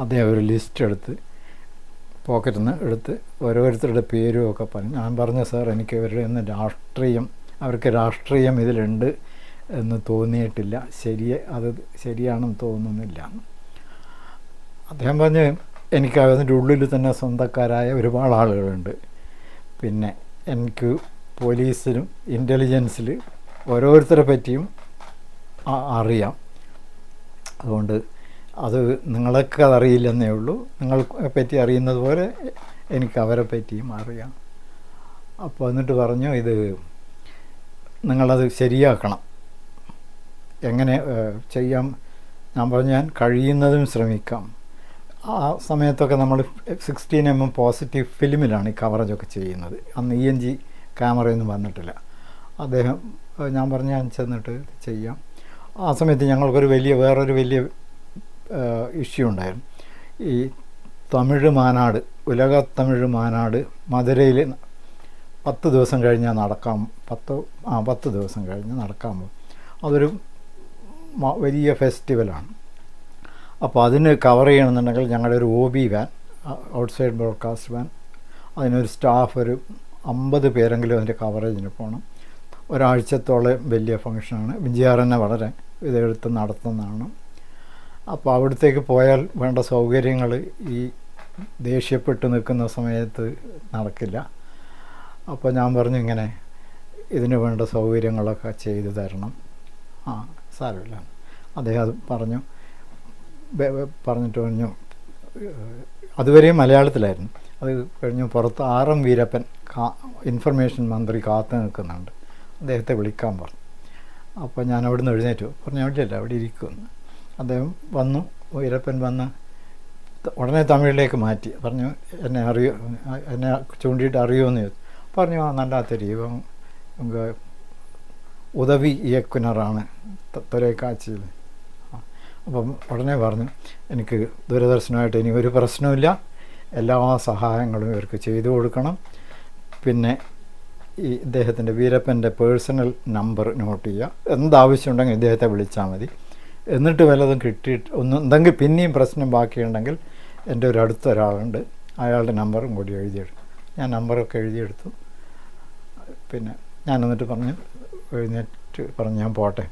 S1: അദ്ദേഹം ഒരു ലിസ്റ്റ് എടുത്ത് പോക്കറ്റിൽ നിന്ന് എടുത്ത് ഓരോരുത്തരുടെ പേരും ഒക്കെ പറഞ്ഞു. ഞാൻ പറഞ്ഞു, സാർ എനിക്ക് ഇവരുടെ ഒന്നും അവർക്ക് രാഷ്ട്രീയം ഇതിലുണ്ട് എന്ന് തോന്നിയിട്ടില്ല, അത് ശരിയാണെന്ന് തോന്നുന്നില്ല. അദ്ദേഹം പറഞ്ഞ്, എനിക്ക് അതിൻ്റെ ഉള്ളിൽ തന്നെ സ്വന്തക്കാരായ ഒരുപാട് ആളുകളുണ്ട്. പിന്നെ എനിക്ക് പോലീസിലും ഇൻ്റലിജൻസിൽ ഓരോരുത്തരെ പറ്റിയും അറിയാം. അതുകൊണ്ട് അത് നിങ്ങൾക്ക് അതറിയില്ലെന്നേ ഉള്ളൂ, നിങ്ങളെ പറ്റി അറിയുന്നത് പോലെ എനിക്ക് അവരെ പറ്റിയും അറിയാം. അപ്പോൾ എന്നിട്ട് പറഞ്ഞു, ഇത് നിങ്ങളത് ശരിയാക്കണം. എങ്ങനെ ചെയ്യാം? ഞാൻ പറഞ്ഞു, ഞാൻ കഴിയുന്നതും ശ്രമിക്കാം. ആ സമയത്തൊക്കെ നമ്മൾ 16mm പോസിറ്റീവ് ഫിലിമിലാണ് ഈ കവറേജൊക്കെ ചെയ്യുന്നത്. അന്ന് ENG ക്യാമറയൊന്നും വന്നിട്ടില്ല. ഞാൻ പറഞ്ഞു, ഞാൻ ചെന്നിട്ട് ചെയ്യാം. ആ സമയത്ത് ഞങ്ങൾക്കൊരു വേറൊരു വലിയ ഇഷ്യൂ ഉണ്ടായിരുന്നു. ഈ തമിഴ് മാനാട്, ഉലക തമിഴ് മാനാട് മധുരയിൽ 10 ദിവസം കഴിഞ്ഞാൽ 10 ദിവസം കഴിഞ്ഞ് നടക്കാൻ പോകും. അതൊരു വലിയ ഫെസ്റ്റിവലാണ്. അപ്പോൾ അതിന് കവർ ചെയ്യണമെന്നുണ്ടെങ്കിൽ ഞങ്ങളുടെ ഒരു OB van, outside broadcast van, അതിനൊരു സ്റ്റാഫ് ഒരു 50 പേരെങ്കിലും അതിൻ്റെ കവറേജിന് പോകണം. ഒരാഴ്ചത്തോളം വലിയ ഫങ്ഷനാണ്. വിജയാറന്നെ വളരെ ഇതെടുത്ത് നടത്തുന്നതാണ്. അപ്പോൾ അവിടത്തേക്ക് പോയാൽ വേണ്ട സൗകര്യങ്ങൾ ഈ ദേഷ്യപ്പെട്ട് നിൽക്കുന്ന സമയത്ത് നടക്കില്ല. അപ്പോൾ ഞാൻ പറഞ്ഞു, ഇങ്ങനെ ഇതിന് വേണ്ട സൗകര്യങ്ങളൊക്കെ ചെയ്തു തരണം. സാരമില്ല. അദ്ദേഹം അത് പറഞ്ഞിട്ട് പറഞ്ഞു. അതുവരെയും മലയാളത്തിലായിരുന്നു. അത് കഴിഞ്ഞ് പുറത്ത് RM വീരപ്പൻ ഇൻഫർമേഷൻ മന്ത്രി കാത്തു നിൽക്കുന്നുണ്ട്. അദ്ദേഹത്തെ വിളിക്കാൻ പറഞ്ഞു. അപ്പോൾ ഞാൻ അവിടെ നിന്ന് എഴുന്നേറ്റു. പറഞ്ഞു, അവിടെ ഇരിക്കുമെന്ന്. അദ്ദേഹം വന്നു. വീരപ്പൻ വന്ന് ഉടനെ തമിഴിലേക്ക് മാറ്റി. പറഞ്ഞു, എന്നെ ചൂണ്ടിയിട്ട് അറിയുമെന്ന് ചോദിച്ചു. പറഞ്ഞു, നല്ല തെരീവം ഉദവി ഇയക്കുനറാണ് തൊലക്കാച്ചിയിൽ. അപ്പം ഉടനെ പറഞ്ഞു, എനിക്ക് ദൂരദർശനമായിട്ട് ഇനി ഒരു പ്രശ്നമില്ല, എല്ലാ സഹായങ്ങളും ഇവർക്ക് ചെയ്തു കൊടുക്കണം. പിന്നെ ഈ ഇദ്ദേഹത്തിൻ്റെ വീരപ്പൻ്റെ പേഴ്സണൽ നമ്പർ നോട്ട് ചെയ്യുക, എന്താവശ്യമുണ്ടെങ്കിൽ ഇദ്ദേഹത്തെ വിളിച്ചാൽ മതി. എന്നിട്ട് വല്ലതും കിട്ടിയിട്ട് എന്തെങ്കിലും പിന്നെയും പ്രശ്നം ബാക്കിയുണ്ടെങ്കിൽ എൻ്റെ ഒരു അടുത്ത ഒരാളുണ്ട്, അയാളുടെ നമ്പറും കൂടി എഴുതിയെടുക്കും. ഞാൻ നമ്പറൊക്കെ എഴുതിയെടുത്തു. പിന്നെ ഞാൻ എന്നിട്ട് എഴുന്നേറ്റ് പറഞ്ഞു, ഞാൻ പോട്ടെ,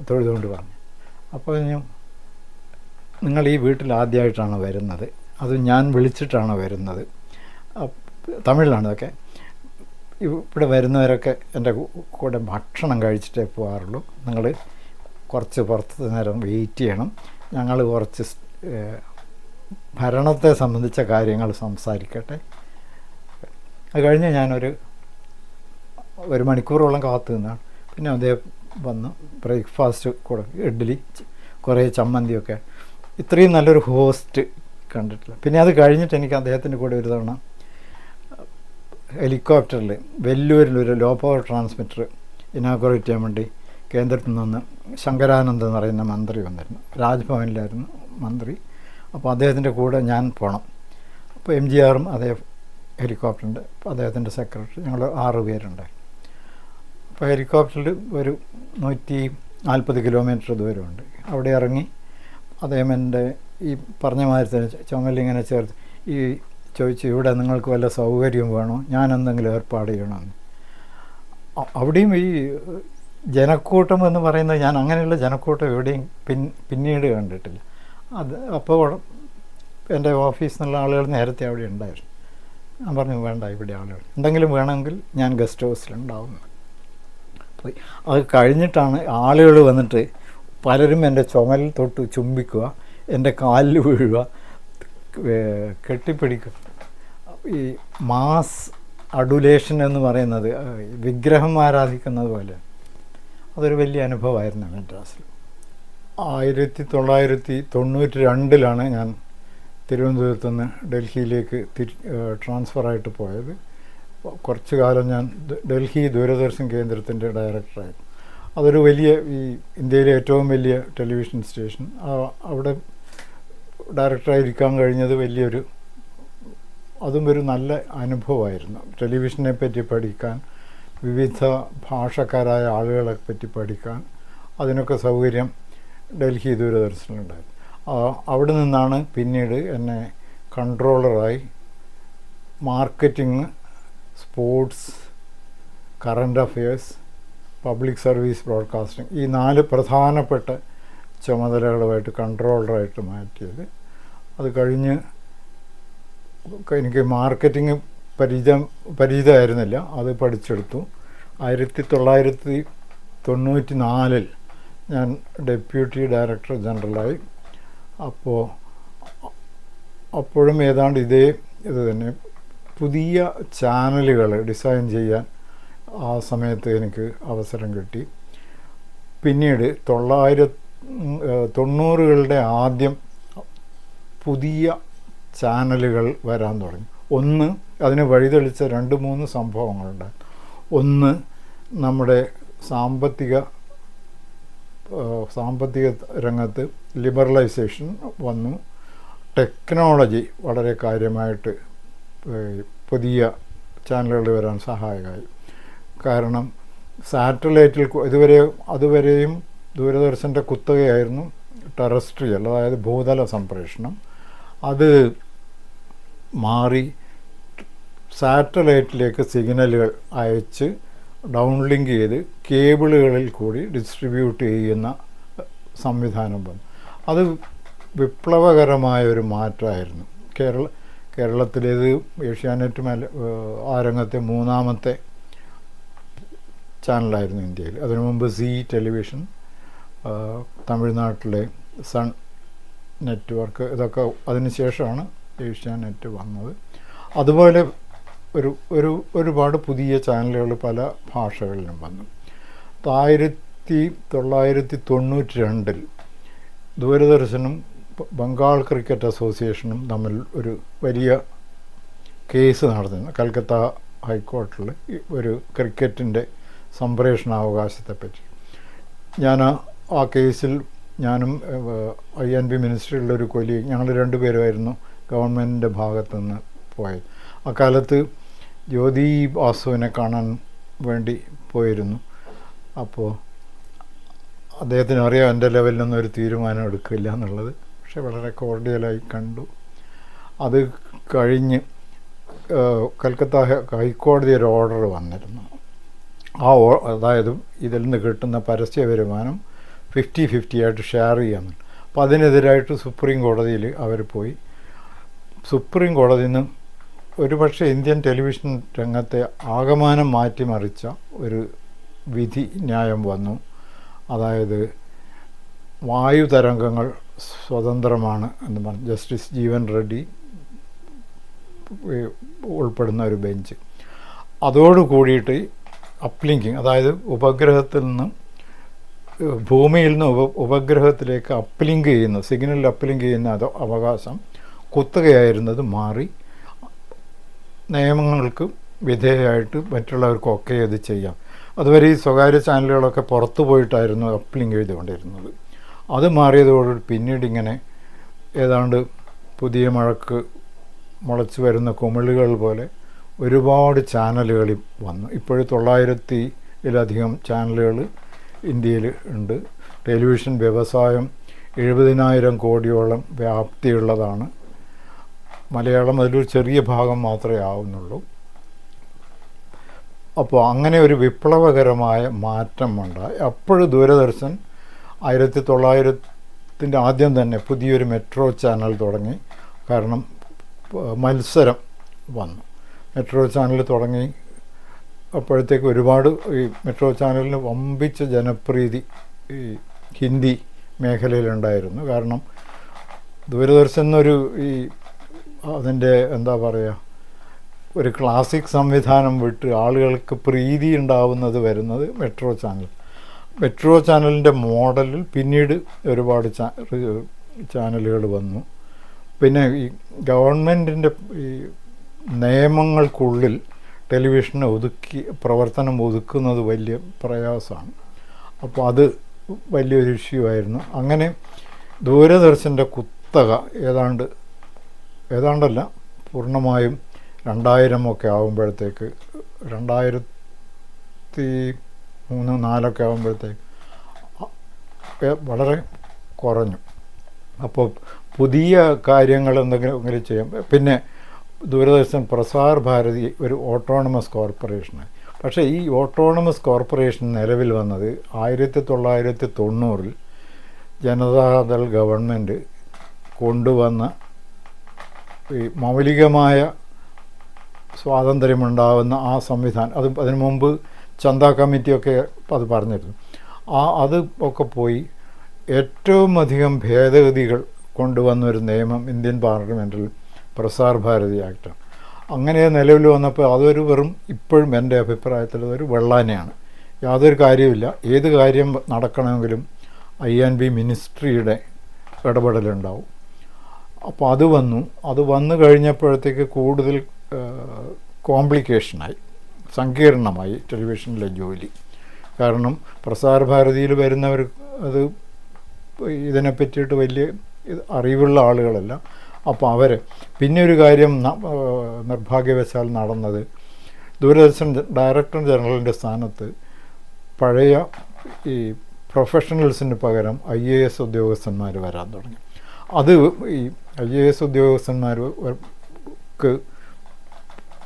S1: തൊഴുതുകൊണ്ട് പറഞ്ഞു. അപ്പോൾ നിങ്ങൾ ഈ വീട്ടിൽ ആദ്യമായിട്ടാണ് വരുന്നത്, അത് ഞാൻ വിളിച്ചിട്ടാണ് വരുന്നത്. തമിഴിലാണ് ഇതൊക്കെ. ഇവിടെ വരുന്നവരൊക്കെ എൻ്റെ കൂടെ ഭക്ഷണം കഴിച്ചിട്ടേ പോകാറുള്ളൂ. നിങ്ങൾ കുറച്ച് പുറത്ത് നേരം വെയിറ്റ് ചെയ്യണം. ഞങ്ങൾ കുറച്ച് ഭരണത്തെ സംബന്ധിച്ച കാര്യങ്ങൾ സംസാരിക്കട്ടെ. അത് കഴിഞ്ഞ് ഞാനൊരു മണിക്കൂറോളം കാത്തു നിന്നാണ്. പിന്നെ അദ്ദേഹം വന്ന് ബ്രേക്ക്ഫാസ്റ്റ് കൂടെ, ഇഡ്ഡലി, കുറേ ചമ്മന്തിയൊക്കെ. ഇത്രയും നല്ലൊരു ഹോസ്റ്റ് കണ്ടിട്ടില്ല. പിന്നെ അത് കഴിഞ്ഞിട്ട് എനിക്ക് അദ്ദേഹത്തിൻ്റെ കൂടെ ഒരു തവണ ഹെലികോപ്റ്ററിൽ വെല്ലൂരിലൊരു ലോ പവർ ട്രാൻസ്മിറ്റർ ഇനാഗുറേറ്റ് ചെയ്യാൻ വേണ്ടി കേന്ദ്രത്തിൽ നിന്ന് ശങ്കരാനന്ദ് എന്ന് പറയുന്ന മന്ത്രി വന്നിരുന്നു. രാജ്ഭവനിലായിരുന്നു മന്ത്രി. അപ്പോൾ അദ്ദേഹത്തിൻ്റെ കൂടെ ഞാൻ പോകണം. അപ്പോൾ MGRും അദ്ദേഹം ഹെലികോപ്റ്ററിൻ്റെ അദ്ദേഹത്തിൻ്റെ സെക്രട്ടറി, ഞങ്ങൾ 6 പേരുണ്ടായി. അപ്പോൾ ഹെലികോപ്റ്ററിൽ ഒരു 140 കിലോമീറ്റർ ദൂരമുണ്ട്. അവിടെ ഇറങ്ങി അദ്ദേഹം എൻ്റെ ഈ പറഞ്ഞ മാതിരി തന്നെ ചുമലിങ്ങനെ ചേർത്ത് ഈ ചോദിച്ചു, ഇവിടെ നിങ്ങൾക്ക് വല്ല സൗകര്യം വേണോ, ഞാൻ എന്തെങ്കിലും ഏർപ്പാട് ചെയ്യണമെന്ന്. അവിടെയും ഈ ജനക്കൂട്ടം എന്ന് പറയുന്നത്, ഞാൻ അങ്ങനെയുള്ള ജനക്കൂട്ടം എവിടെയും പിന്നീട് കണ്ടിട്ടില്ല. അപ്പോൾ എൻ്റെ ഓഫീസിൽ നിന്നുള്ള ആളുകൾ നേരത്തെ അവിടെ ഉണ്ടായിരുന്നു. ഞാൻ പറഞ്ഞു വേണ്ട, ഇവിടെ ആളുകൾ എന്തെങ്കിലും വേണമെങ്കിൽ ഞാൻ ഗസ്റ്റ് ഹൗസിലുണ്ടാവും. പോയി അത് കഴിഞ്ഞിട്ടാണ് ആളുകൾ വന്നിട്ട് പലരും എൻ്റെ ചുമലിൽ തൊട്ട് ചുംബിക്കുക, എൻ്റെ കാലിൽ വീഴുക, കെട്ടിപ്പിടിക്കുക. ഈ മാസ് അഡുലേഷൻ എന്ന് പറയുന്നത് വിഗ്രഹം ആരാധിക്കുന്നത് പോലെ, അതൊരു വലിയ അനുഭവമായിരുന്നു മദ്രാസിൽ. 1992 ഞാൻ തിരുവനന്തപുരത്ത് നിന്ന് ഡൽഹിയിലേക്ക് ട്രാൻസ്ഫറായിട്ട് പോയത്. കുറച്ചു കാലം ഞാൻ ഡൽഹി ദൂരദർശൻ കേന്ദ്രത്തിൻ്റെ ഡയറക്ടറായിരുന്നു. അതൊരു വലിയ, ഈ ഇന്ത്യയിലെ ഏറ്റവും വലിയ ടെലിവിഷൻ സ്റ്റേഷൻ. അവിടെ ഡയറക്ടറായിരിക്കാൻ കഴിഞ്ഞത് അതും ഒരു നല്ല അനുഭവമായിരുന്നു. ടെലിവിഷനെ പറ്റി പഠിക്കാൻ, വിവിധ ഭാഷക്കാരായ ആളുകളെ പറ്റി പഠിക്കാൻ, അതിനൊക്കെ സൗകര്യം ഡൽഹി ദൂരദർശനുണ്ടായിരുന്നു. അവിടെ നിന്നാണ് പിന്നീട് എന്നെ കൺട്രോളറായി marketing, sports, current affairs, public service broadcasting, ഈ 4 പ്രധാനപ്പെട്ട ചുമതലകളുമായിട്ട് കൺട്രോളറായിട്ട് മാറ്റിയത്. അത് കഴിഞ്ഞ് എനിക്ക് മാർക്കറ്റിംഗ് പരിചിതമായിരുന്നില്ല, അത് പഠിച്ചെടുത്തു. 1994 ഞാൻ ഡെപ്യൂട്ടി ഡയറക്ടർ ജനറലായി. അപ്പോഴും ഏതാണ്ട് ഇത് തന്നെ, പുതിയ ചാനലുകൾ ഡിസൈൻ ചെയ്യാൻ ആ സമയത്ത് എനിക്ക് അവസരം കിട്ടി. പിന്നീട് 90കളുടെ ആദ്യം പുതിയ ചാനലുകൾ വരാൻ തുടങ്ങി. അതിന് വഴിതെളിച്ച 2-3 സംഭവങ്ങളുണ്ടായി. ഒന്ന്, നമ്മുടെ സാമ്പത്തിക രംഗത്ത് ലിബറലൈസേഷൻ വന്നു. ടെക്നോളജി വളരെ കാര്യമായിട്ട് പുതിയ ചാനലുകൾ വരാൻ സഹായകമായി. കാരണം സാറ്റലൈറ്റിൽ അതുവരെയും ദൂരദർശൻ്റെ കുത്തകയായിരുന്നു ടെറസ്ട്രിയൽ, അതായത് ഭൂതല സംപ്രേഷണം. അത് മാറി സാറ്റലൈറ്റിലേക്ക് സിഗ്നലുകൾ അയച്ച് ഡൗൺലിങ്ക് ചെയ്ത് കേബിളുകളിൽ കൂടി ഡിസ്ട്രിബ്യൂട്ട് ചെയ്യുന്ന സംവിധാനം വന്നു. അത് വിപ്ലവകരമായൊരു മാറ്റമായിരുന്നു. കേരളത്തിലേത് ഏഷ്യാനെറ്റ് ആ രംഗത്തെ 3ാമത്തെ ചാനലായിരുന്നു ഇന്ത്യയിൽ. അതിനു മുമ്പ് സീ ടെലിവിഷൻ, തമിഴ്നാട്ടിലെ സൺ നെറ്റ്വർക്ക്, ഇതൊക്കെ അതിന് ശേഷമാണ് ഏഷ്യാനെറ്റ് വന്നത്. അതുപോലെ ഒരുപാട് പുതിയ ചാനലുകൾ പല ഭാഷകളിലും വന്നു. 1992 ദൂരദർശനും ബംഗാൾ ക്രിക്കറ്റ് അസോസിയേഷനും തമ്മിൽ ഒരു വലിയ കേസ് നടന്നിരുന്നു കൽക്കത്ത ഹൈക്കോടതിയിൽ, ഒരു ക്രിക്കറ്റിൻ്റെ സംപ്രേഷണാവകാശത്തെപ്പറ്റി. ഞാൻ ആ കേസിൽ, ഞാനും INB മിനിസ്ട്രിയിലുള്ള ഒരു കൊലീഗ്, ഞങ്ങൾ 2 പേരുമായിരുന്നു ഗവൺമെൻറ്റിൻ്റെ ഭാഗത്തുനിന്ന് പോയത്. അക്കാലത്ത് ജ്യോതി ബാസുവിനെ കാണാൻ വേണ്ടി പോയിരുന്നു. അപ്പോൾ അദ്ദേഹത്തിന് അറിയാം എൻ്റെ ലെവലിലൊന്നും ഒരു തീരുമാനം എടുക്കില്ല എന്നുള്ളത്. പക്ഷെ വളരെ കോർഡിയലായി കണ്ടു. അത് കഴിഞ്ഞ് കൽക്കത്ത ഹൈക്കോടതി ഒരു ഓർഡർ വന്നിരുന്നു. അതായത് ഇതിൽ നിന്ന് കിട്ടുന്ന പരസ്യ വരുമാനം 50-50 ആയിട്ട് ഷെയർ ചെയ്യാമെന്ന്. അപ്പോൾ അതിനെതിരായിട്ട് സുപ്രീം കോടതിയിൽ അവർ പോയി. സുപ്രീം കോടതിയിൽ നിന്ന് ഒരുപക്ഷെ ഇന്ത്യൻ ടെലിവിഷൻ രംഗത്തെ ആകമാനം മാറ്റിമറിച്ച ഒരു വിധി ന്യായം വന്നു. അതായത് വായുതരംഗങ്ങൾ സ്വതന്ത്രമാണ് എന്ന് പറഞ്ഞു. ജസ്റ്റിസ് ജീവൻ റെഡ്ഡി ഉൾപ്പെടുന്ന ഒരു ബെഞ്ച്. അതോട് കൂടിയിട്ട് അപ്ലിങ്കിങ്, അതായത് ഉപഗ്രഹത്തിൽ നിന്ന്, ഭൂമിയിൽ നിന്ന് ഉപഗ്രഹത്തിലേക്ക് അപ്ലിങ്ക് ചെയ്യുന്ന, സിഗ്നലിൽ അപ്ലിങ്ക് ചെയ്യുന്ന അവകാശം കുത്തകയായിരുന്നത് മാറി നിയമങ്ങൾക്ക് വിധേയമായിട്ട് മറ്റുള്ളവർക്കൊക്കെ ഇത് ചെയ്യാം. അതുവരെ ഈ സ്വകാര്യ ചാനലുകളൊക്കെ പുറത്തു പോയിട്ടായിരുന്നു അപ്ലിങ്ക് ചെയ്തുകൊണ്ടിരുന്നത്. അത് മാറിയതോടുകൂടി പിന്നീട് ഇങ്ങനെ ഏതാണ്ട് പുതിയ മഴക്ക് മുളച്ചു വരുന്ന കുമിളുകൾ പോലെ ഒരുപാട് ചാനലുകൾ വന്നു. ഇപ്പോഴും 900-ലധികം ചാനലുകൾ ഇന്ത്യയിൽ ഉണ്ട്. ടെലിവിഷൻ വ്യവസായം 70,000 കോടിയോളം വ്യാപ്തിയുള്ളതാണ്. മലയാളം അതിലൊരു ചെറിയ ഭാഗം മാത്രമേ ആവുന്നുള്ളൂ. അപ്പോൾ അങ്ങനെ ഒരു വിപ്ലവകരമായ മാറ്റം ഉണ്ടായി. അപ്പോഴും ദൂരദർശൻ 1900-ൻ്റെ ആദ്യം തന്നെ പുതിയൊരു മെട്രോ ചാനൽ തുടങ്ങി. കാരണം മത്സരം വന്നു. മെട്രോ ചാനൽ തുടങ്ങി അപ്പോഴത്തേക്ക് ഒരുപാട് ഈ മെട്രോ ചാനലിന് വമ്പിച്ച ജനപ്രീതി ഈ ഹിന്ദി മേഖലയിലുണ്ടായിരുന്നു. കാരണം ദൂരദർശൻ എന്നൊരു ഈ അതിൻ്റെ എന്താ പറയുക, ഒരു ക്ലാസിക് സംവിധാനം വിട്ട് ആളുകൾക്ക് പ്രീതി ഉണ്ടാവുന്നത് വരുന്നത് മെട്രോ ചാനൽ. മെട്രോ ചാനലിൻ്റെ മോഡലിൽ പിന്നീട് ഒരുപാട് ചാനലുകൾ വന്നു. പിന്നെ ഈ ഗവൺമെൻറ്റിൻ്റെ ഈ നിയമങ്ങൾക്കുള്ളിൽ ടെലിവിഷനെ പ്രവർത്തനം ഒതുക്കുന്നത് വലിയ പ്രയാസമാണ്. അപ്പോൾ അത് വലിയൊരു ഇഷ്യൂ ആയിരുന്നു. അങ്ങനെ ദൂരദർശൻ്റെ കുത്തക ഏതാണ്ടല്ല പൂർണ്ണമായും 2000 ആകുമ്പോഴത്തേക്ക് 2003-2004 ആകുമ്പോഴത്തേക്ക് വളരെ കുറഞ്ഞു. അപ്പോൾ പുതിയ കാര്യങ്ങൾ എന്തെങ്കിലും ചെയ്യാം. പിന്നെ ദൂരദർശൻ പ്രസാർ ഭാരതി ഒരു ഓട്ടോണമസ് കോർപ്പറേഷനായി. പക്ഷേ ഈ ഓട്ടോണമസ് കോർപ്പറേഷൻ നിലവിൽ വന്നത് 1990-ൽ ജനതാദൾ ഗവൺമെൻറ് കൊണ്ടുവന്ന ഈ മൗലികമായ സ്വാതന്ത്ര്യമുണ്ടാകുന്ന ആ സംവിധാനം. അതിനു മുമ്പ് ചന്ദ കമ്മിറ്റിയൊക്കെ അത് പറഞ്ഞിരുന്നു. അത് ഒക്കെ പോയി ഏറ്റവും അധികം ഭേദഗതികൾ കൊണ്ടുവന്നൊരു നിയമം ഇന്ത്യൻ പാർലമെൻറ്റിൽ പ്രസാർ ഭാരതി ആക്ടാണ്. അങ്ങനെ നിലവിൽ വന്നപ്പോൾ അതൊരു ഇപ്പോഴും എൻ്റെ അഭിപ്രായത്തിൽ അതൊരു വെള്ളാനയാണ്. യാതൊരു കാര്യമില്ല. ഏത് കാര്യം നടക്കണമെങ്കിലും INB മിനിസ്ട്രിയുടെ ഇടപെടലുണ്ടാവും. അപ്പോൾ അത് വന്നു കഴിഞ്ഞപ്പോഴത്തേക്ക് കൂടുതൽ കോംപ്ലിക്കേഷനായി, സങ്കീർണമായി ടെലിവിഷനിലെ ജോലി. കാരണം പ്രസാർ ഭാരതിയിൽ വരുന്നവർ അത് ഇതിനെ പറ്റിയിട്ട് വലിയ അറിവുള്ള ആളുകളല്ല. അപ്പോൾ പിന്നെ ഒരു കാര്യം നിർഭാഗ്യവശാൽ നടന്നത്, ദൂരദർശൻ ഡയറക്ടർ ജനറലിൻ്റെ സ്ഥാനത്ത് പഴയ ഈ പ്രൊഫഷണൽസിന് പകരം IAS ഉദ്യോഗസ്ഥന്മാർ വരാൻ തുടങ്ങി. അത് ഈ IAS ഉദ്യോഗസ്ഥന്മാർക്ക്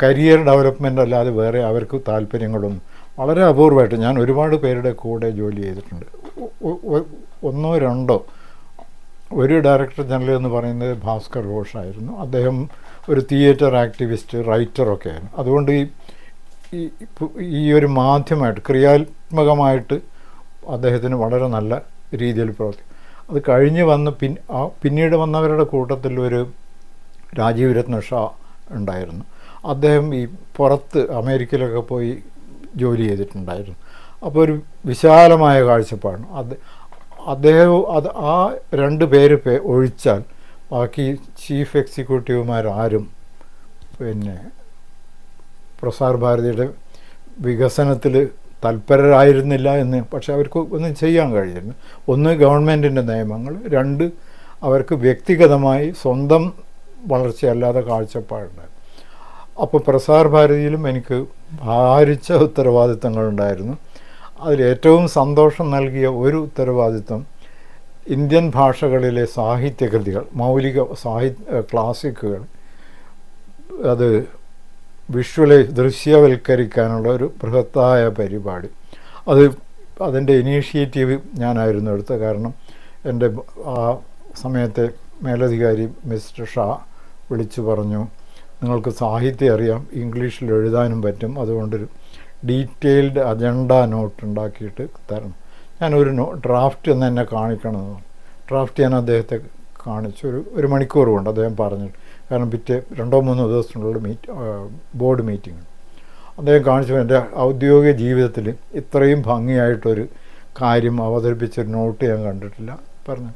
S1: കരിയർ ഡെവലപ്മെൻ്റ് അല്ലാതെ വേറെ അവർക്ക് താല്പര്യങ്ങളൊന്നും വളരെ അപൂർവമായിട്ട്. ഞാൻ ഒരുപാട് പേരുടെ കൂടെ ജോലി ചെയ്തിട്ടുണ്ട്. ഒന്നോ രണ്ടോ. ഒരു ഡയറക്ടർ ജനറൽ എന്ന് പറയുന്നത് ഭാസ്കർ ഘോഷായിരുന്നു. അദ്ദേഹം ഒരു തിയേറ്റർ ആക്ടിവിസ്റ്റ്, റൈറ്ററൊക്കെ ആയിരുന്നു. അതുകൊണ്ട് ഈ ഒരു മാധ്യമമായിട്ട് ക്രിയാത്മകമായിട്ട് അദ്ദേഹത്തിന് വളരെ നല്ല രീതിയിൽ പ്രവർത്തിക്കും. അത് കഴിഞ്ഞ് പിന്നീട് വന്നവരുടെ കൂട്ടത്തിൽ ഒരു രാജീവ് രത്ന ഷാ ഉണ്ടായിരുന്നു. അദ്ദേഹം ഈ പുറത്ത് അമേരിക്കയിലൊക്കെ പോയി ജോലി ചെയ്തിട്ടുണ്ടായിരുന്നു. അപ്പോൾ ഒരു വിശാലമായ കാഴ്ചപ്പാടാണ് അദ്ദേഹം. ആ 2 പേര് ഒഴിച്ചാൽ ബാക്കി ചീഫ് എക്സിക്യൂട്ടീവുമാരും പിന്നെ പ്രസാർ ഭാരതിയുടെ വികസനത്തിൽ തൽപരരായിരുന്നില്ല എന്ന്. പക്ഷെ അവർക്ക് ഒന്നും ചെയ്യാൻ കഴിയുന്നു. ഒന്ന് ഗവൺമെൻറ്റിൻ്റെ നിയമങ്ങൾ, 2 അവർക്ക് വ്യക്തിഗതമായി സ്വന്തം വളർച്ചയല്ലാതെ കാഴ്ചപ്പാടുണ്ടായിരുന്നു. അപ്പോൾ പ്രസാർ ഭാരതിയിലും എനിക്ക് ഭാരിച്ച ഉത്തരവാദിത്തങ്ങളുണ്ടായിരുന്നു. അതിലേറ്റവും സന്തോഷം നൽകിയ ഒരു ഉത്തരവാദിത്തം ഇന്ത്യൻ ഭാഷകളിലെ സാഹിത്യകൃതികൾ, മൗലിക ക്ലാസിക്കുകൾ, അത് ദൃശ്യവൽക്കരിക്കാനുള്ള ഒരു ബൃഹത്തായ പരിപാടി. അതിൻ്റെ ഇനീഷ്യേറ്റീവ് ഞാനായിരുന്നു എടുത്തത്. കാരണം എൻ്റെ ആ സമയത്തെ മേലധികാരി മിസ്റ്റർ ഷാ വിളിച്ചു പറഞ്ഞു, നിങ്ങൾക്ക് സാഹിത്യം അറിയാം, ഇംഗ്ലീഷിൽ എഴുതാനും പറ്റും, അതുകൊണ്ടൊരു ഡീറ്റെയിൽഡ് അജണ്ട നോട്ട് ഉണ്ടാക്കിയിട്ട് തരണം. ഞാനൊരു ഡ്രാഫ്റ്റ് എന്ന് എന്നെ കാണിക്കണമെന്ന് പറഞ്ഞു. ഡ്രാഫ്റ്റ് ഞാൻ അദ്ദേഹത്തെ കാണിച്ചു. ഒരു മണിക്കൂർ കൊണ്ട് അദ്ദേഹം പറഞ്ഞു. കാരണം 2-3 ദിവസത്തിനുള്ള ബോർഡ് മീറ്റിംഗ് അദ്ദേഹം കാണിച്ചു. എൻ്റെ ഔദ്യോഗിക ജീവിതത്തിൽ ഇത്രയും ഭംഗിയായിട്ടൊരു കാര്യം അവതരിപ്പിച്ചൊരു നോട്ട് ഞാൻ കണ്ടിട്ടില്ല പറഞ്ഞു.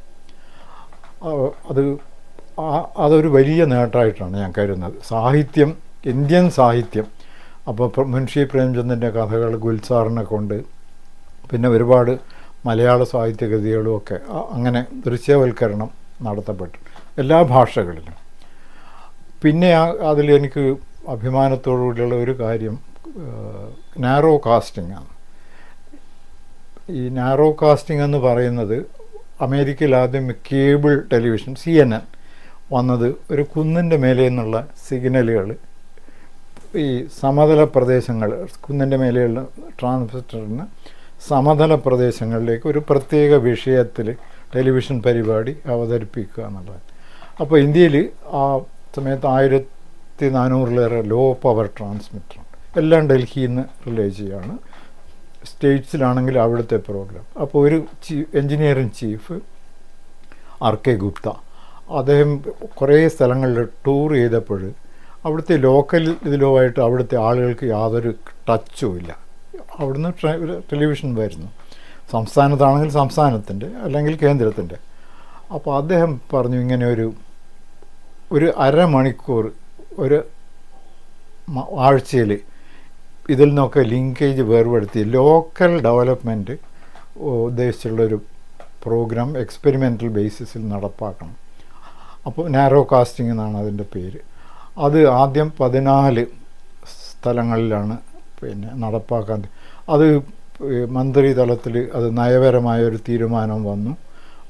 S1: അതൊരു വലിയ നേട്ടമായിട്ടാണ് ഞാൻ കരുതുന്നത്. സാഹിത്യം, ഇന്ത്യൻ സാഹിത്യം. അപ്പോൾ മുൻഷി പ്രേംചന്ദിൻ്റെ കഥകൾ ഗുൽസാറിനെ കൊണ്ട്, പിന്നെ ഒരുപാട് മലയാള സാഹിത്യകൃതികളുമൊക്കെ അങ്ങനെ ദൃശ്യവൽക്കരണം നടത്തപ്പെട്ടു എല്ലാ ഭാഷകളിലും. പിന്നെ അതിലെനിക്ക് അഭിമാനത്തോടുകൂടിയുള്ള ഒരു കാര്യം നാരോ കാസ്റ്റിംഗ് ആണ്. ഈ നാരോ കാസ്റ്റിംഗ് എന്ന് പറയുന്നത് അമേരിക്കയിൽ ആദ്യം കേബിൾ ടെലിവിഷൻ CNN വന്നത് ഒരു കുന്നിൻ്റെ മേലെ നിന്നുള്ള സിഗ്നലുകൾ ഈ സമതല പ്രദേശങ്ങൾ, കുന്നിൻ്റെ മേലെയുള്ള ട്രാൻസിസ്റ്ററിന് സമതല പ്രദേശങ്ങളിലേക്ക് ഒരു പ്രത്യേക വിഷയത്തിൽ ടെലിവിഷൻ പരിപാടി അവതരിപ്പിക്കുക എന്നുള്ളത്. അപ്പോൾ ഇന്ത്യയിൽ ആ സമയത്ത് 1400 ലോ പവർ ട്രാൻസ്മിറ്റർ എല്ലാം ഡൽഹിയിൽ നിന്ന് റിലേ ചെയ്യുകയാണ്. സ്റ്റേറ്റ്സിലാണെങ്കിൽ അവിടുത്തെ പ്രോഗ്രാം. അപ്പോൾ ഒരു എൻജിനീയറിംഗ് ചീഫ് RK ഗുപ്ത, അദ്ദേഹം കുറേ സ്ഥലങ്ങളിൽ ടൂർ ചെയ്തപ്പോൾ അവിടുത്തെ ലോക്കൽ ഇതിലുമായിട്ട് അവിടുത്തെ ആളുകൾക്ക് യാതൊരു ടച്ചും ഇല്ല. അവിടുന്ന് ടെലിവിഷൻ വരുന്നു, സംസ്ഥാനത്താണെങ്കിൽ സംസ്ഥാനത്തിൻ്റെ അല്ലെങ്കിൽ കേന്ദ്രത്തിൻ്റെ. അപ്പോൾ അദ്ദേഹം പറഞ്ഞു ഇങ്ങനെ ഒരു അരമണിക്കൂർ ഒരു ആഴ്ചയിൽ ഇതിൽ നിന്നൊക്കെ ലിങ്കേജ് വേർപെടുത്തി ലോക്കൽ ഡെവലപ്മെൻറ്റ് ഉദ്ദേശിച്ചുള്ളൊരു പ്രോഗ്രാം എക്സ്പെരിമെൻ്റൽ ബേസിസിൽ നടപ്പാക്കണം. അപ്പോൾ നാരോ കാസ്റ്റിംഗ് എന്നാണ് അതിൻ്റെ പേര്. അത് ആദ്യം 14 സ്ഥലങ്ങളിലാണ് നടപ്പാക്കാൻ. അത് മന്ത്രി തലത്തിൽ അത് നയപരമായൊരു തീരുമാനം വന്നു.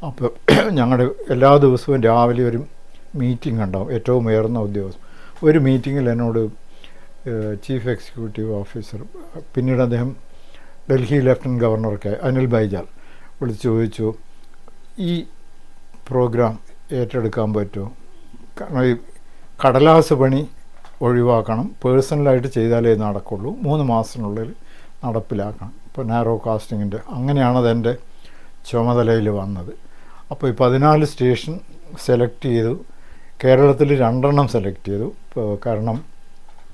S1: അപ്പോൾ ഞങ്ങളുടെ എല്ലാ ദിവസവും രാവിലെ ഒരു മീറ്റിംഗ് ഉണ്ടാവും, ഏറ്റവും ഉയർന്ന ഉദ്യോഗസ്ഥർ. ഒരു മീറ്റിങ്ങിൽ എന്നോട് ചീഫ് എക്സിക്യൂട്ടീവ് ഓഫീസർ, പിന്നീട് അദ്ദേഹം ഡൽഹി ലഫ്റ്റനൻറ്റ് ഗവർണർക്ക് അനിൽ ബൈജാൽ വിളിച്ച് ചോദിച്ചു, ഈ പ്രോഗ്രാം ഏറ്റെടുക്കാൻ പറ്റുമോ? കാരണം ഈ കടലാസ് പണി ഒഴിവാക്കണം, പേഴ്സണലായിട്ട് ചെയ്താലേ നടക്കുള്ളൂ, 3 മാസത്തിനുള്ളിൽ നടപ്പിലാക്കണം. ഇപ്പോൾ നാരോ കാസ്റ്റിങ്ങിൻ്റെ അങ്ങനെയാണ് അതെൻ്റെ ചുമതലയിൽ വന്നത്. അപ്പോൾ ഈ 14 സ്റ്റേഷൻ സെലക്ട് ചെയ്തു. കേരളത്തിൽ 2 സെലക്ട് ചെയ്തു. കാരണം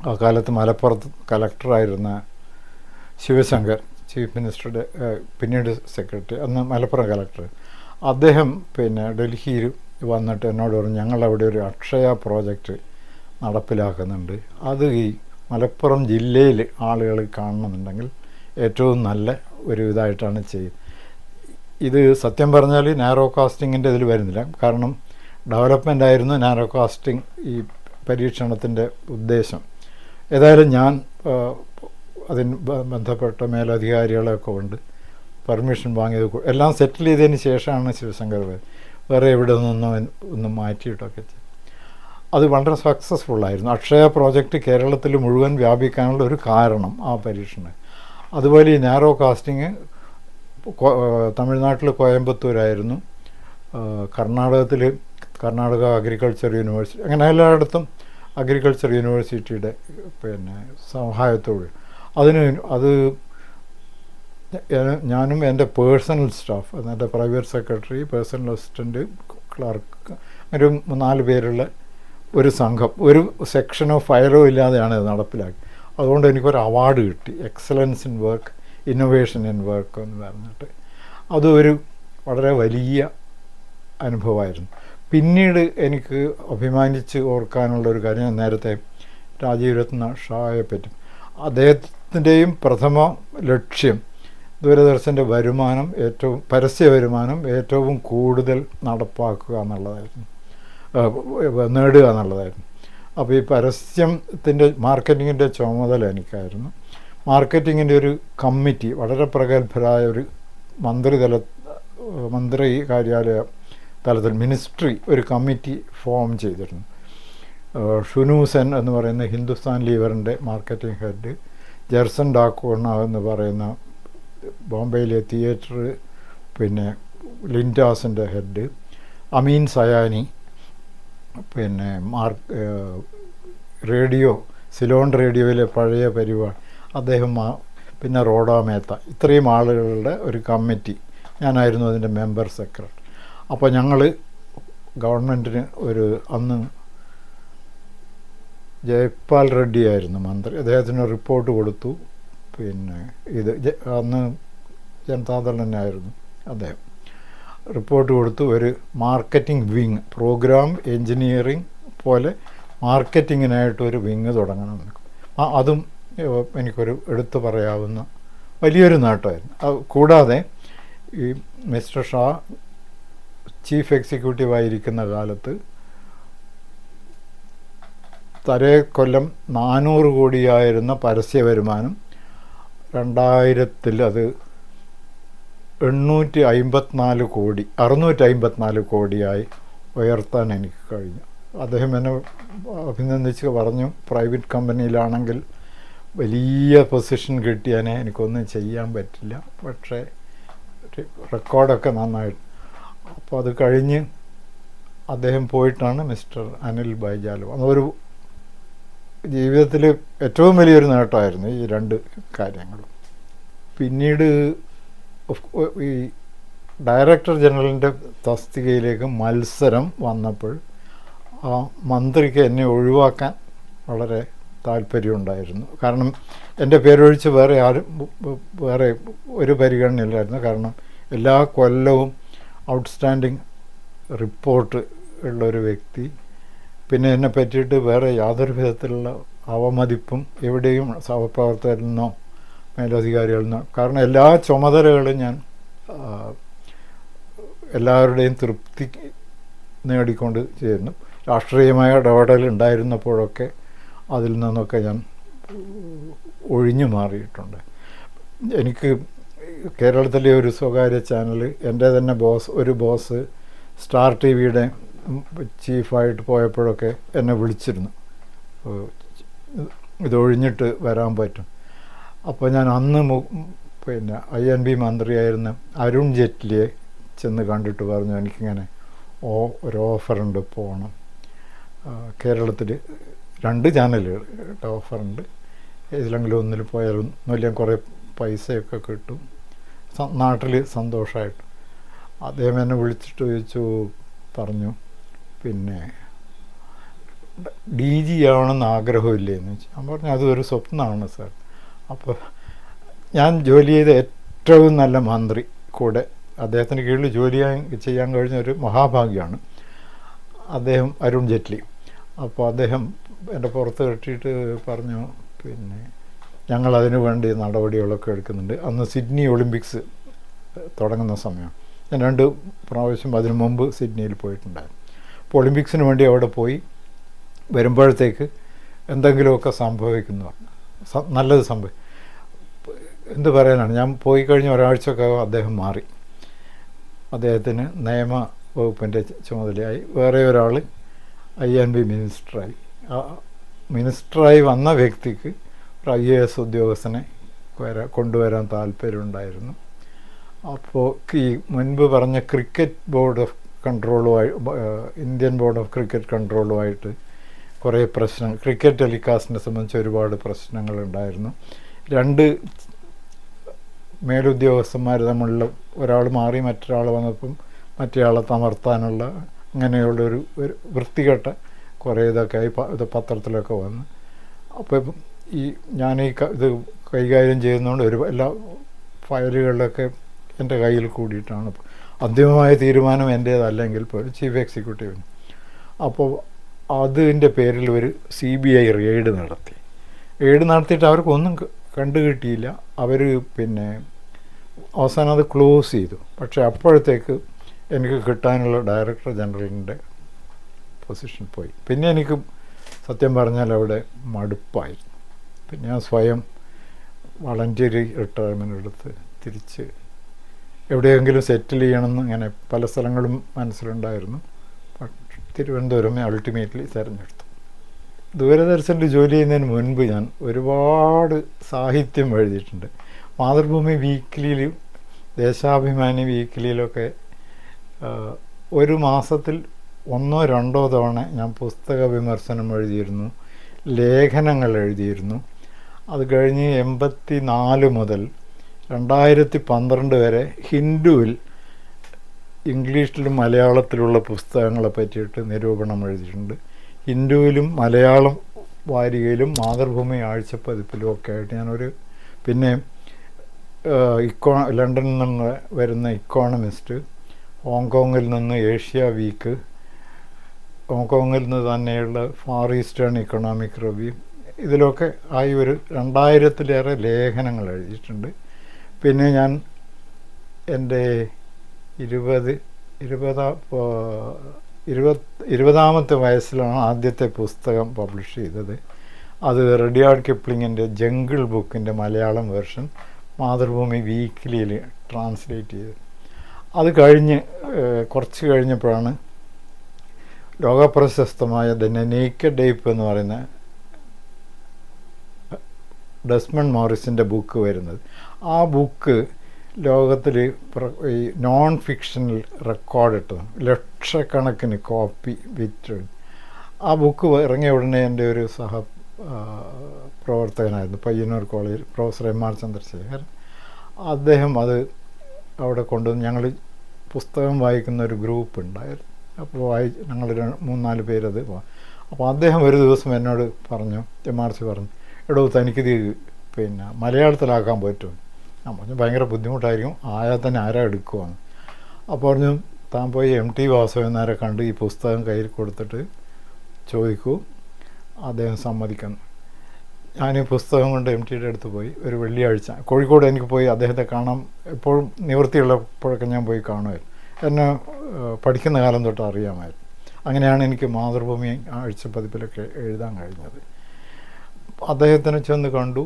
S1: ആ കാലത്ത് മലപ്പുറത്ത് കലക്ടറായിരുന്ന ശിവശങ്കർ, ചീഫ് മിനിസ്റ്ററുടെ പിന്നീട് സെക്രട്ടറി, അന്ന് മലപ്പുറം കലക്ടർ, അദ്ദേഹം ഡൽഹിയിൽ വന്നിട്ട് എന്നോട് പറഞ്ഞു, ഞങ്ങളവിടെ ഒരു അക്ഷയ പ്രോജക്റ്റ് നടപ്പിലാക്കുന്നുണ്ട്, അത് ഈ മലപ്പുറം ജില്ലയിൽ ആളുകൾ കാണണമെന്നുണ്ടെങ്കിൽ ഏറ്റവും നല്ല ഒരു ഇതായിട്ടാണ് ചെയ്യുന്നത്. ഇത് സത്യം പറഞ്ഞാൽ നാരോ കാസ്റ്റിങ്ങിൻ്റെ ഇതിൽ വരുന്നില്ല, കാരണം ഡെവലപ്മെൻ്റ് ആയിരുന്നു നാരോ കാസ്റ്റിംഗ് ഈ പരീക്ഷണത്തിൻ്റെ ഉദ്ദേശം. ഏതായാലും ഞാൻ അതിന് ബന്ധപ്പെട്ട മേലധികാരികളൊക്കെ ഉണ്ട് പെർമിഷൻ വാങ്ങിയത് എല്ലാം സെറ്റിൽ ചെയ്തതിന് ശേഷമാണ് ശിവശങ്കർ വേറെ എവിടെ നിന്നും ഒന്നും മാറ്റിയിട്ടൊക്കെ ചെയ്തു. അത് വളരെ സക്സസ്ഫുള്ളായിരുന്നു. അക്ഷയ പ്രോജക്റ്റ് കേരളത്തിൽ മുഴുവൻ വ്യാപിക്കാനുള്ള ഒരു കാരണം ആ പരീക്ഷണം. അതുപോലെ ഈ നാരോ കാസ്റ്റിങ് തമിഴ്നാട്ടിൽ കോയമ്പത്തൂരായിരുന്നു, കർണാടകത്തിൽ കർണാടക അഗ്രികൾച്ചർ യൂണിവേഴ്സിറ്റി, അങ്ങനെ എല്ലായിടത്തും അഗ്രികൾച്ചർ യൂണിവേഴ്സിറ്റിയുടെ സഹായത്തോട് അത് ഞാനും എൻ്റെ പേഴ്സണൽ സ്റ്റാഫ്, എൻ്റെ private secretary, personal assistant, clerk, ഒരു 4 പേരുള്ള ഒരു സംഘം, ഒരു സെക്ഷനോ ഫയലോ ഇല്ലാതെയാണ് ഇത് നടപ്പിലാക്കി. അതുകൊണ്ട് എനിക്കൊരു അവാർഡ് കിട്ടി, excellence in work, innovation in work എന്ന് പറഞ്ഞിട്ട്. അതൊരു വളരെ വലിയ അനുഭവമായിരുന്നു. പിന്നീട് എനിക്ക് അഭിമാനിച്ച് ഓർക്കാനുള്ളൊരു കാര്യം, ഞാൻ നേരത്തെ രാജീവ് രത്ന ഷായെ പറ്റി, അദ്ദേഹത്തിൻ്റെയും പ്രഥമ ലക്ഷ്യം ദൂരദർശൻ്റെ വരുമാനം പരസ്യ വരുമാനം ഏറ്റവും കൂടുതൽ നടപ്പാക്കുക എന്നുള്ളതായിരുന്നു, നേടുക എന്നുള്ളതായിരുന്നു. അപ്പോൾ ഈ പരസ്യത്തിൻ്റെ മാർക്കറ്റിങ്ങിൻ്റെ ചുമതല എനിക്കായിരുന്നു. മാർക്കറ്റിങ്ങിൻ്റെ ഒരു കമ്മിറ്റി, വളരെ പ്രഗത്ഭരായ ഒരു മന്ത്രി കാര്യാലയ തലത്തിൽ മിനിസ്ട്രി ഒരു കമ്മിറ്റി ഫോം ചെയ്തിരുന്നു. ഷുനു സെൻ എന്ന് പറയുന്ന ഹിന്ദുസ്ഥാൻ ലീവറിൻ്റെ മാർക്കറ്റിംഗ് ഹെഡ്, ജെർസൺ ഡാക്കോണ എന്ന് പറയുന്ന ബോംബെയിലെ തിയേറ്റർ ലിൻഡാസിൻ്റെ ഹെഡ്, അമീൻ സയാനി റേഡിയോ, സിലോൺ റേഡിയോയിലെ പഴയ പരിപാടി അദ്ദേഹം, പിന്നെ റോഡ മേത്ത, ഇത്രയും ആളുകളുടെ ഒരു കമ്മിറ്റി, ഞാനായിരുന്നു അതിൻ്റെ മെമ്പർ സെക്രട്ടറി. അപ്പോൾ ഞങ്ങൾ ഗവൺമെൻറ്റിന് അന്ന് ജയ്പാൽ റെഡ്ഡി ആയിരുന്നു മന്ത്രി, അദ്ദേഹത്തിന് റിപ്പോർട്ട് കൊടുത്തു. അന്ന് ജനതാദൾ തന്നെയായിരുന്നു അദ്ദേഹം. റിപ്പോർട്ട് കൊടുത്തു, ഒരു മാർക്കറ്റിംഗ് വിങ്, പ്രോഗ്രാം എൻജിനീയറിംഗ് പോലെ മാർക്കറ്റിങ്ങിനായിട്ടൊരു വിങ് തുടങ്ങണമെന്ന്. അതും എനിക്കൊരു എടുത്തു പറയാവുന്ന വലിയൊരു നേട്ടമായിരുന്നു. കൂടാതെ ഈ മിസ്റ്റർ ഷാ ചീഫ് എക്സിക്യൂട്ടീവായിരിക്കുന്ന കാലത്ത് കൊല്ലം 400 കോടിയായിരുന്ന പരസ്യ വരുമാനം 2000 അത് 654 കോടിയായി ഉയർത്താൻ എനിക്ക് കഴിഞ്ഞു. അദ്ദേഹം എന്നെ അഭിനന്ദിച്ച് പറഞ്ഞു, പ്രൈവറ്റ് കമ്പനിയിലാണെങ്കിൽ വലിയ പൊസിഷൻ കിട്ടിയാനെ എനിക്കൊന്നും ചെയ്യാൻ പറ്റില്ല, പക്ഷേ റെക്കോർഡൊക്കെ നന്നായിട്ട്. അപ്പോൾ അത് കഴിഞ്ഞ് അദ്ദേഹം പോയിട്ടാണ് മിസ്റ്റർ അനിൽ ബൈജാൽ. അതൊരു ജീവിതത്തിൽ ഏറ്റവും വലിയൊരു നേട്ടമായിരുന്നു ഈ രണ്ട് കാര്യങ്ങളും. പിന്നീട് ഈ ഡയറക്ടർ ജനറലിൻ്റെ തസ്തികയിലേക്ക് മത്സരം വന്നപ്പോൾ ആ മന്ത്രിക്ക് എന്നെ ഒഴിവാക്കാൻ വളരെ താല്പര്യമുണ്ടായിരുന്നു. കാരണം എൻ്റെ പേരൊഴിച്ച് വേറെ ഒരു പരിഗണനയില്ലായിരുന്നു. കാരണം എല്ലാ കൊല്ലവും ഔട്ട്സ്റ്റാൻഡിങ് റിപ്പോർട്ട് ഉള്ളൊരു വ്യക്തി, പിന്നെ എന്നെ പറ്റിയിട്ട് വേറെ യാതൊരു വിധത്തിലുള്ള അവമതിപ്പും എവിടെയും സഹപ്രവർത്തകരിൽ നിന്നോ മേലധികാരികളിൽ നിന്നോ, കാരണം എല്ലാ ചുമതലകളും ഞാൻ എല്ലാവരുടെയും തൃപ്തി നേടിക്കൊണ്ട് ചെയ്യുന്നു. രാഷ്ട്രീയമായ ഇടപെടൽ ഉണ്ടായിരുന്നപ്പോഴൊക്കെ അതിൽ നിന്നൊക്കെ ഞാൻ ഒഴിഞ്ഞു മാറിയിട്ടുണ്ട്. എനിക്ക് കേരളത്തിലെ ഒരു സ്വകാര്യ ചാനൽ, എൻ്റെ തന്നെ ഒരു ബോസ് സ്റ്റാർ ടി വിയുടെ ചീഫായിട്ട് പോയപ്പോഴൊക്കെ എന്നെ വിളിച്ചിരുന്നു, ഇതൊഴിഞ്ഞിട്ട് വരാൻ പറ്റും. അപ്പോൾ ഞാൻ അന്ന് പിന്നെ INB മന്ത്രിയായിരുന്ന അരുൺ ജെയ്റ്റ്ലിയെ ചെന്ന് കണ്ടിട്ട് പറഞ്ഞു, എനിക്കിങ്ങനെ ഒരു ഓഫറുണ്ട്, പോകണം. കേരളത്തിൽ 2 ചാനലുകൾ ഓഫറുണ്ട്, ഏതിലെങ്കിലും ഒന്നിൽ പോയാലും ഒന്നുമില്ല, കുറേ പൈസയൊക്കെ കിട്ടും, നാട്ടിൽ സന്തോഷമായിട്ട്. അദ്ദേഹം എന്നെ വിളിച്ചിട്ട് ചോദിച്ചു, പറഞ്ഞു, പിന്നെ DG ആവണമെന്ന് ആഗ്രഹമില്ലേ എന്ന് വെച്ചു. ഞാൻ പറഞ്ഞു, അതൊരു സ്വപ്നമാണ് സാർ. അപ്പോൾ ഞാൻ ജോലി ചെയ്ത ഏറ്റവും നല്ല മന്ത്രി കൂടെ അദ്ദേഹത്തിന് കീഴിൽ ജോലി ചെയ്യാൻ കഴിഞ്ഞ ഒരു മഹാഭാഗ്യമാണ് അദ്ദേഹം, അരുൺ ജെയ്റ്റ്ലി. അപ്പോൾ അദ്ദേഹം എൻ്റെ പുറത്ത് കെട്ടിയിട്ട് പറഞ്ഞു, പിന്നെ ഞങ്ങളതിനു വേണ്ടി നടപടികളൊക്കെ എടുക്കുന്നുണ്ട്. അന്ന് സിഡ്നി ഒളിമ്പിക്സ് തുടങ്ങുന്ന സമയം. ഞാൻ 2 പ്രാവശ്യം അതിനു മുമ്പ് സിഡ്നിയിൽ പോയിട്ടുണ്ടായിരുന്നു. അപ്പോൾ ഒളിമ്പിക്സിന് വേണ്ടി അവിടെ പോയി വരുമ്പോഴത്തേക്ക് എന്തെങ്കിലുമൊക്കെ സംഭവിക്കുന്നു, നല്ലത് എന്ത് പറയാനാണ്. ഞാൻ പോയി കഴിഞ്ഞ ഒരാഴ്ചയൊക്കെ അദ്ദേഹം മാറി, അദ്ദേഹത്തിന് നിയമ വകുപ്പിൻ്റെ ചുമതലയായി. വേറെ ഒരാൾ INB മിനിസ്റ്ററായി. മിനിസ്റ്ററായി വന്ന വ്യക്തിക്ക് ഒരു IAS ഉദ്യോഗസ്ഥനെ കൊണ്ടുവരാൻ താല്പര്യമുണ്ടായിരുന്നു. അപ്പോൾ ഈ മുൻപ് പറഞ്ഞ ക്രിക്കറ്റ് ബോർഡ് ഓഫ് കൺട്രോളുമായി, ഇന്ത്യൻ ബോർഡ് ഓഫ് ക്രിക്കറ്റ് കൺട്രോളുമായിട്ട് കുറേ പ്രശ്നങ്ങൾ, ക്രിക്കറ്റ് ടെലികാസ്റ്റിനെ സംബന്ധിച്ച് ഒരുപാട് പ്രശ്നങ്ങളുണ്ടായിരുന്നു. 2 മേലുദ്യോഗസ്ഥന്മാർ തമ്മിലുള്ള, ഒരാൾ മാറി മറ്റൊരാൾ വന്നപ്പം മറ്റേയാളെ തമർത്താനുള്ള അങ്ങനെയുള്ളൊരു വൃത്തികെട്ട കുറേ ഇതൊക്കെ ആയി ഇത് പത്രത്തിലൊക്കെ വന്ന്. അപ്പോൾ ഞാൻ ഇത് കൈകാര്യം ചെയ്യുന്നതുകൊണ്ട് എല്ലാ ഫയലുകളിലൊക്കെ എൻ്റെ കയ്യിൽ കൂടിയിട്ടാണ്. അന്തിമമായ തീരുമാനം എൻ്റേതല്ലെങ്കിൽ പോലും ചീഫ് എക്സിക്യൂട്ടീവിന്. അപ്പോൾ അതിൻ്റെ പേരിൽ ഒരു CBI റെയ്ഡ് നടത്തിയിട്ട് അവർക്കൊന്നും കണ്ടുകിട്ടിയില്ല. അവർ പിന്നെ അവസാനം അത് ക്ലോസ് ചെയ്തു. പക്ഷേ അപ്പോഴത്തേക്ക് എനിക്ക് കിട്ടാനുള്ള ഡയറക്ടർ ജനറലിൻ്റെ പൊസിഷൻ പോയി. പിന്നെ എനിക്ക് സത്യം പറഞ്ഞാൽ അവിടെ മടുപ്പായിരുന്നു. പിന്നെ ഞാൻ സ്വയം വളണ്ടിയറി റിട്ടയർമെൻ്റ് എടുത്ത് തിരിച്ച് എവിടെയെങ്കിലും സെറ്റിൽ ചെയ്യണമെന്ന് ഇങ്ങനെ പല സ്ഥലങ്ങളും മനസ്സിലുണ്ടായിരുന്നു. തിരുവനന്തപുരമേ അൾട്ടിമേറ്റ്ലി തിരഞ്ഞെടുത്തു. ദൂരദർശനിൽ ജോലി ചെയ്യുന്നതിന് മുൻപ് ഞാൻ ഒരുപാട് സാഹിത്യം എഴുതിയിട്ടുണ്ട്. മാതൃഭൂമി വീക്കിലിയിലും ദേശാഭിമാനി വീക്കിലിയിലൊക്കെ ഒരു മാസത്തിൽ 1-2 തവണ ഞാൻ പുസ്തക വിമർശനം എഴുതിയിരുന്നു, ലേഖനങ്ങൾ എഴുതിയിരുന്നു. അത് കഴിഞ്ഞ് 1984 മുതൽ 2012 വരെ ഹിന്ദുവിൽ ഇംഗ്ലീഷിലും മലയാളത്തിലുള്ള പുസ്തകങ്ങളെ പറ്റിയിട്ട് നിരൂപണം എഴുതിയിട്ടുണ്ട്. ഹിന്ദുവിലും മലയാളം വാരികയിലും മാതൃഭൂമി ആഴ്ചപ്പതിപ്പിലും ഒക്കെ ആയിട്ട് പിന്നെ ലണ്ടനിൽ നിന്ന് വരുന്ന ഇക്കോണമിസ്റ്റ്, ഹോങ്കോങ്ങിൽ നിന്ന് ഏഷ്യ വീക്ക്, ഹോങ്കോങ്ങിൽ നിന്ന് തന്നെയുള്ള ഫാർ ഈസ്റ്റേൺ ഇക്കണോമിക് റിവ്യൂ, ഇതിലൊക്കെ ആയി ഒരു 2000-ലേറെ ലേഖനങ്ങൾ എഴുതിയിട്ടുണ്ട്. പിന്നെ ഞാൻ എൻ്റെ 20ാമത്തെ വയസ്സിലാണ് ആദ്യത്തെ പുസ്തകം പബ്ലിഷ് ചെയ്തത്. അത് റഡിയാർഡ് കിപ്ലിങ്ങിൻ്റെ ജംഗിൾ ബുക്കിൻ്റെ മലയാളം വേർഷൻ മാതൃഭൂമി വീക്കിലിയിൽ ട്രാൻസ്ലേറ്റ് ചെയ്തത്. അത് കഴിഞ്ഞ് കുറച്ച് കഴിഞ്ഞപ്പോഴാണ് ലോകപ്രശസ്തമായ ദ നേക്കഡ് ഏപ്പ് എന്ന് പറയുന്ന ഡെസ്മണ്ട് മോറിസിൻ്റെ ബുക്ക് വരുന്നത്. ആ ബുക്ക് ലോകത്തിൽ ഈ നോൺ ഫിക്ഷനിൽ റെക്കോർഡിട്ടു, ലക്ഷക്കണക്കിന് കോപ്പി വിറ്റ്. ആ ബുക്ക് ഇറങ്ങിയ ഉടനെ എൻ്റെ ഒരു പ്രവർത്തകനായിരുന്നു പയ്യന്നൂർ കോളേജിൽ പ്രൊഫസർ M.R. ചന്ദ്രശേഖരൻ. അദ്ദേഹം അത് അവിടെ കൊണ്ടുവന്ന് ഞങ്ങൾ പുസ്തകം വായിക്കുന്ന ഒരു ഗ്രൂപ്പ് ഉണ്ടായിരുന്നു. അപ്പോൾ ഞങ്ങൾ 3-4 പേരത്. അപ്പോൾ അദ്ദേഹം ഒരു ദിവസം എന്നോട് പറഞ്ഞു, M.R. പറഞ്ഞു, എടോ തനിക്കിത് പിന്നെ മലയാളത്തിലാക്കാൻ പറ്റും. ഞാൻ പറഞ്ഞു ഭയങ്കര ബുദ്ധിമുട്ടായിരിക്കും, ആയാൽ തന്നെ ആരാ എടുക്കുവാന്ന്. അപ്പോൾ പറഞ്ഞു താൻ പോയി MT വാസുദേവൻ നായരെ കണ്ട് ഈ പുസ്തകം കയ്യിൽ കൊടുത്തിട്ട് ചോദിക്കൂ, അദ്ദേഹം സമ്മതിക്കുന്നു. ഞാൻ ഈ പുസ്തകം കൊണ്ട് MTയുടെ അടുത്ത് പോയി. ഒരു വെള്ളിയാഴ്ച കോഴിക്കോട് എനിക്ക് പോയി അദ്ദേഹത്തെ കാണാൻ എപ്പോഴും നിവൃത്തിയുള്ളപ്പോഴൊക്കെ ഞാൻ പോയി കാണുമായിരുന്നു. എന്നെ പഠിക്കുന്ന കാലം തൊട്ട് അറിയാമായിരുന്നു. അങ്ങനെയാണ് എനിക്ക് മാതൃഭൂമി ആഴ്ചപ്പതിപ്പിലൊക്കെ എഴുതാൻ കഴിഞ്ഞത്. അദ്ദേഹത്തിനെ ചെന്ന് കണ്ടു.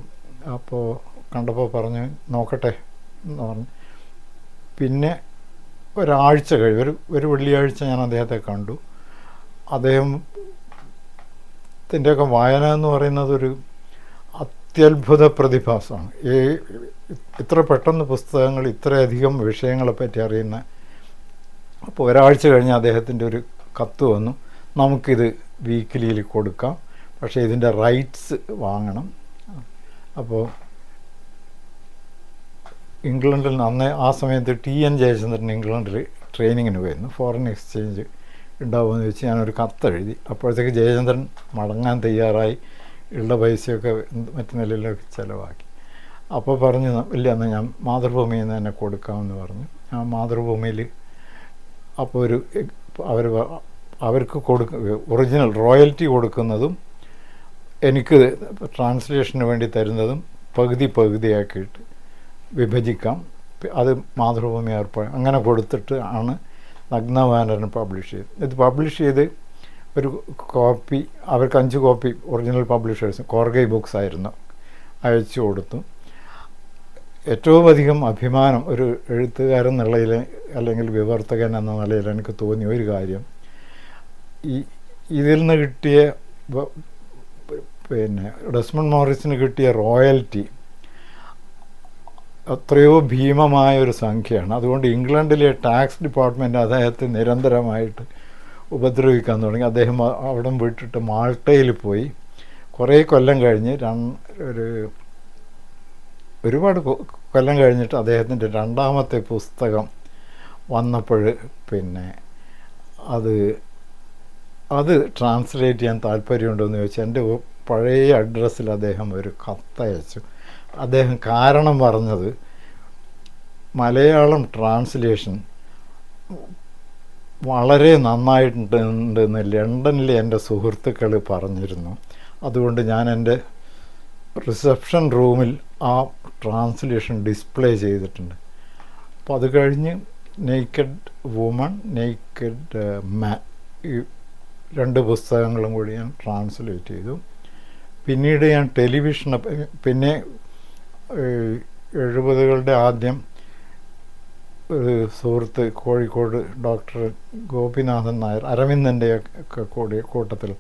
S1: അപ്പോൾ കണ്ടപ്പോൾ പറഞ്ഞു നോക്കട്ടെ എന്ന് പറഞ്ഞു. പിന്നെ ഒരാഴ്ച കഴിഞ്ഞ് ഒരു വെള്ളിയാഴ്ച ഞാൻ അദ്ദേഹത്തെ കണ്ടു. അദ്ദേഹത്തിൻ്റെയൊക്കെ വായന എന്ന് പറയുന്നത് ഒരു അത്യത്ഭുത പ്രതിഭാസമാണ്. ഇത്ര പെട്ടെന്ന് പുസ്തകങ്ങൾ, ഇത്രയധികം വിഷയങ്ങളെപ്പറ്റി അറിയുന്ന. അപ്പോൾ ഒരാഴ്ച കഴിഞ്ഞ് അദ്ദേഹത്തിൻ്റെ ഒരു കത്ത് വന്നു, നമുക്കിത് വീക്കിലിയിൽ കൊടുക്കാം, പക്ഷേ ഇതിൻ്റെ റൈറ്റ്സ് വാങ്ങണം. അപ്പോൾ ഇംഗ്ലണ്ടിൽ അന്ന് ആ സമയത്ത് TN ജയചന്ദ്രൻ ഇംഗ്ലണ്ടിൽ ട്രെയിനിങ്ങിന് പോയിരുന്നു. ഫോറിൻ എക്സ്ചേഞ്ച് ഉണ്ടാവുമെന്ന് വെച്ച് ഞാനൊരു കത്തെഴുതി. അപ്പോഴത്തേക്ക് ജയചന്ദ്രൻ മടങ്ങാൻ തയ്യാറായി, ഉള്ള പൈസയൊക്കെ മറ്റു നിലയിലൊക്കെ ചിലവാക്കി. അപ്പോൾ പറഞ്ഞു ഇല്ല എന്നാൽ ഞാൻ മാതൃഭൂമിയിൽ നിന്ന് തന്നെ കൊടുക്കാമെന്ന് പറഞ്ഞു. ആ മാതൃഭൂമിയിൽ അപ്പോൾ അവർക്ക് ഒറിജിനൽ റോയൽറ്റി കൊടുക്കുന്നതും എനിക്ക് ട്രാൻസ്ലേഷന് വേണ്ടി തരുന്നതും പകുതിയാക്കിയിട്ട് വിഭജിക്കാം, അത് മാതൃഭൂമി ഏർപ്പാട് അങ്ങനെ കൊടുത്തിട്ട് ആണ് നഗ്നവാനരൻ പബ്ലിഷ് ചെയ്ത്. ഇത് പബ്ലിഷ് ചെയ്ത് ഒരു കോപ്പി അവർക്ക് 5 കോപ്പി ഒറിജിനൽ പബ്ലിഷേഴ്സ് കോർഗൈ ബുക്സ് ആയിരുന്നു അയച്ചു കൊടുത്തു. ഏറ്റവും അധികം അഭിമാനം ഒരു എഴുത്തുകാരൻ എന്നുള്ളതിൽ അല്ലെങ്കിൽ വിവർത്തകൻ എന്ന നിലയിൽ എനിക്ക് തോന്നിയ ഒരു കാര്യം, ഇതിൽ നിന്ന് കിട്ടിയ പിന്നെ ഡെസ്മണ്ട് മോറിസിന് കിട്ടിയ റോയൽറ്റി എത്രയോ ഭീമമായൊരു സംഖ്യയാണ്. അതുകൊണ്ട് ഇംഗ്ലണ്ടിലെ ടാക്സ് ഡിപ്പാർട്ട്മെൻറ്റ് അദ്ദേഹത്തെ നിരന്തരമായിട്ട് ഉപദ്രവിക്കാൻ തുടങ്ങി. അദ്ദേഹം അവിടെ വിട്ടിട്ട് മാൾട്ടയിൽ പോയി. കുറേ കൊല്ലം കഴിഞ്ഞ് ഒരുപാട് കൊല്ലം കഴിഞ്ഞിട്ട് അദ്ദേഹത്തിൻ്റെ 2ാമത്തെ പുസ്തകം വന്നപ്പോൾ പിന്നെ അത് ട്രാൻസ്ലേറ്റ് ചെയ്യാൻ താല്പര്യമുണ്ടോയെന്ന് ചോദിച്ചാൽ എൻ്റെ പഴയ അഡ്രസ്സിൽ അദ്ദേഹം ഒരു കത്തയച്ചു. അദ്ദേഹം കാരണം പറഞ്ഞത് മലയാളം ട്രാൻസ്ലേഷൻ വളരെ നന്നായിട്ടുണ്ടെന്ന് ലണ്ടനിലെ എൻ്റെ സുഹൃത്തുക്കൾ പറഞ്ഞിരുന്നു. അതുകൊണ്ട് ഞാൻ എൻ്റെ റിസപ്ഷൻ റൂമിൽ ആ ട്രാൻസ്ലേഷൻ ഡിസ്പ്ലേ ചെയ്തിട്ടുണ്ട്. അപ്പോൾ അത് കഴിഞ്ഞ് നേക്കഡ് വുമൺ, നേക്കഡ് മാൻ, ഈ 2 പുസ്തകങ്ങളും കൂടി ഞാൻ ട്രാൻസ്ലേറ്റ് ചെയ്തു. പിന്നീട് ഞാൻ പിന്നെ 70കളുടെ ആദ്യം ഒരു സുഹൃത്ത് കോഴിക്കോട് ഡോക്ടർ ഗോപിനാഥൻ നായർ, അരവിന്ദൻ്റെ ഒക്കെ കൂട്ടത്തിൽ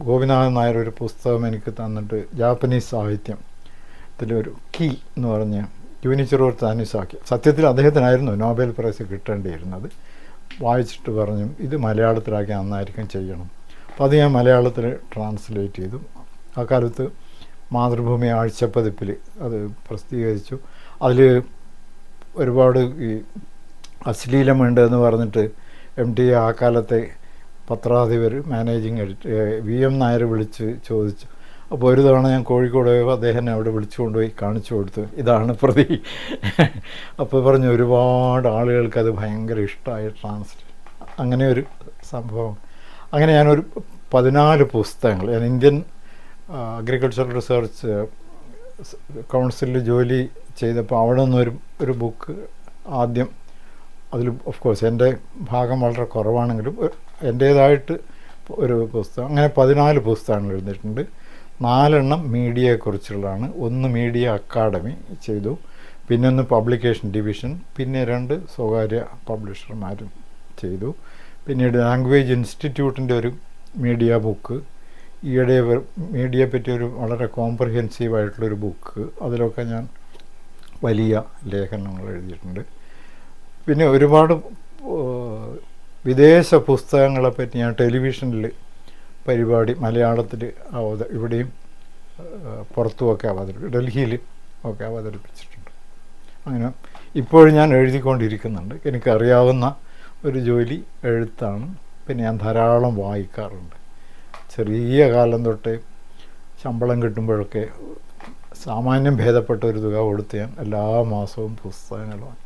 S1: ഗോപിനാഥൻ നായർ ഒരു പുസ്തകം എനിക്ക് തന്നിട്ട് ജാപ്പനീസ് സാഹിത്യത്തിലൊരു കീ എന്ന് പറഞ്ഞ് യൂനിച്ചെറൂർ താനിസാക്കി, സത്യത്തിൽ അദ്ദേഹത്തിനായിരുന്നു നോബൽ പ്രൈസ് കിട്ടേണ്ടിയിരുന്നത്, വായിച്ചിട്ട് പറഞ്ഞു ഇത് മലയാളത്തിലാക്കി നന്നായിരിക്കും ചെയ്യണം. അപ്പോൾ അത് ഞാൻ മലയാളത്തിൽ ട്രാൻസ്ലേറ്റ് ചെയ്തു. ആ കാലത്ത് മാതൃഭൂമി ആഴ്ചപ്പതിപ്പിൽ അത് പ്രസിദ്ധീകരിച്ചു. അതിൽ ഒരുപാട് ഈ അശ്ലീലമുണ്ട് എന്ന് പറഞ്ഞിട്ട് MT ആ കാലത്തെ പത്രാധിപർ മാനേജിങ് എഡിറ്റർ VM നായർ വിളിച്ച് ചോദിച്ചു. അപ്പോൾ ഒരു തവണ ഞാൻ കോഴിക്കോട് പോയപ്പോൾ അദ്ദേഹം അവിടെ വിളിച്ചു കൊണ്ടുപോയി കാണിച്ചു കൊടുത്തു, ഇതാണ് പ്രതി. അപ്പോൾ പറഞ്ഞു ഒരുപാട് ആളുകൾക്ക് അത് ഭയങ്കര ഇഷ്ടമായി ട്രാൻസ്ലേറ്റ്. അങ്ങനെ ഒരു സംഭവം. അങ്ങനെ ഞാനൊരു 14 പുസ്തകങ്ങൾ, ഞാൻ ഇന്ത്യൻ അഗ്രികൾച്ചറൽ റിസർച്ച് കൗൺസിലിൽ ജോലി ചെയ്തപ്പോൾ അവിടെ നിന്നൊരു ബുക്ക് ആദ്യം, അതിൽ ഓഫ് കോഴ്സ് എൻ്റെ ഭാഗം വളരെ കുറവാണെങ്കിലും എൻ്റേതായിട്ട് ഒരു പുസ്തകം, അങ്ങനെ 14 പുസ്തകങ്ങൾ എഴുതിയിട്ടുണ്ട്. 4 മീഡിയയെക്കുറിച്ചുള്ളതാണ്. 1 മീഡിയ അക്കാഡമി ചെയ്തു, പിന്നെ 1 പബ്ലിക്കേഷൻ ഡിവിഷൻ, പിന്നെ 2 സ്വകാര്യ പബ്ലിഷർമാരും ചെയ്തു, പിന്നീട് ലാംഗ്വേജ് ഇൻസ്റ്റിറ്റ്യൂട്ടിൻ്റെ ഒരു മീഡിയ ബുക്ക്, ഈയിടെ മീഡിയയെ പറ്റി ഒരു വളരെ കോംപ്രഹെൻസീവായിട്ടുള്ളൊരു ബുക്ക്, അതിലൊക്കെ ഞാൻ വലിയ ലേഖനങ്ങൾ എഴുതിയിട്ടുണ്ട്. പിന്നെ ഒരുപാട് വിദേശ പുസ്തകങ്ങളെപ്പറ്റി ഞാൻ ടെലിവിഷനിൽ പരിപാടി മലയാളത്തിൽ ഇവിടെയും പുറത്തുമൊക്കെ ഡൽഹിയിൽ ഒക്കെ അവതരിപ്പിച്ചിട്ടുണ്ട്. അങ്ങനെ ഇപ്പോഴും ഞാൻ എഴുതിക്കൊണ്ടിരിക്കുന്നുണ്ട്. എനിക്കറിയാവുന്ന ഒരു ജോലി എഴുത്താണ്. പിന്നെ ഞാൻ ധാരാളം വായിക്കാറുണ്ട്. ചെറിയ കാലം തൊട്ടേ ശമ്പളം കിട്ടുമ്പോഴൊക്കെ സാമാന്യം ഭേദപ്പെട്ട ഒരു തുക കൊടുത്ത് ഞാൻ എല്ലാ മാസവും പുസ്തകങ്ങളും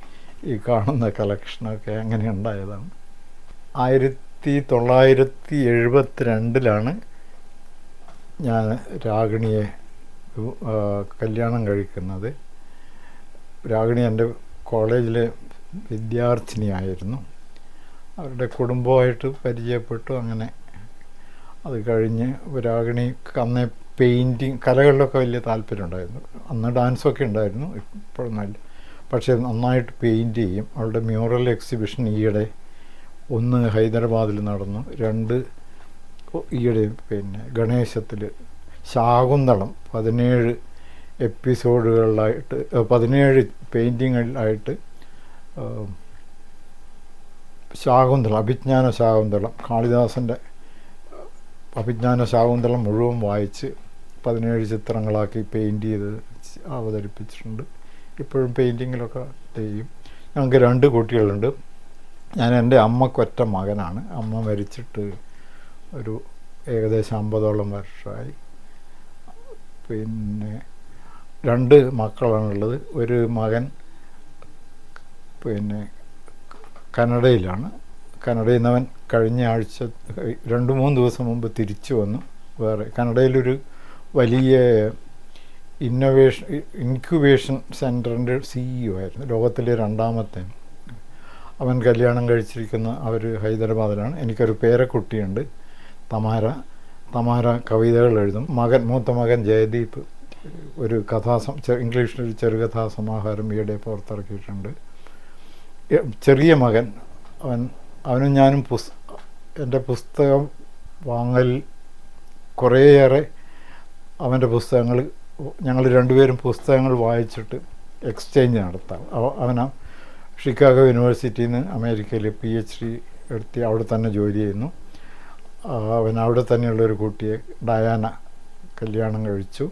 S1: ഈ കാണുന്ന കളക്ഷനൊക്കെ അങ്ങനെ ഉണ്ടായതാണ്. 1972 ഞാൻ രാഗിണിയെ കല്യാണം കഴിക്കുന്നത്. രാഗിണി എൻ്റെ കോളേജിലെ വിദ്യാർത്ഥിനിയായിരുന്നു. അവരുടെ കുടുംബമായിട്ട് പരിചയപ്പെട്ടു. അങ്ങനെ അത് കഴിഞ്ഞ് രാഗിണിക്ക് അന്നേ പെയിൻറ്റിങ് കലകളിലൊക്കെ വലിയ താല്പര്യം ഉണ്ടായിരുന്നു. അന്ന് ഡാൻസൊക്കെ ഉണ്ടായിരുന്നു, ഇപ്പോഴൊന്നുമില്ല. പക്ഷേ നന്നായിട്ട് പെയിൻറ്റ് ചെയ്യും. അവളുടെ മ്യൂറൽ എക്സിബിഷൻ ഈയിടെ 1 ഹൈദരാബാദിൽ നടന്നു, 2 ഈയിടെ പിന്നെ ഗണേശത്തിൽ ശാകുന്തളം 17 എപ്പിസോഡുകളിലായിട്ട് 17 പെയിൻറ്റിങ്ങുകളിലായിട്ട് ശാകുന്തളം, അഭിജ്ഞാന ശാകുന്തളം, കാളിദാസൻ്റെ അഭിജ്ഞാന ശാകുന്തളം മുഴുവൻ വായിച്ച് 17 ചിത്രങ്ങളാക്കി പെയിൻറ്റ് ചെയ്ത് അവതരിപ്പിച്ചിട്ടുണ്ട്. ഇപ്പോഴും പെയിൻറ്റിങ്ങിലൊക്കെ ചെയ്യും. ഞങ്ങൾക്ക് 2 കുട്ടികളുണ്ട്. ഞാൻ എൻ്റെ അമ്മക്കൊറ്റ മകനാണ്. അമ്മ മരിച്ചിട്ട് ഒരു ഏകദേശം 50ഓളം വർഷമായി. പിന്നെ 2 മക്കളാണുള്ളത്. ഒരു മകൻ പിന്നെ കാനഡയിലാണ്. കാനഡയിൽ നിന്നവൻ കഴിഞ്ഞ ആഴ്ച 2-3 ദിവസം മുമ്പ് തിരിച്ചു വന്നു. വേറെ കാനഡയിലൊരു വലിയ ഇൻക്യുബേഷൻ സെൻറ്ററിൻ്റെ CEO ആയിരുന്നു, ലോകത്തിലെ 2ാമത്തെ. അവൻ കല്യാണം കഴിച്ചിരിക്കുന്ന അവർ ഹൈദരാബാദിലാണ്. എനിക്കൊരു പേരക്കുട്ടിയുണ്ട്, തമാര കവിതകൾ എഴുതും. മൂത്ത മകൻ ജയദീപ് ഒരു ഇംഗ്ലീഷിലൊരു ചെറുകഥാ സമാഹാരം ഈയിടെ പുറത്തിറക്കിയിട്ടുണ്ട്. ചെറിയ മകൻ അവനും ഞാനും എൻ്റെ പുസ്തകം വാങ്ങൽ കുറേയേറെ അവൻ്റെ പുസ്തകങ്ങൾ ഞങ്ങൾ 2 പേരും പുസ്തകങ്ങൾ വായിച്ചിട്ട് എക്സ്ചേഞ്ച് നടത്താം. അവനാ ഷിക്കാഗോ യൂണിവേഴ്സിറ്റിയിൽ നിന്ന് അമേരിക്കയിൽ PhD എടുത്തി അവിടെ തന്നെ ജോലി ചെയ്യുന്നു. അവൻ അവിടെ തന്നെയുള്ളൊരു കുട്ടിയെ ഡയാന കല്യാണം കഴിച്ചു.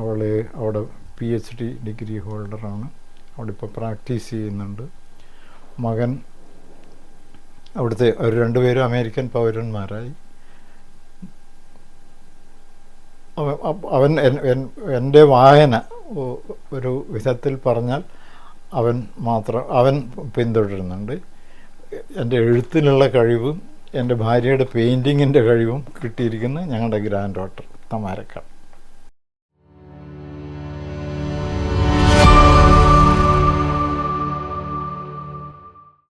S1: അവൾ അവിടെ PhD ഡിഗ്രി ഹോൾഡറാണ്. അവിടെ ഇപ്പോൾ പ്രാക്ടീസ് ചെയ്യുന്നുണ്ട്. മകൻ അവിടുത്തെ അവർ 2 പേരും അമേരിക്കൻ പൗരന്മാരായി. അവൻ എൻ്റെ വായന ഒരു വിധത്തിൽ പറഞ്ഞാൽ അവൻ പിന്തുടരുന്നുണ്ട്. എൻ്റെ എഴുത്തിനുള്ള കഴിവും എൻ്റെ ഭാര്യയുടെ പെയിൻറ്റിങ്ങിൻ്റെ കഴിവും കിട്ടിയിരിക്കുന്നത് ഞങ്ങളുടെ ഗ്രാൻഡ് ഡോട്ടർ തമാരക്കാണ്.